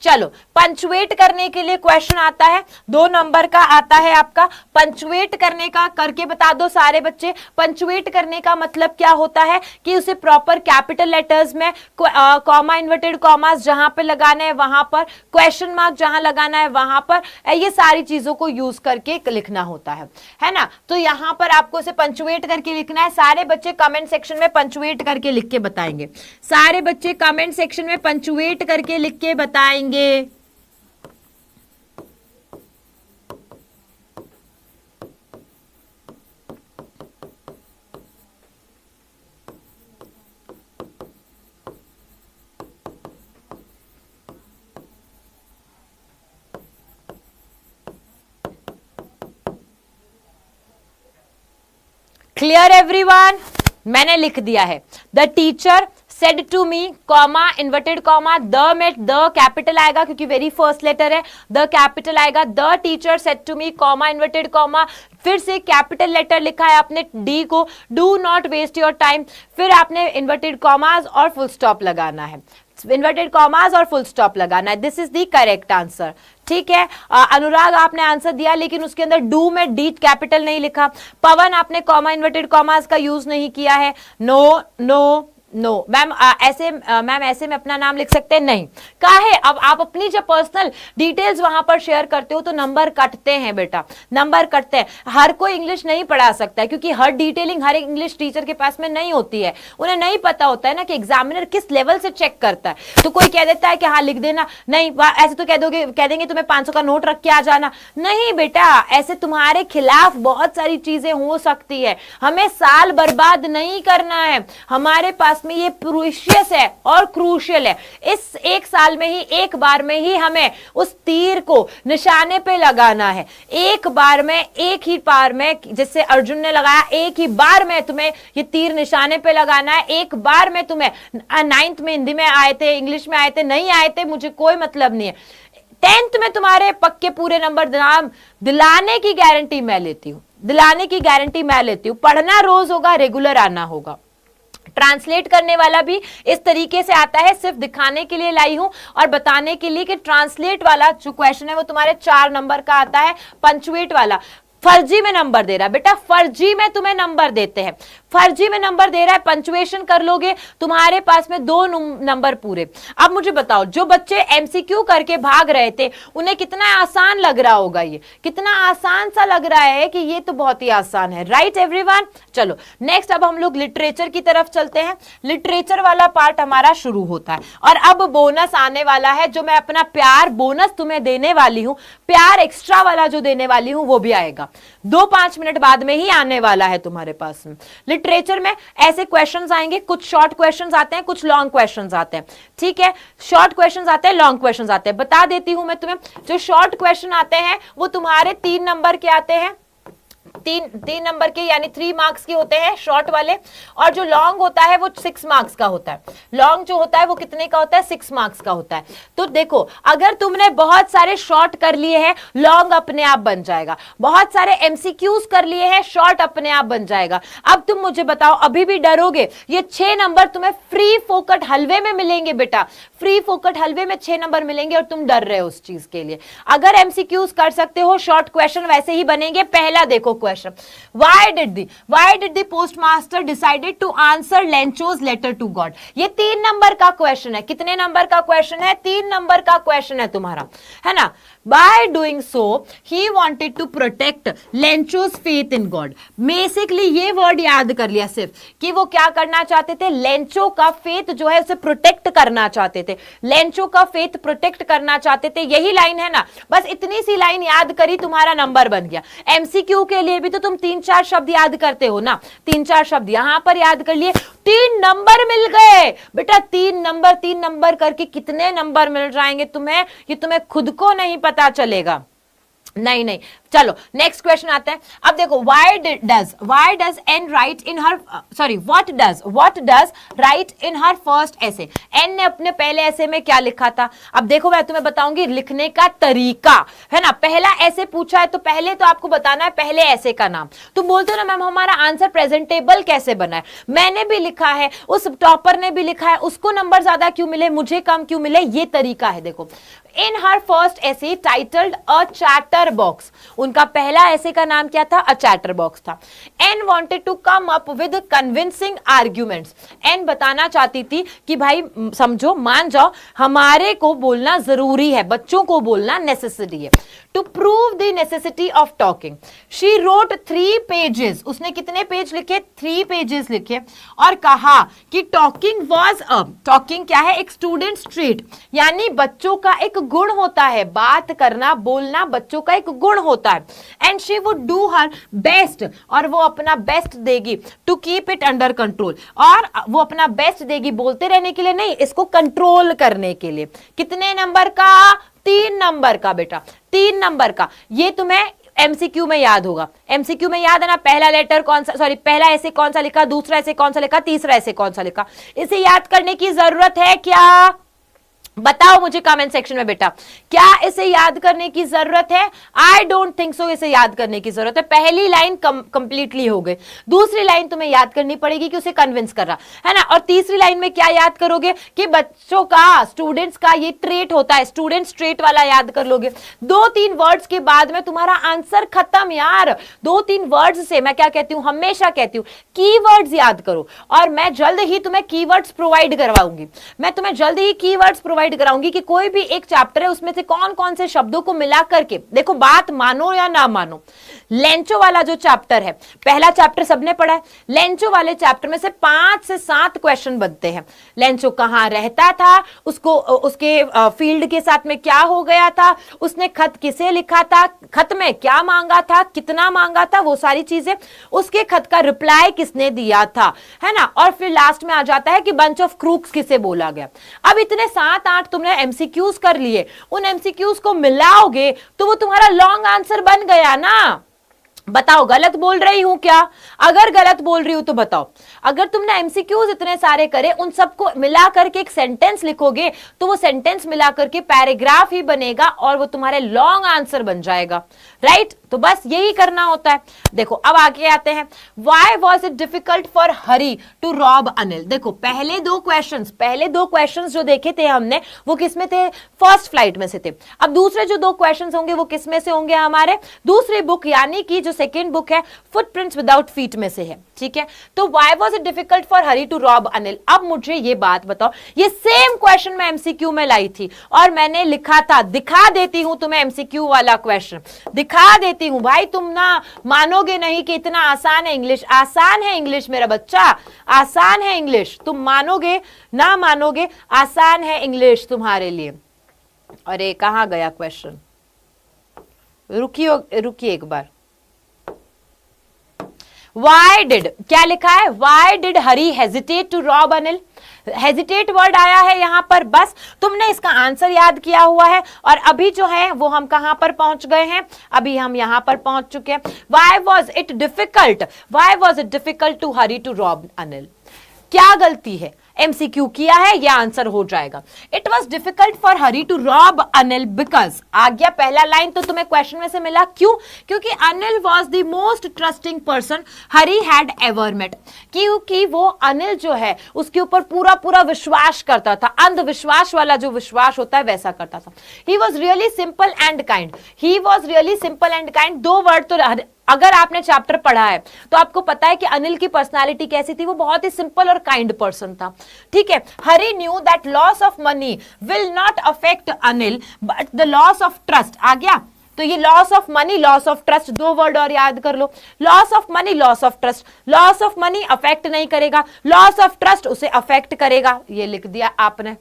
चलो पंचुएट करने के लिए क्वेश्चन आता है, 2 नंबर का आता है आपका। पंचुएट करने का करके बता दो सारे बच्चे। पंचुएट करने का मतलब क्या होता है कि उसे प्रॉपर कैपिटल लेटर्स में कॉमा, इन्वर्टेड कॉमास जहां पे लगाना है वहां पर, क्वेश्चन मार्क जहां लगाना है वहां पर, ये सारी चीजों को यूज करके लिखना होता है ना। तो यहां पर आपको इसे पंचुएट करके लिखना है। सारे बच्चे कमेंट सेक्शन में पंचुएट करके लिख के बताएंगे, सारे बच्चे कमेंट सेक्शन में पंचुएट करके लिख के बताएंगे। Clear everyone? मैंने लिख दिया है, the teacher said to me, comma, inverted comma, the में द कैपिटल आएगा क्योंकि वेरी फर्स्ट लेटर है, द कैपिटल आएगा। The teacher said to me, comma, inverted comma, फिर से कैपिटल लेटर लिखा है आपने डी को, do not waste your time, फिर आपने इन्वर्टेड कॉमास और फुल स्टॉप लगाना है, इन्वर्टेड कॉमास और फुल स्टॉप लगाना है। This is the correct answer. ठीक है, अनुराग आपने आंसर दिया लेकिन उसके अंदर डू में डी कैपिटल नहीं लिखा। पवन आपने कॉमा, इन्वर्टेड कॉमास का यूज नहीं किया है। नो नो नो मैम, ऐसे में अपना नाम लिख सकते हैं नहीं, काहे? अब आप अपनी जब पर्सनल डिटेल्स वहां पर शेयर करते हो तो नंबर कटते हैं बेटा, नंबर कटते हैं। हर कोई इंग्लिश नहीं पढ़ा सकता है क्योंकि हर डिटेलिंग हर इंग्लिश टीचर के पास में नहीं होती है, उन्हें नहीं पता होता है ना कि एग्जामिनर किस लेवल से चेक करता है। तो कोई कह देता है कि हाँ लिख देना, नहीं ऐसे तो कह देंगे तुम्हें 500 का नोट रख के आ जाना। नहीं बेटा, ऐसे तुम्हारे खिलाफ बहुत सारी चीजें हो सकती है, हमें साल बर्बाद नहीं करना है। हमारे पास में ये प्रीशियस है और क्रूशियल है, इस एक साल में ही एक बार में ही हमें उस तीर को निशाने पे लगाना है, एक बार में, एक ही बार में, जिससे अर्जुन ने लगाया, एक ही बार में तुम्हें ये तीर निशाने पे लगाना है। एक बार में तुम्हें 9th में हिंदी में आए थे, इंग्लिश में आए थे, नहीं आए थे, मुझे कोई मतलब नहीं है। 10th में तुम्हारे पक्के पूरे नंबर दिलाने की गारंटी मैं लेती हूं, दिलाने की गारंटी मैं लेती हूं। पढ़ना रोज होगा, रेगुलर आना होगा। ट्रांसलेट करने वाला भी इस तरीके से आता है, सिर्फ दिखाने के लिए लाई हूं और बताने के लिए कि ट्रांसलेट वाला जो क्वेश्चन है वो तुम्हारे 4 नंबर का आता है। पंचुएट वाला फर्जी में नंबर दे रहा है बेटा, फर्जी में तुम्हें नंबर देते हैं, फर्जी में नंबर दे रहा है। पंचुएशन कर लोगे तुम्हारे पास में 2 नंबर पूरे। अब मुझे बताओ, जो बच्चे एमसीक्यू करके भाग रहे थे उन्हें कितना आसान लग रहा होगा, ये कितना आसान सा लग रहा है कि ये तो बहुत ही आसान है, राइट एवरीवन? चलो नेक्स्ट अब हम लोग लिटरेचर की तरफ चलते हैं। लिटरेचर वाला पार्ट हमारा शुरू होता है और अब बोनस आने वाला है, जो मैं अपना प्यार बोनस तुम्हें देने वाली हूं, प्यार एक्स्ट्रा वाला जो देने वाली हूं वो भी आएगा 2-5 मिनट बाद में ही आने वाला है तुम्हारे पास में। लिटरेचर में ऐसे क्वेश्चंस आएंगे, कुछ शॉर्ट क्वेश्चंस आते हैं, कुछ लॉन्ग क्वेश्चंस आते हैं। ठीक है, शॉर्ट क्वेश्चंस आते हैं, लॉन्ग क्वेश्चंस आते हैं। बता देती हूं मैं तुम्हें, जो शॉर्ट क्वेश्चन आते हैं वो तुम्हारे 3 नंबर के आते हैं, 3 नंबर के यानी 3 मार्क्स के होते हैं शॉर्ट वाले, और जो लॉन्ग होता है वो 6 मार्क्स का होता है। लॉन्ग जो होता है वो कितने का होता है? 6 मार्क्स का होता है। तो देखो, अगर तुमने बहुत सारे शॉर्ट कर लिए हैं, लॉन्ग अपने आप बन जाएगा, बहुत सारे एमसीक्यूज कर लिए हैं, शॉर्ट अपने आप बन जाएगा। अब तुम मुझे बताओ, अभी भी डरोगे? ये 6 नंबर तुम्हें फ्री फोकट हलवे में मिलेंगे बेटा, फ्री फोकट हलवे में 6 नंबर मिलेंगे और तुम डर रहे हो उस चीज के लिए। अगर एमसीक्यूज कर सकते हो, शॉर्ट क्वेश्चन वैसे ही बनेंगे। पहला देखो question, question, why did the postmaster decided to answer Lencho's letter to God. ये 3 नंबर का क्वेश्चन है। कितने नंबर का क्वेश्चन है? 3 नंबर का क्वेश्चन है तुम्हारा, है ना। By doing so he wanted to protect Lencho's faith in God. Basically ये वर्ड याद कर लिया सिर्फ कि वो क्या करना चाहते थे, लेंचो का फेथ जो है उसे प्रोटेक्ट करना चाहते थे, लेंचो का फेथ प्रोटेक्ट करना चाहते थे। यही लाइन है ना, बस इतनी सी लाइन याद करी, तुम्हारा नंबर बन गया। एमसीक्यू के लिए भी तो तुम 3-4 शब्द याद करते हो ना, 3-4 शब्द यहां पर याद कर लिए, 3 नंबर मिल गए बेटा। 3 नंबर करके कितने नंबर मिल जाएंगे तुम्हें, ये तुम्हें खुद को नहीं पता चलेगा। नहीं, चलो नेक्स्ट क्वेश्चन आता है। अब देखो, why does N right in her, sorry what does right in her first ऐसे। एन ने अपने पहले ऐसे में क्या लिखा था? अब देखो मैं तुम्हें बताऊंगी लिखने का तरीका, है ना। पहला ऐसे पूछा है तो पहले तो आपको बताना है पहले ऐसे का नाम। तुम बोलते हो ना मैम हमारा आंसर प्रेजेंटेबल कैसे बना है, मैंने भी लिखा है, उस टॉपर ने भी लिखा है, उसको नंबर ज्यादा क्यों मिले, मुझे कम क्यों मिले, ये तरीका है। देखो, in her first essay titled a chatterbox, उनका पहला ऐसे का नाम क्या था? अ चैटर बॉक्स था। Anne wanted to come up with convincing arguments. Anne बताना चाहती थी कि भाई समझो, मान जाओ, हमारे को बोलना जरूरी है, बच्चों को बोलना नेसेसरी है। To prove the necessity of talking she wrote 3 pages. उसने कितने पेज लिखे? 3 पेजेस लिखे और कहा कि टॉकिंग वॉज अ, टॉकिंग क्या है? एक स्टूडेंट्स ट्रेट, यानी बच्चों का एक गुण होता है, बात करना बोलना बच्चों का एक गुण होता है। And she would do her best, और वो अपना बेस्ट देगी to keep it under control, और वो अपना बेस्ट देगी बोलते रहने के लिए नहीं, इसको कंट्रोल करने के लिए। कितने नंबर का? 3 नंबर का बेटा, 3 नंबर का। ये तुम्हें एमसीक्यू में याद होगा, एमसीक्यू में याद है ना, पहला लेटर कौन सा, सॉरी पहला ऐसे कौन सा लिखा, दूसरा ऐसे कौन सा लिखा, तीसरा ऐसे कौन सा लिखा। इसे याद करने की जरूरत है क्या? बताओ मुझे कमेंट सेक्शन में बेटा, क्या इसे याद करने की जरूरत है? आई डोंट थिंक सो इसे याद करने की जरूरत है। पहली लाइन कंप्लीटली हो गई, दूसरी लाइन तुम्हें याद करनी पड़ेगी कि उसे कन्विंस कर रहा है ना, और तीसरी लाइन में क्या याद करोगे कि बच्चों का, स्टूडेंट्स का ये ट्रेट होता है, स्टूडेंट्स ट्रेट वाला याद कर लोगे। 2-3 वर्ड्स के बाद में तुम्हारा आंसर खत्म यार। 2-3 वर्ड्स से मैं क्या कहती हूं, हमेशा कहती हूं कीवर्ड्स याद करो, और मैं जल्द ही तुम्हें कीवर्ड्स प्रोवाइड करवाऊंगी। मैं तुम्हें जल्द ही कीवर्ड्स प्रोवाइड कराऊंगी कि कोई भी एक चैप्टर है उसमें से कौन कौन से शब्दों को मिला करके, देखो बात मानो या ना मानो, लेंचो वाला जो चैप्टर है, पहला चैप्टर सबने पढ़ा है, लेंचो वाले चैप्टर में से 5 से 7 क्वेश्चन बनते हैं। लेंचो कहां रहता था, उसको उसके फील्ड के साथ में क्या हो गया था, उसने खत किसे लिखा था, खत में क्या मांगा था, कितना मांगा था, वो सारी चीजें, उसके खत का रिप्लाई किसने दिया था, है ना, और फिर लास्ट में आ जाता है कि बंच ऑफ क्रूक्स किसे बोला गया। अब इतने 7-8 तुमने एमसीक्यूज कर लिए, उन एमसीक्यूज को मिलाओगे तो वो तुम्हारा लॉन्ग आंसर बन गया ना। बताओ गलत बोल रही हूं क्या? अगर गलत बोल रही हूं तो बताओ। अगर तुमने एमसीक्यूज इतने सारे करे, उन सबको मिला करके एक सेंटेंस लिखोगे तो वो सेंटेंस मिला करके पैराग्राफ ही बनेगा और वो तुम्हारे लॉन्ग आंसर बन जाएगा, राइट। तो बस यही करना होता है। देखो अब आगे आते हैं, why was it difficult for Hari to rob Anil. देखो पहले दो क्वेश्चंस जो देखे थे हमने वो किसमें थे? फर्स्ट फ्लाइट में से थे। अब दूसरे जो 2 क्वेश्चंस होंगे वो किसमें से होंगे? हमारे दूसरी बुक यानी कि जो सेकेंड बुक है फुटप्रिंट्स विदाउट फीट में से है, ठीक है। तो why was it difficult for Hari to rob Anil. अब मुझे ये बात बताओ, ये सेम क्वेश्चन मैं एमसीक्यू में लाई थी और मैंने लिखा था, दिखा देती हूं तुम्हें एमसीक्यू वाला क्वेश्चन, दिखा देती हूं भाई, तुम ना मानोगे नहीं कि इतना आसान है इंग्लिश। आसान है इंग्लिश मेरा बच्चा, आसान है इंग्लिश, तुम मानोगे ना मानोगे, आसान है इंग्लिश तुम्हारे लिए। अरे कहां गया क्वेश्चन, रुकिए एक बार। Why did, क्या लिखा है? Why did Hari hesitate to rob Anil? Hesitate word आया है यहां पर, बस तुमने इसका आंसर याद किया हुआ है। और अभी जो है वो हम कहां पर पहुंच गए हैं? अभी हम यहां पर पहुंच चुके हैं। Why was it difficult to Hari to rob Anil? क्या गलती है? एमसीक्यू किया है, यह आंसर हो जाएगा। It was difficult for Hari to rob Anil because, आ गया पहला लाइन तो तुम्हें क्वेश्चन में से मिला, क्यों? क्योंकि Anil was the most trusting person Hari had ever met. क्योंकि वो अनिल जो है उसके ऊपर पूरा पूरा विश्वास करता था, अंधविश्वास वाला जो विश्वास होता है वैसा करता था। He was really simple and kind, 2 word तो अगर आपने चैप्टर पढ़ा है तो आपको पता है कि अनिल की पर्सनालिटी कैसी थी, वो बहुत ही सिंपल और काइंड पर्सन था, ठीक है। Hari knew that loss of money will not affect Anil but the loss of trust. आ गया, तो ये loss of money, loss of trust, दो वर्ड और याद कर लो। Loss of money, loss of trust, loss of money affect नहीं करेगा, लॉस ऑफ ट्रस्ट उसे अफेक्ट करेगा। ये लिख दिया आपने,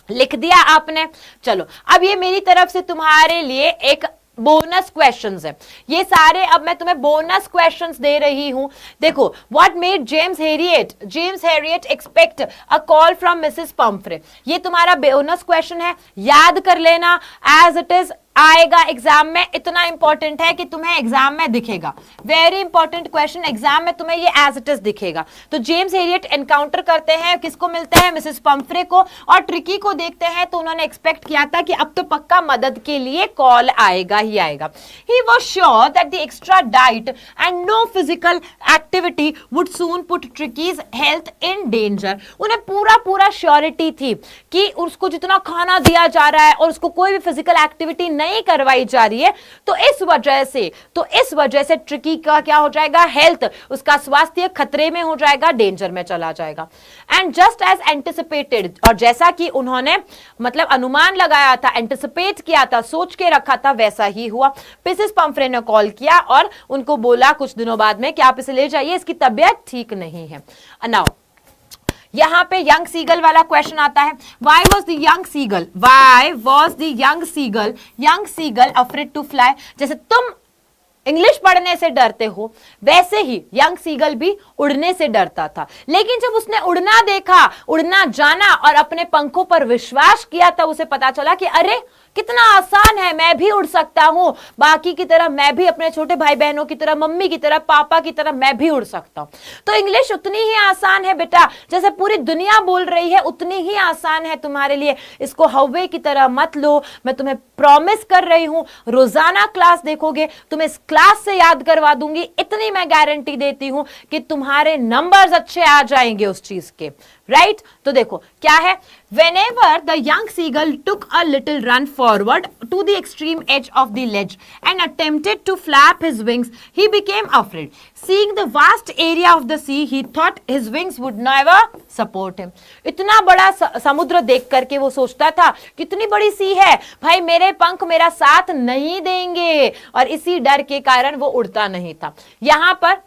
लिख दिया आपने। चलो अब ये मेरी तरफ से तुम्हारे लिए एक बोनस क्वेश्चंस है, ये सारे अब मैं तुम्हें बोनस क्वेश्चंस दे रही हूं। देखो, what made James Harriet expect a call from Mrs Pomfrey, ये तुम्हारा बोनस क्वेश्चन है, याद कर लेना एज इट इज, आएगा एग्जाम में। इतना इंपॉर्टेंट है कि तुम्हें एग्जाम में दिखेगा, वेरी इंपॉर्टेंट क्वेश्चन, एग्जाम में तुम्हें ये एज इट इज दिखेगा। तो जेम्स हैरियट एनकाउंटर करते हैं, किसको मिलते हैं, मिसेस पंफ्रे को, और ट्रिकी को देखते हैं तो उन्होंने एक्सपेक्ट किया था कि अब तो पक्का मदद के लिए कॉल आएगा ही आएगा। He was sure that the extra diet and no physical activity would soon put Tricki's health in danger. उन्हें पूरा श्योरिटी थी कि उसको जितना खाना दिया जा रहा है और उसको कोई भी फिजिकल एक्टिविटी नहीं करवाई जा रही है, तो इस वजह से ट्रिकी का क्या हो जाएगा, हेल्थ, उसका स्वास्थ्य खतरे में हो जाएगा, डेंजर में चला जाएगा। एंड जस्ट एज एंटिसिपेटेड, और जैसा कि उन्होंने मतलब अनुमान लगाया था, एंटिसिपेट किया था, सोच के रखा था, वैसा ही हुआ। मिसेस पंफ्रे ने कॉल किया और उनको बोला कुछ दिनों बाद में कि आप इसे ले जाइए, इसकी तबीयत ठीक नहीं है। नाउ यहां पे यंग सीगल वाला क्वेश्चन आता है, why was the young seagull afraid to fly. जैसे तुम इंग्लिश पढ़ने से डरते हो, वैसे ही यंग सीगल भी उड़ने से डरता था, लेकिन जब उसने उड़ना देखा, उड़ना जाना और अपने पंखों पर विश्वास किया, तब उसे पता चला कि अरे कितना आसान है, मैं भी उड़ सकता हूं, बाकी की तरह मैं भी, अपने छोटे भाई बहनों की तरह, मम्मी की तरह, पापा की तरह मैं भी उड़ सकता हूं। तो इंग्लिश उतनी ही आसान है बेटा, जैसे पूरी दुनिया बोल रही है उतनी ही आसान है तुम्हारे लिए। इसको हवे की तरह मत लो, मैं तुम्हें प्रॉमिस कर रही हूं, रोजाना क्लास देखोगे, तुम्हें इस क्लास से याद करवा दूंगी, इतनी मैं गारंटी देती हूं कि तुम्हारे नंबर्स अच्छे आ जाएंगे उस चीज के, राइट। तो देखो क्या है, whenever the young seagull took a little run forward to the extreme edge of the ledge and attempted to flap his wings, he became afraid. Seeing the vast area of the sea, he thought his wings would never support him. इतना बड़ा समुद्र देख करके वो सोचता था, कितनी बड़ी सी है भाई, मेरे पंख मेरा साथ नहीं देंगे, और इसी डर के कारण वो उड़ता नहीं था। यहां पर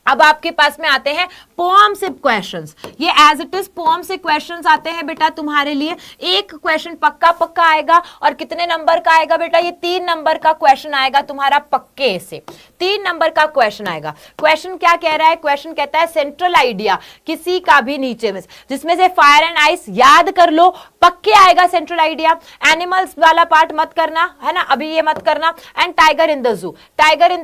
अब आपके पास में आते हैं पोएम से क्वेश्चंस, ये एज इट इज पोएम से क्वेश्चंस आते हैं बेटा तुम्हारे लिए। एक क्वेश्चन पक्का आएगा, और कितने नंबर का आएगा बेटा, ये 3 नंबर का क्वेश्चन आएगा तुम्हारा, पक्के से 3 नंबर का क्वेश्चन आएगा। क्वेश्चन क्या कह रहा है, क्वेश्चन कहता है सेंट्रल आइडिया किसी का भी नीचे में, जिसमें से फायर एंड आइस याद कर लो, पक्के आएगा सेंट्रल आइडिया। एनिमल्स वाला पार्ट मत करना है ना, अभी ये मत करना। And tiger in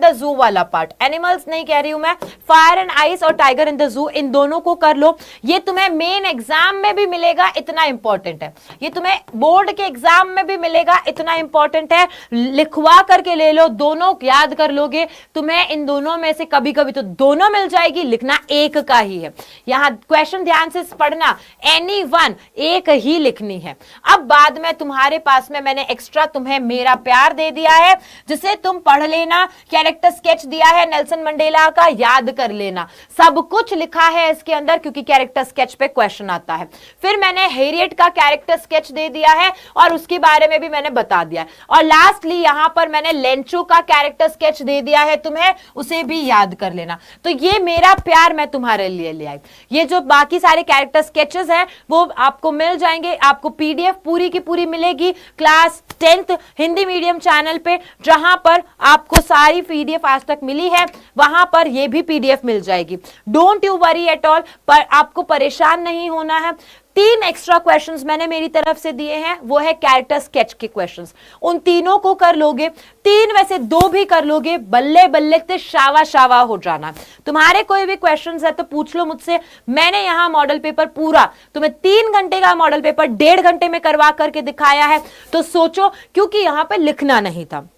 the zoo वाला पार्ट, एनिमल्स नहीं कह रही हूं मैं, फायर एंड आइस और टाइगर इन द जू, इन दोनों को कर लो। ये तुम्हें मेन एग्जाम में भी मिलेगा, इतना इंपॉर्टेंट है। ये तुम्हें बोर्ड के एग्जाम में भी मिलेगा, इतना इंपॉर्टेंट है, लिखवा करके ले लो, दोनों याद कर लोगे। तुम्हें इन दोनों में से कभी कभी तो दोनों मिल जाएगी, लिखना एक का ही है। यहां क्वेश्चन ध्यान से पढ़ना, एनी वन, एक ही लिखनी है। अब बाद में तुम्हारे पास में मैंने एक्स्ट्रा तुम्हें मेरा प्यार दे दिया है, जिसे तुम पढ़ लेना। कैरेक्टर स्केच दिया है नेल्सन मंडेला का, याद कर लेना, सब कुछ लिखा है इसके अंदर, क्योंकि कैरेक्टर स्केच पे क्वेश्चन आता है। फिर मैंने हैरियट का कैरेक्टर स्केच दे दिया है, और उसके बारे में भी मैंने बता दिया है। और लास्टली यहां पर मैंने लेंचो का कैरेक्टर स्केच दे दिया है तुम्हें, उसे भी याद कर लेना। तो ये मेरा प्यार मैं तुम्हारे लिए ले आई। ये जो बाकी सारे कैरेक्टर स्केचेस हैं वो आपको मिल जाएंगे, आपको पीडीएफ पूरी की पूरी मिलेगी class 10th Hindi medium channel पे, जहां पर आपको सारी पीडीएफ आज तक मिली है, वहां पर ये भी पीडीएफ मिल जाएगी। Don't you worry at all, पर आपको परेशान नहीं होना है। 3 एक्स्ट्रा क्वेश्चंस मैंने मेरी तरफ से दिए हैं, वो है कैरेक्टर स्केच के क्वेश्चंस, उन तीनों को कर लोगे। 3 में से 2 भी कर लोगे, बल्ले बल्ले ते शावा हो जाना। तुम्हारे कोई भी क्वेश्चंस है तो पूछ लो मुझसे। मैंने यहां मॉडल पेपर पूरा तुम्हें 3 घंटे का मॉडल पेपर 1.5 घंटे में करवा करके दिखाया है, तो सोचो, क्योंकि यहां पे लिखना नहीं था,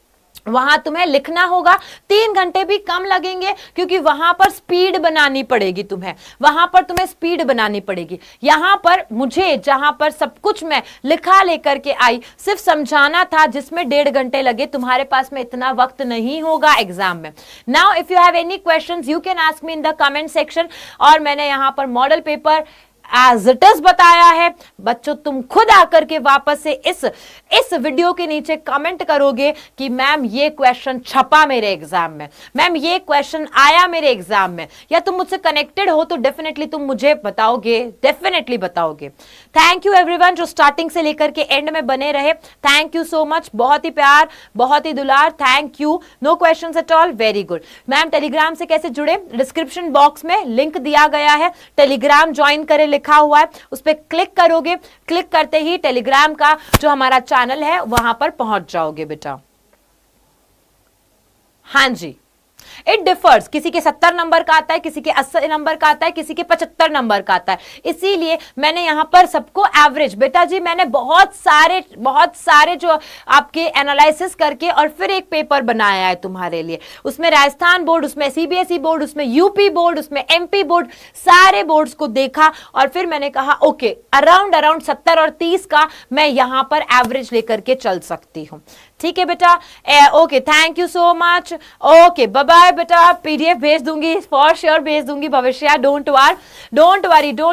वहां तुम्हें लिखना होगा, 3 घंटे भी कम लगेंगे क्योंकि वहां पर स्पीड बनानी पड़ेगी तुम्हें, वहां पर तुम्हें स्पीड बनानी पड़ेगी। यहां पर मुझे जहां पर सब कुछ मैं लिखा लेकर के आई, सिर्फ समझाना था जिसमें 1.5 घंटे लगे, तुम्हारे पास में इतना वक्त नहीं होगा एग्जाम में। Now if you have any questions you can ask me in the comment section. और मैंने यहां पर model paper as it is बताया है। बच्चों तुम खुद आकर के वापस से इस वीडियो के नीचे कमेंट करोगे कि मैम ये क्वेश्चन छपा मेरे एग्जाम में, मैम ये क्वेश्चन आया मेरे एग्जाम में, या तुम मुझसे कनेक्टेड हो तो डेफिनेटली तुम मुझे बताओगे, डेफिनेटली बताओगे। थैंक यू एवरीवन जो स्टार्टिंग से लेकर के एंड में बने रहे, थैंक यू सो मच, बहुत ही प्यार, बहुत ही दुलार, thank you. No questions at all, very good. Ma'am Telegram से कैसे जुड़े, डिस्क्रिप्शन बॉक्स में लिंक दिया गया है, टेलीग्राम ज्वाइन करें लिखा हुआ है, उस पर क्लिक करोगे, क्लिक करते ही टेलीग्राम का जो हमारा चैनल है वहां पर पहुंच जाओगे बेटा। हाँ जी, इट डिफर्स, किसी के 70 नंबर का आता है, किसी के 80 नंबर का आता है, किसी के 75 नंबर का आता है, इसीलिए मैंने यहां पर सबको एवरेज, बेटा जी मैंने बहुत सारे जो आपके एनालिसिस करके और फिर एक पेपर बनाया है तुम्हारे लिए। उसमें राजस्थान बोर्ड, उसमें सीबीएसई बोर्ड, उसमें यूपी बोर्ड, उसमें एमपी बोर्ड, सारे बोर्ड्स को देखा और फिर मैंने कहा ओके अराउंड 70 और 30 का मैं यहां पर एवरेज लेकर के चल सकती हूं। ठीक है बेटा, okay thank you so much, okay bye bye बेटा। पीडीएफ भेज दूंगी, फॉर श्योर भेज दूंगी भविष्य, डोंट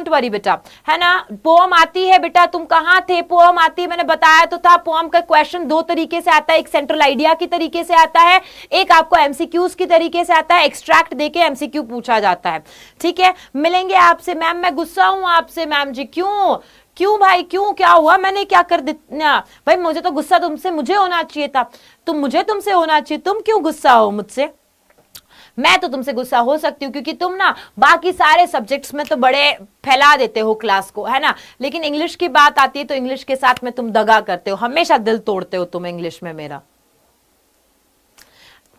वरी बेटा, है ना। पोम आती है बेटा, तुम कहां थे, पोम आती है, मैंने बताया तो था। पोम का क्वेश्चन 2 तरीके से आता है, एक सेंट्रल आइडिया की तरीके से आता है, एक आपको एमसीक्यूज की तरीके से आता है, एक्सट्रैक्ट देके एमसीक्यू पूछा जाता है। ठीक है, मिलेंगे आपसे। मैम मैं गुस्सा हूं आपसे, मैम जी क्यों भाई, क्यों, क्या हुआ, मैंने क्या कर दिया भाई, मुझे तो गुस्सा तुमसे मुझे होना चाहिए था, मुझे तुमसे होना चाहिए, तुम क्यों गुस्सा हो मुझसे। मैं तो तुमसे गुस्सा हो सकती हूँ क्योंकि तुम ना बाकी सारे सब्जेक्ट्स में तो बड़े फैला देते हो क्लास को, है ना, लेकिन इंग्लिश की बात आती है तो इंग्लिश के साथ में तुम दगा करते हो, हमेशा दिल तोड़ते हो तुम इंग्लिश में मेरा।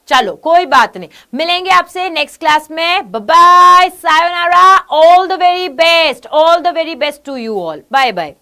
चलो कोई बात नहीं, मिलेंगे आपसे नेक्स्ट क्लास में। Bye bye, sayonara, all the very best, all the very best to you all, bye bye.